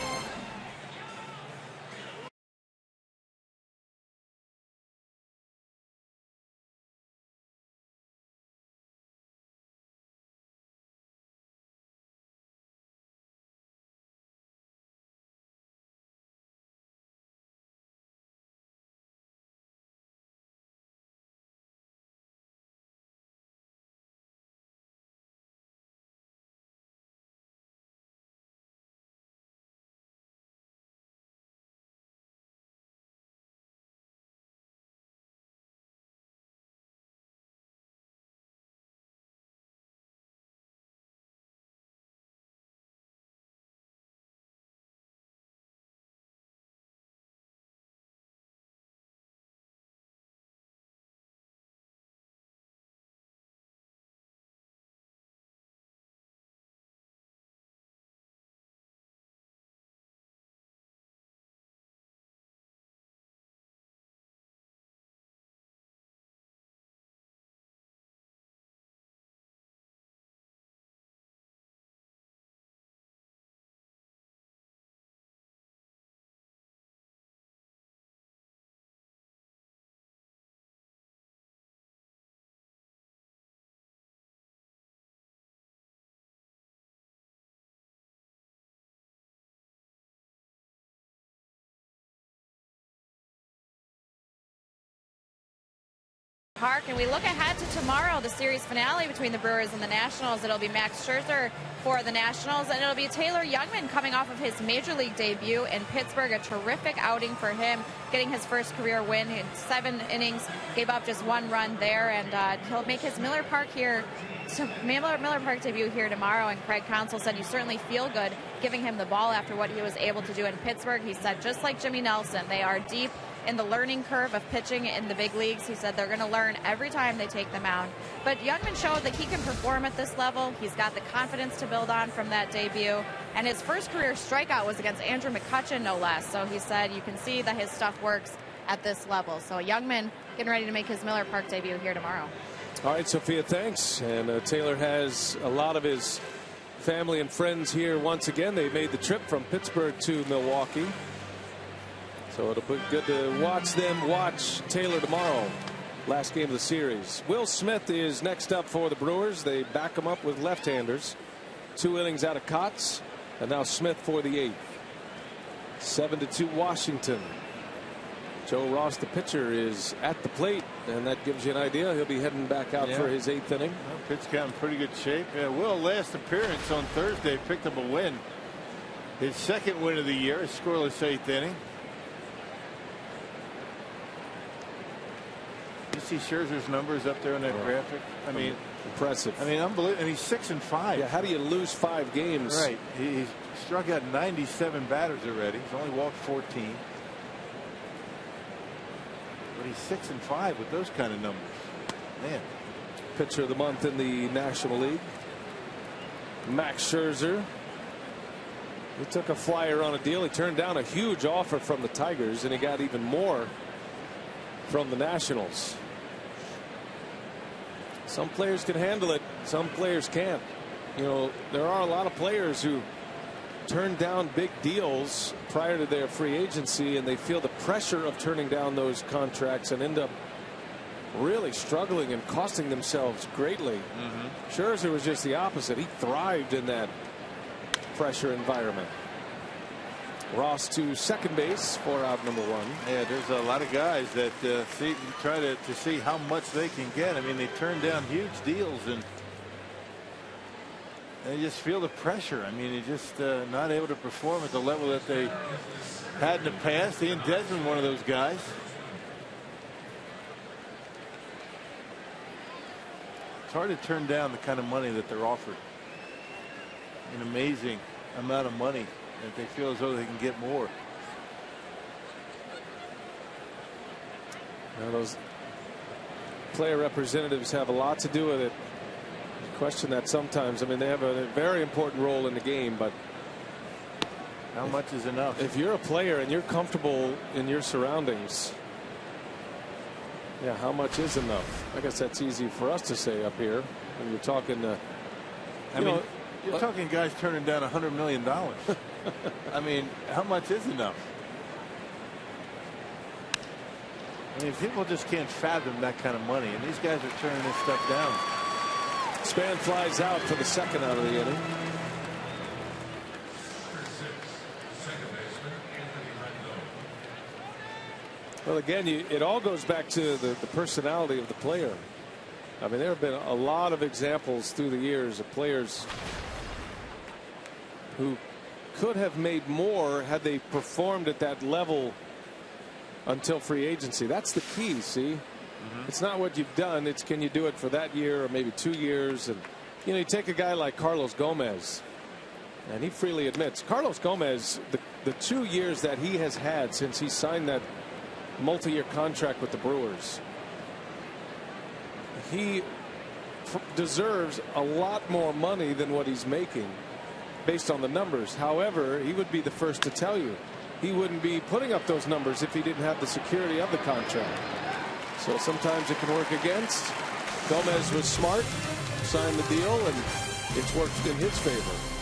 Park, and we look ahead to tomorrow, the series finale between the Brewers and the Nationals. It'll be Max Scherzer for the Nationals, and it'll be Taylor Youngman coming off of his major league debut in Pittsburgh. A terrific outing for him, getting his first career win in 7 innings, gave up just 1 run there, and he'll make his Miller Park debut here tomorrow. And Craig Counsell said you certainly feel good giving him the ball after what he was able to do in Pittsburgh. He said just like Jimmy Nelson, they are deep in the learning curve of pitching in the big leagues. He said they're going to learn every time they take the mound. But Youngman showed that he can perform at this level. He's got the confidence to build on from that debut. And his first career strikeout was against Andrew McCutchen, no less. So he said you can see that his stuff works at this level. So Youngman getting ready to make his Miller Park debut here tomorrow. All right, Sophia, thanks. And Taylor has a lot of his family and friends here once again. They made the trip from Pittsburgh to Milwaukee. So it'll be good to watch them watch Taylor tomorrow. Last game of the series. Will Smith is next up for the Brewers. They back him up with left-handers. 2 innings out of Kotz. And now Smith for the 8th. 7-2 Washington. Joe Ross, the pitcher, is at the plate, and that gives you an idea. He'll be heading back out for his 8th inning. Well, pitch count in pretty good shape. Will, last appearance on Thursday, picked up a win. His 2nd win of the year, a scoreless 8th inning. You see Scherzer's numbers up there on that graphic? I mean, impressive. I mean, unbelievable. And he's 6-5. Yeah, how do you lose 5 games? Right. He's struck out 97 batters already. He's only walked 14. But he's 6-5 with those kind of numbers. Man. Pitcher of the month in the National League. Max Scherzer. He took a flyer on a deal. He turned down a huge offer from the Tigers, and he got even more from the Nationals. Some players can handle it. Some players can't. You know, there are a lot of players who turn down big deals prior to their free agency, and they feel the pressure of turning down those contracts and end up really struggling and costing themselves greatly. Scherzer was just the opposite. He thrived in that pressure environment. Ross to second base for out number 1. Yeah, there's a lot of guys that try to see how much they can get. I mean, they turn down huge deals and they just feel the pressure. I mean, they're just not able to perform at the level that they had in the past. Ian Desmond, one of those guys. It's hard to turn down the kind of money that they're offered. An amazing amount of money, that they feel as though they can get more. Now those player representatives have a lot to do with it. Question that sometimes. I mean, they have a very important role in the game, but how much is enough? If you're a player and you're comfortable in your surroundings, yeah, how much is enough? I guess that's easy for us to say up here when you're talking. You're talking guys turning down $100 million. I mean, how much is enough? I mean, people just can't fathom that kind of money, and these guys are turning this stuff down. Span flies out for the second out of the inning. Well, again, it all goes back to the personality of the player. I mean, there have been a lot of examples through the years of players who could have made more had they performed at that level until free agency. That's the key, see? It's not what you've done, it's can you do it for that year or maybe 2 years. And you take a guy like Carlos Gomez, and he freely admits Carlos Gomez, the 2 years that he has had since he signed that multi-year contract with the Brewers, he deserves a lot more money than what he's making based on the numbers. However, he would be the first to tell you he wouldn't be putting up those numbers if he didn't have the security of the contract. So sometimes it can work against. Gomez was smart, signed the deal, and it's worked in his favor.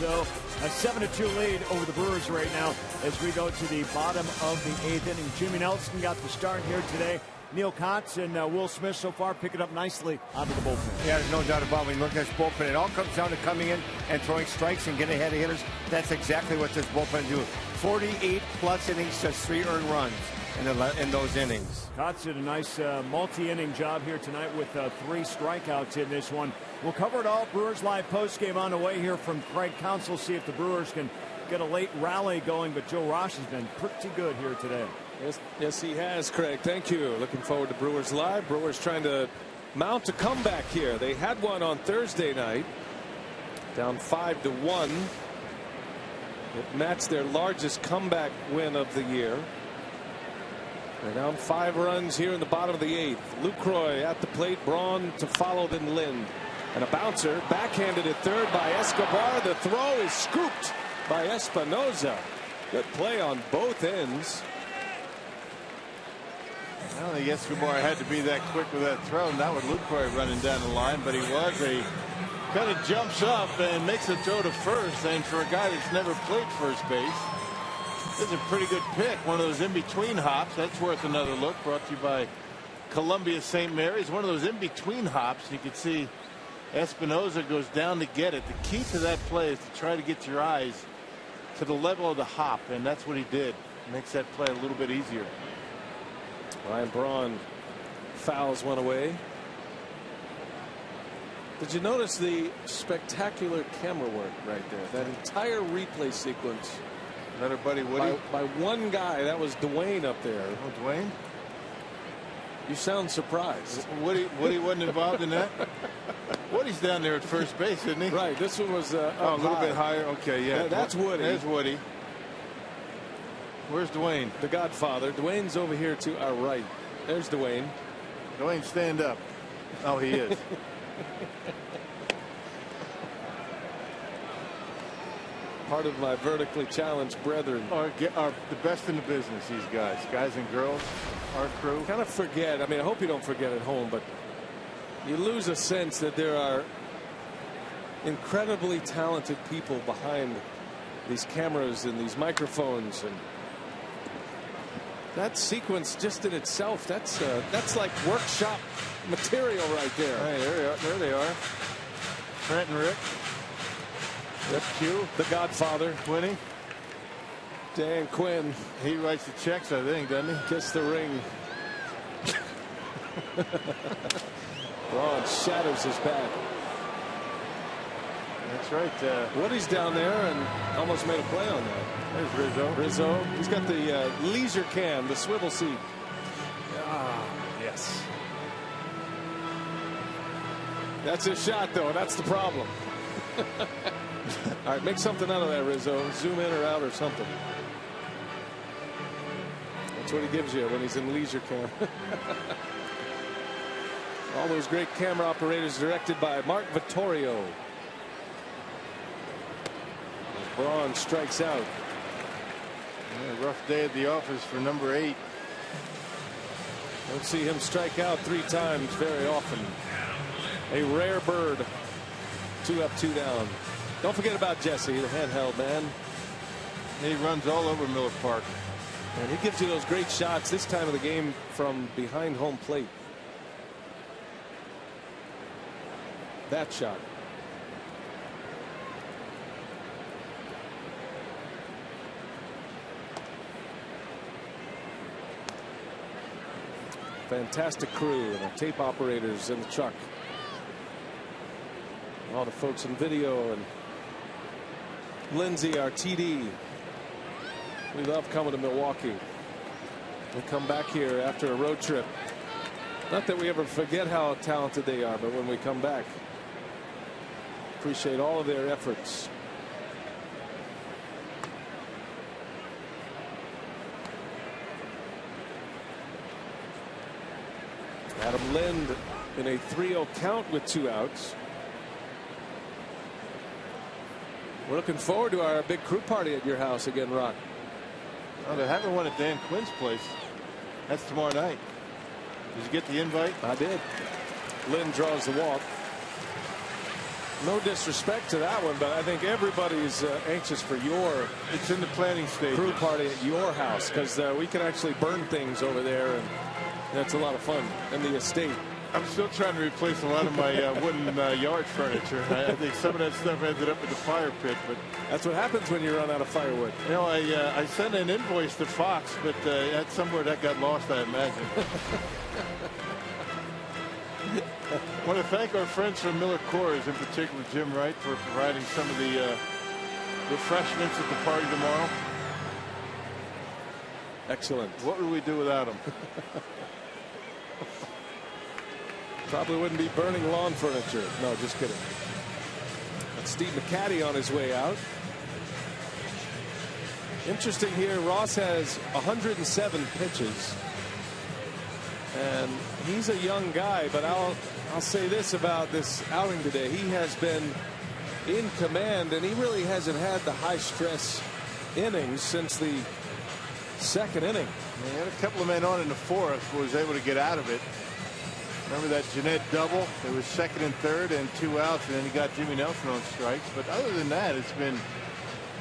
So a 7-2 lead over the Brewers right now as we go to the bottom of the 8th inning. Jimmy Nelson got the start here today. Neil Kotz and Will Smith so far pick it up nicely out of the bullpen. Yeah, there's no doubt about it. When you look at this bullpen, it all comes down to coming in and throwing strikes and getting ahead of hitters. That's exactly what this bullpen do. 48+ innings, just 3 earned runs in those innings. Kotz did a nice multi-inning job here tonight with 3 strikeouts in this one. We'll cover it all. Brewers Live postgame on the way here from Craig Counsell. See if the Brewers can get a late rally going, but Joe Ross has been pretty good here today. Yes, he has, Craig. Thank you. Looking forward to Brewers Live. Brewers trying to mount a comeback here. They had one on Thursday night, down 5-1. It matched their largest comeback win of the year. They're down 5 runs here in the bottom of the 8th. Lucroy at the plate, Braun to follow, then Lind. And a bouncer backhanded at third by Escobar. The throw is scooped by Espinoza. Good play on both ends. I don't think Escobar had to be that quick with that throw. Not with Lucroy running down the line, but he was. He kind of jumps up and makes a throw to first. And for a guy that's never played first base, this is a pretty good pick. One of those in-between hops. That's worth another look. Brought to you by Columbia St. Mary's. One of those in-between hops. You could see Espinosa goes down to get it. The key to that play is to try to get your eyes to the level of the hop, and that's what he did. Makes that play a little bit easier. Ryan Braun fouls one away. Did you notice the spectacular camera work right there? That entire replay sequence. Another buddy Woody. By one guy. That was Dwayne up there. Oh, Dwayne? You sound surprised. Woody wasn't involved in that? Woody's down there at first base, isn't he? Right. This one was a little bit higher. Okay, yeah. That's Woody. There's Woody. Where's Dwayne? The Godfather. Dwayne's over here to our right. There's Dwayne. Dwayne, stand up. Oh, he is. Part of my vertically challenged brethren. Are the best in the business, these guys and girls, our crew. Kind of forget. I mean, I hope you don't forget at home, but you lose a sense that there are incredibly talented people behind these cameras and these microphones, and that sequence just in itself, that's like workshop material right there. Hey, there they are. Trent and Rick. That's Q, the Godfather. Quinny. Dan Quinn. He writes the checks, I think, doesn't he? Kiss the ring. Braun shatters his bat. That's right. Woody's down there and almost made a play on that. There's Rizzo. He's got the leisure cam, the swivel seat. Ah, yes. That's his shot, though. That's the problem. All right, make something out of that, Rizzo. Zoom in or out or something. That's what he gives you when he's in leisure cam. All those great camera operators directed by Mark Vittorio. Braun strikes out. Yeah, rough day at the office for number 8. Don't see him strike out 3 times very often. A rare bird. 2 up, 2 down. Don't forget about Jesse, the handheld man. He runs all over Miller Park. And he gives you those great shots this time of the game from behind home plate. That shot. Fantastic crew and the tape operators in the truck. All the folks in video and Lindsay, our TD. We love coming to Milwaukee. We come back here after a road trip. Not that we ever forget how talented they are, but when we come back, appreciate all of their efforts. Adam Lind in a 3-0 count with 2 outs. We're looking forward to our big crew party at your house again, Rock. Oh, they're having one at Dan Quinn's place. That's tomorrow night. Did you get the invite? I did. Lynn draws the walk. No disrespect to that one, but I think everybody's anxious for your It's in the planning stage. crew party at your house, because we can actually burn things over there, and that's a lot of fun. And the estate. I'm still trying to replace a lot of my wooden yard furniture. I think some of that stuff ended up in the fire pit, but That's what happens when you run out of firewood. you know, I sent an invoice to Fox, but that's somewhere that got lost, I imagine. I want to thank our friends from Miller Coors, in particular Jim Wright, for providing some of the refreshments at the party tomorrow. Excellent. What would we do without them? Probably wouldn't be burning lawn furniture. No, just kidding. That's Steve McCaddy on his way out. Interesting here, Ross has 107 pitches. And he's a young guy, but I'll say this about this outing today. He has been in command, and he really hasn't had the high stress innings since the 2nd inning. He had a couple of men on in the 4th, but was able to get out of it. Remember that Jeanette double? It was 2nd and 3rd and 2 outs, and then he got Jimmy Nelson on strikes. But other than that, it's been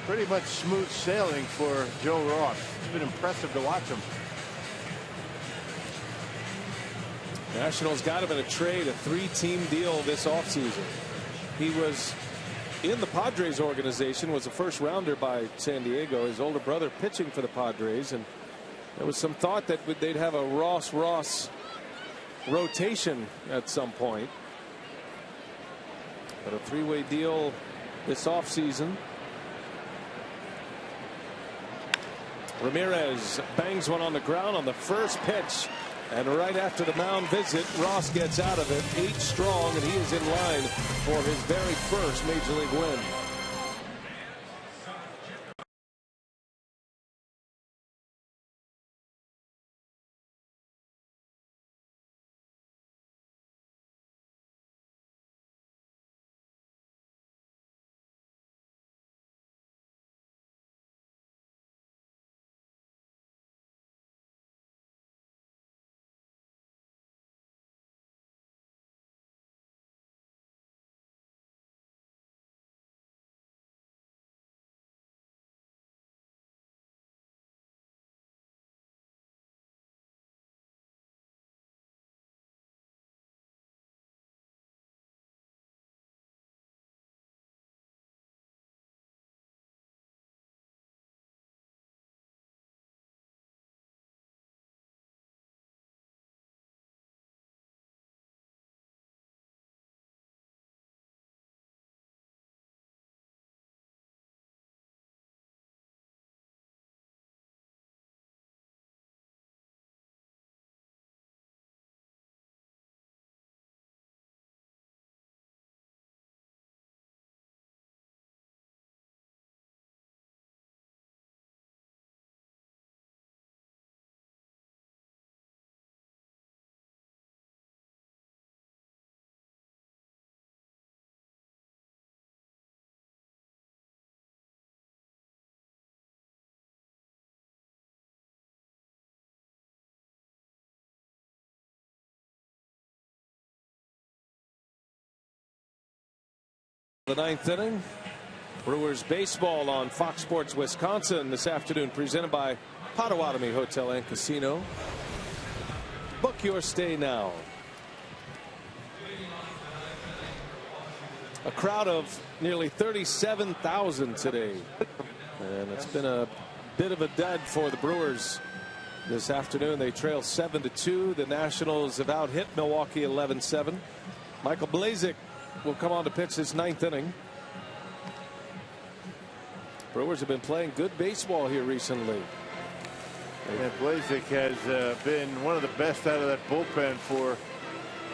pretty much smooth sailing for Joe Ross. It's been impressive to watch him. Nationals got him in a trade, a 3-team deal this offseason. He was in the Padres organization, was a first rounder by San Diego, his older brother pitching for the Padres, and there was some thought that they'd have a Ross rotation at some point. But a 3-way deal this offseason. Ramirez bangs one on the ground on the first pitch. And right after the mound visit, Ross gets out of it 8 strong, and he is in line for his very first major league win. The 9th inning. Brewers baseball on Fox Sports Wisconsin this afternoon, presented by Potawatomi Hotel and Casino. Book your stay now. A crowd of nearly 37,000 today, and it's been a bit of a dud for the Brewers this afternoon. They trail 7-2. The Nationals have out hit Milwaukee 11-7. Michael Blazek will come on to pitch his 9th inning. Brewers have been playing good baseball here recently. And Blazek has been one of the best out of that bullpen for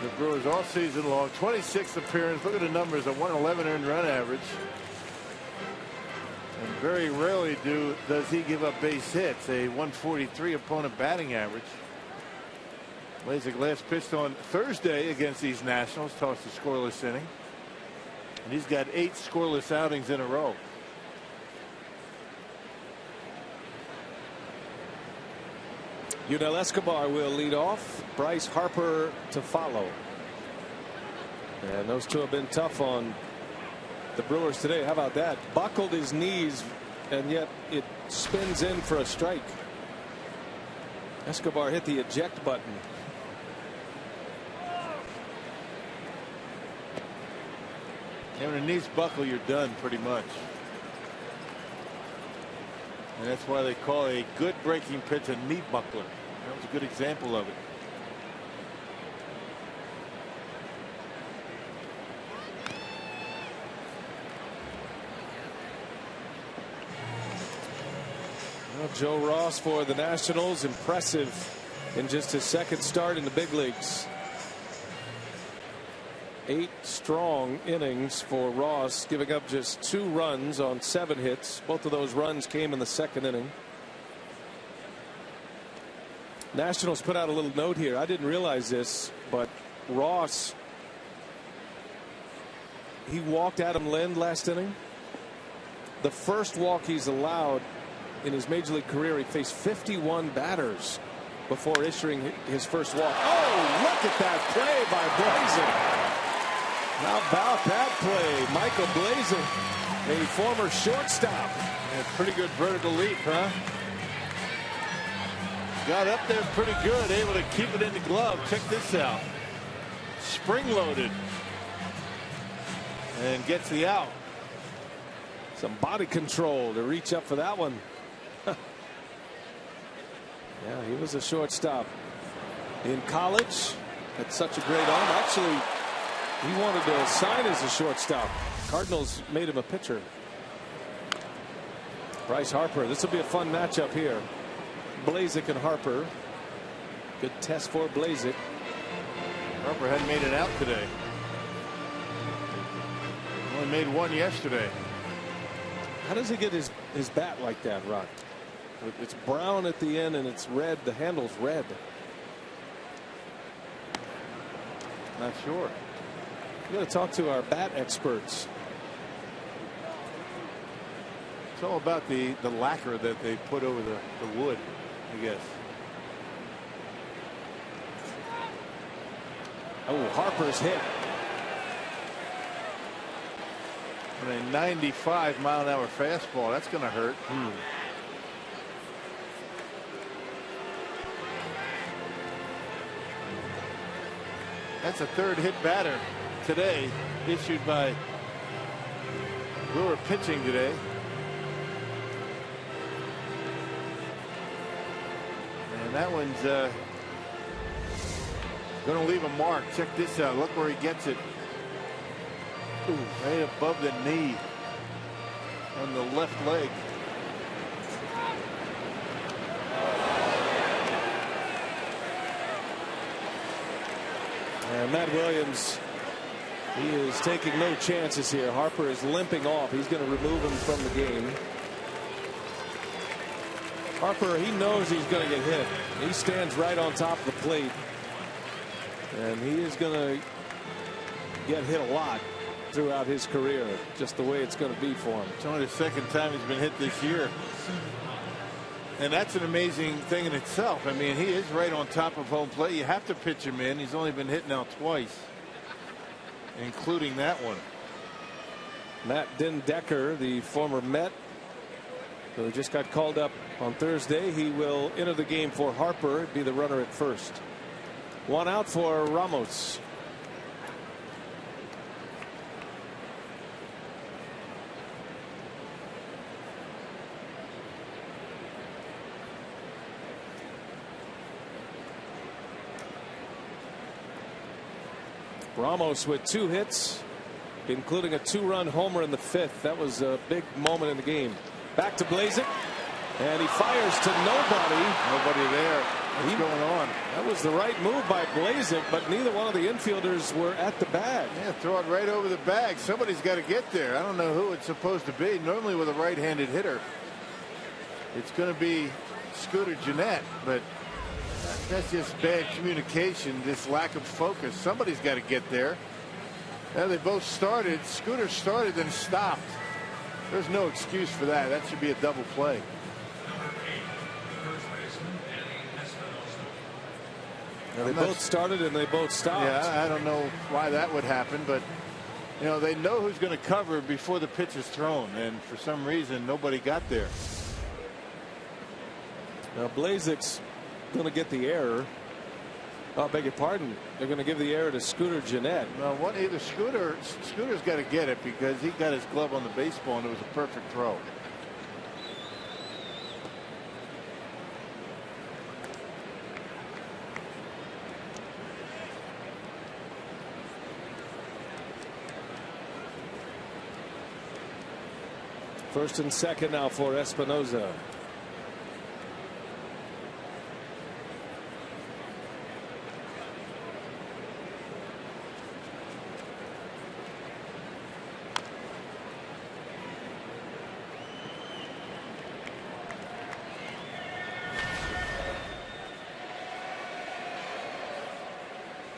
the Brewers all season long. 26th appearance. Look at the numbers. A 111 earned run average. And very rarely does he give up base hits. A 143 opponent batting average. Blazek last pitched on Thursday against these Nationals. Tossed a scoreless inning. And he's got 8 scoreless outings in a row. Yudel Escobar will lead off. Bryce Harper to follow. And those two have been tough on the Brewers today. How about that? Buckled his knees, and yet it spins in for a strike. Escobar hit the eject button. And when a knees buckle, you're done pretty much. And that's why they call a good breaking pitch a knee buckler. That was a good example of it. Well, Joe Ross for the Nationals, impressive in just his second start in the big leagues. 8 strong innings for Ross, giving up just 2 runs on 7 hits. Both of those runs came in the second inning. Nationals put out a little note here. I didn't realize this, but Ross, he walked Adam Lind last inning. The first walk he's allowed in his major league career. He faced 51 batters before issuing his first walk. Oh, look at that play by Blazek. How about that play? Michael Blazek, a former shortstop. And pretty good vertical leap, huh? Got up there pretty good, able to keep it in the glove. Check this out. Spring-loaded. And gets the out. Some body control to reach up for that one. Yeah, he was a shortstop in college. Had such a great arm. Actually, he wanted to sign as a shortstop. Cardinals made him a pitcher. Bryce Harper. This will be a fun matchup here. Blazek and Harper. Good test for Blazek. Harper hadn't made it out today. Only made one yesterday. How does he get his bat like that, Rock? It's brown at the end and it's red. The handle's red. Not sure. We got to talk to our bat experts. It's all about the lacquer that they put over the wood, I guess. Oh, Harper's hit. And a 95-mile-an-hour fastball. That's going to hurt. That's a third hit batter today, issued by Brewer pitching today. And that one's going to leave a mark. Check this out. Look where he gets it. Ooh, right above the knee on the left leg. And Matt Williams, he is taking no chances here. Harper is limping off. He's going to remove him from the game. Harper, he knows he's going to get hit. He stands right on top of the plate. And he is going to get hit a lot throughout his career, just the way it's going to be for him. It's only the second time he's been hit this year. And that's an amazing thing in itself. I mean, he is right on top of home plate. You have to pitch him in. He's only been hit now twice, including that one. Matt Dendecker, the former Met, who just got called up on Thursday, he will enter the game for Harper, be the runner at first. One out for Ramos. Ramos with 2 hits, including a 2-run homer in the 5th. That was a big moment in the game. Back to Blazek, and he fires to nobody. Nobody there. What's going on? That was the right move by Blazek, but neither one of the infielders were at the bag. Yeah, throw it right over the bag. Somebody's got to get there. I don't know who it's supposed to be. Normally with a right-handed hitter, it's going to be Scooter Gennett, but that's just bad communication, this lack of focus. Somebody's got to get there. Now they both started. Scooter started and stopped. There's no excuse for that. That should be a double play. Now they both started and they both stopped. Yeah, I don't know why that would happen, but you know, they know who's going to cover before the pitch is thrown, and for some reason nobody got there. Now Blazek's going to get the error. Oh, beg your pardon. They're going to give the error to Scooter Gennett. Well, either Scooter's got to get it because he got his glove on the baseball and it was a perfect throw. First and second now for Espinoza.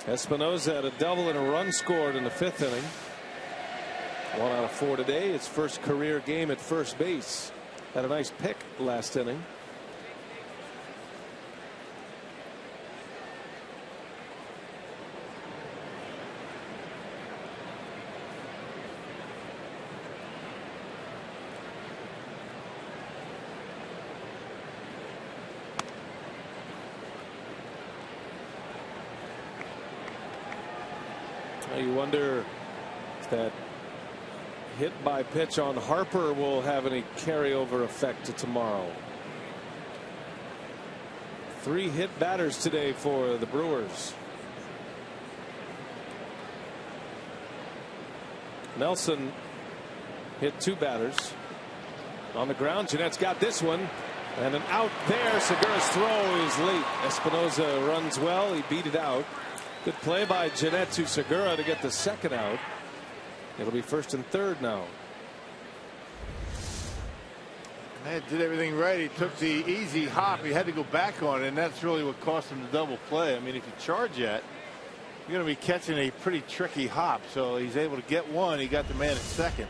Espinoza had a double and a run scored in the 5th inning. 1 out of 4 today. His first career game at first base. Had a nice pick last inning. You wonder if that hit by pitch on Harper will have any carryover effect to tomorrow. 3 hit batters today for the Brewers. Nelson hit 2 batters on the ground. Jeanette's got this one, and an out there. Segura's throw is late. Espinosa runs well. He beat it out. Good play by Jeanette to Segura to get the second out. It'll be 1st and 3rd now. Man did everything right. He took the easy hop. He had to go back on it, and that's really what cost him the double play. I mean, if you charge that, you're going to be catching a pretty tricky hop. So he's able to get one. He got the man at second.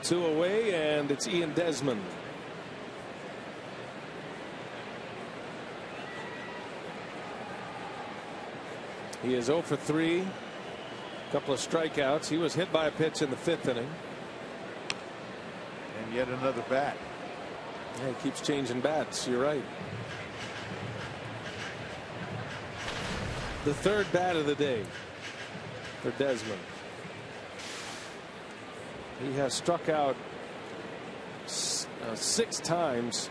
Two away, and it's Ian Desmond. He is 0 for 3. A couple of strikeouts. He was hit by a pitch in the 5th inning. And yet another bat. Yeah, he keeps changing bats. You're right. The 3rd bat of the day for Desmond. He has struck out 6 times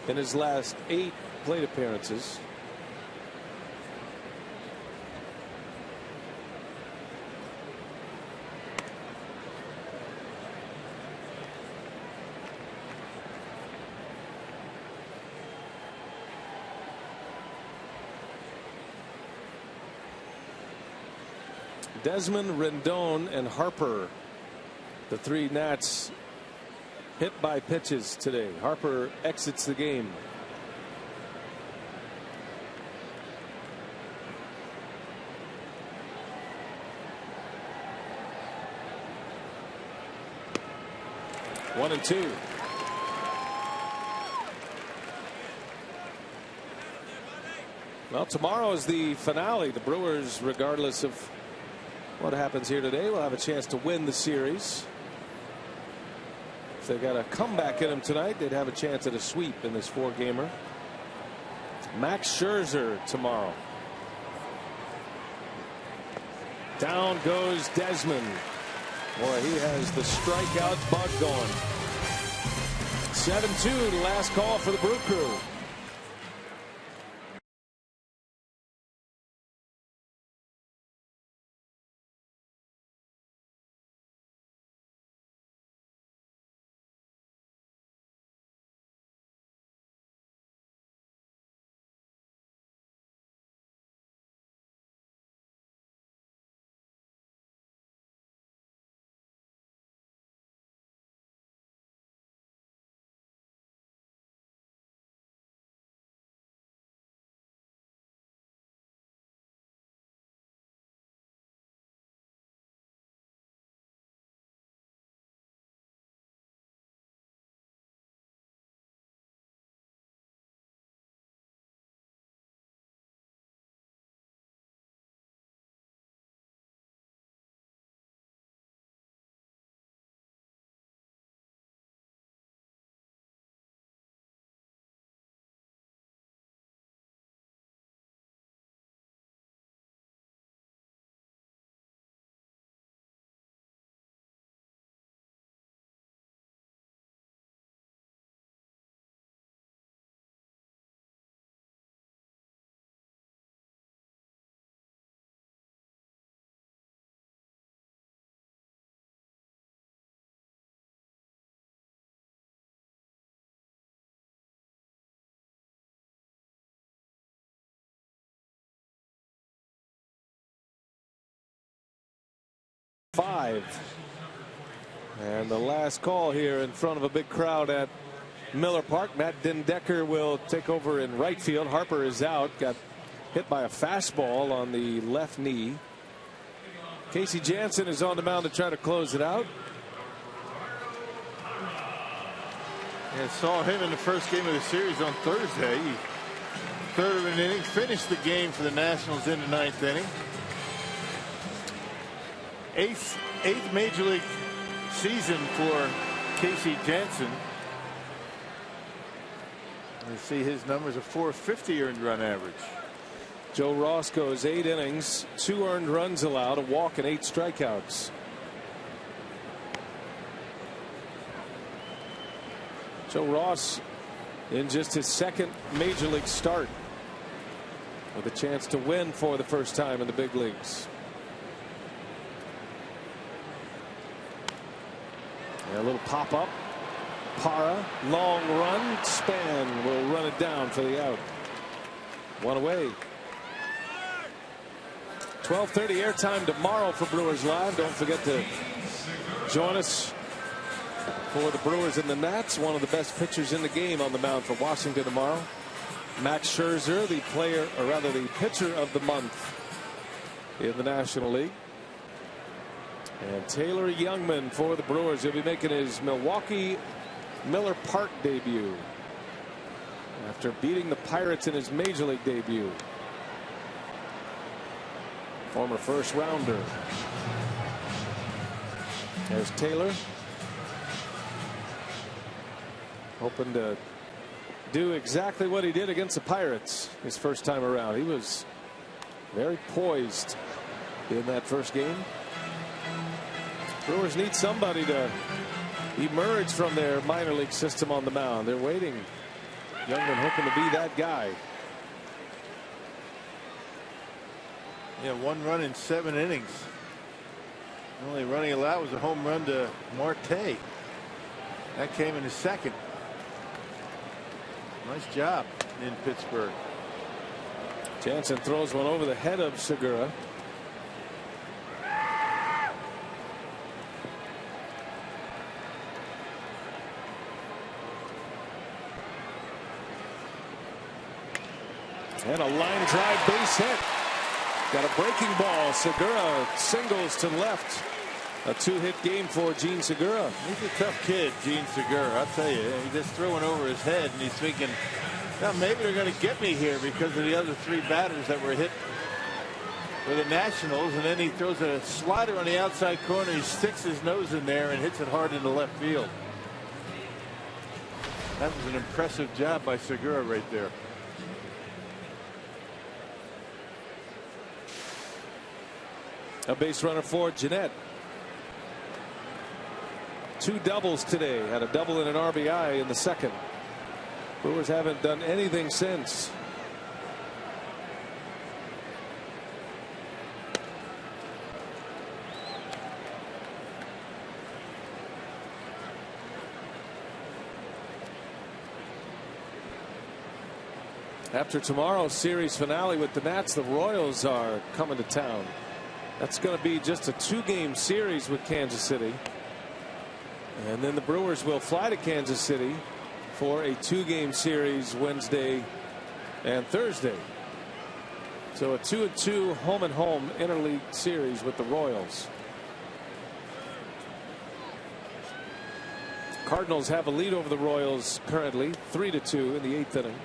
in his last 8 plate appearances. Desmond, Rendon, and Harper, the 3 Nats hit by pitches today. Harper exits the game. One and 2. Well, tomorrow is the finale. The Brewers, regardless of what happens here today, will have a chance to win the series. If they got a comeback in them tonight, they'd have a chance at a sweep in this 4-gamer. Max Scherzer tomorrow. Down goes Desmond. Boy, he has the strikeout bug going. 7-2, the last call for the Brew Crew. And the last call here in front of a big crowd at Miller Park. Matt Dendecker will take over in right field. Harper is out. Got hit by a fastball on the left knee. Casey Jansen is on the mound to try to close it out. Yeah, saw him in the first game of the series on Thursday. He, 3rd of an inning, finished the game for the Nationals in the 9th inning. 8th major league season for Casey Jansen. You see his numbers, a .450 earned run average. Joe Ross goes 8 innings, 2 earned runs allowed, a walk, and 8 strikeouts. Joe Ross in just his second major league start with a chance to win for the first time in the big leagues. And a little pop up. Parra, long run. Span will run it down for the out. 1 away. 12:30 airtime tomorrow for Brewers Live. Don't forget to join us for the Brewers and the Nats. One of the best pitchers in the game on the mound for Washington tomorrow. Max Scherzer, the player, or rather the pitcher of the month in the National League. And Taylor Youngman for the Brewers. He'll be making his Milwaukee Miller Park debut after beating the Pirates in his major league debut. Former first rounder. There's Taylor, hoping to do exactly what he did against the Pirates his first time around. He was very poised in that first game. Brewers need somebody to emerge from their minor league system on the mound. They're waiting. Youngman hoping to be that guy. Yeah, 1 run in 7 innings. The only run he allowed was a home run to Marte. That came in his second. Nice job in Pittsburgh. Jansen throws one over the head of Segura. And a line drive base hit. Got a breaking ball. Segura singles to left. A 2-hit game for Gene Segura. He's a tough kid, Gene Segura. I'll tell you. He just throwing over his head, and he's thinking, now maybe they're going to get me here because of the other 3 batters that were hit for the Nationals. And then he throws a slider on the outside corner. He sticks his nose in there and hits it hard into left field. That was an impressive job by Segura right there. A base runner for Jeanette. 2 doubles today. Had a double and an RBI in the second. Brewers haven't done anything since. After tomorrow's series finale with the Nats, the Royals are coming to town. That's going to be just a 2-game series with Kansas City. And then the Brewers will fly to Kansas City for a 2-game series Wednesday and Thursday. So a 2-2 home and home interleague series with the Royals. Cardinals have a lead over the Royals currently 3-2 in the 8th inning.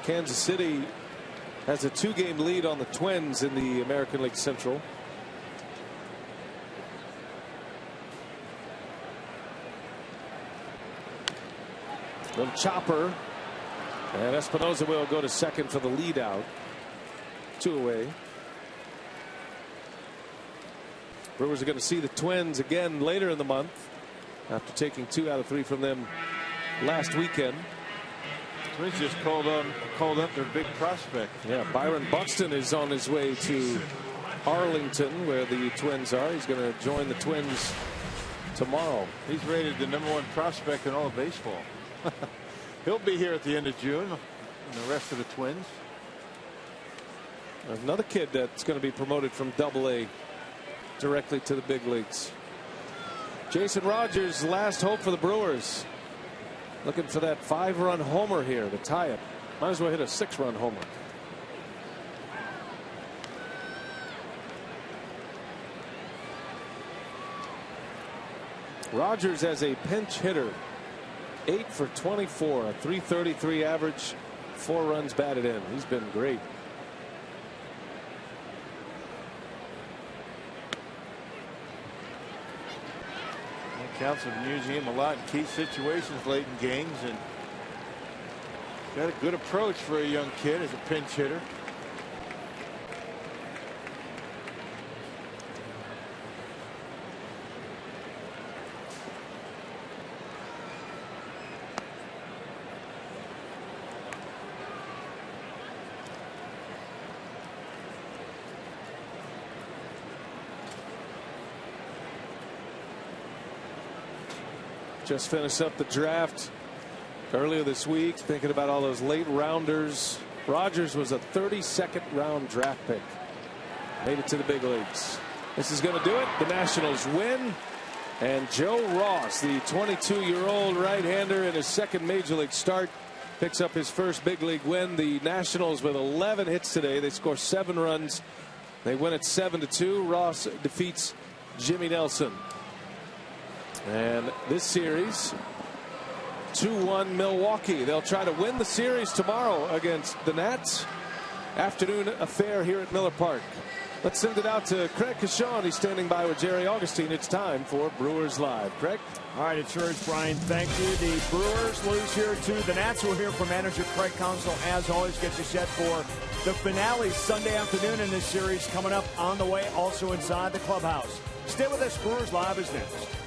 Kansas City has a 2-game lead on the Twins in the American League Central. Little chopper, and Espinosa will go to second for the lead out. 2 away. Brewers are going to see the Twins again later in the month after taking 2 out of 3 from them last weekend. Twins just called up their big prospect. Yeah, Byron Buxton is on his way to Arlington, where the Twins are. He's going to join the Twins tomorrow. He's rated the #1 prospect in all of baseball. He'll be here at the end of June, and the rest of the Twins. Another kid that's going to be promoted from AA directly to the big leagues. Jason Rogers, last hope for the Brewers. Looking for that 5-run homer here to tie it. Might as well hit a 6-run homer. Rogers as a pinch hitter, 8 for 24, a .333 average, 4 runs batted in. He's been great. Council have been using him a lot in key situations late in games, and got a good approach for a young kid as a pinch hitter. Just finished up the draft earlier this week, thinking about all those late rounders. Rogers was a 32nd round draft pick. Made it to the big leagues. This is going to do it. The Nationals win. And Joe Ross, the 22-year-old right-hander in his second major league start, picks up his first big league win. The Nationals with 11 hits today. They score 7 runs. They win it 7-2. Ross defeats Jimmy Nelson. And this series, 2-1 Milwaukee. They'll try to win the series tomorrow against the Nats. Afternoon affair here at Miller Park. Let's send it out to Craig Cashon. He's standing by with Jerry Augustine. It's time for Brewers Live. Craig? All right, it sure is, Brian. Thank you. The Brewers lose here to the Nats. We'll hear from manager Craig Counsell. As always, get you set for the finale Sunday afternoon in this series coming up on the way, also inside the clubhouse. Stay with us. Brewers Live is next.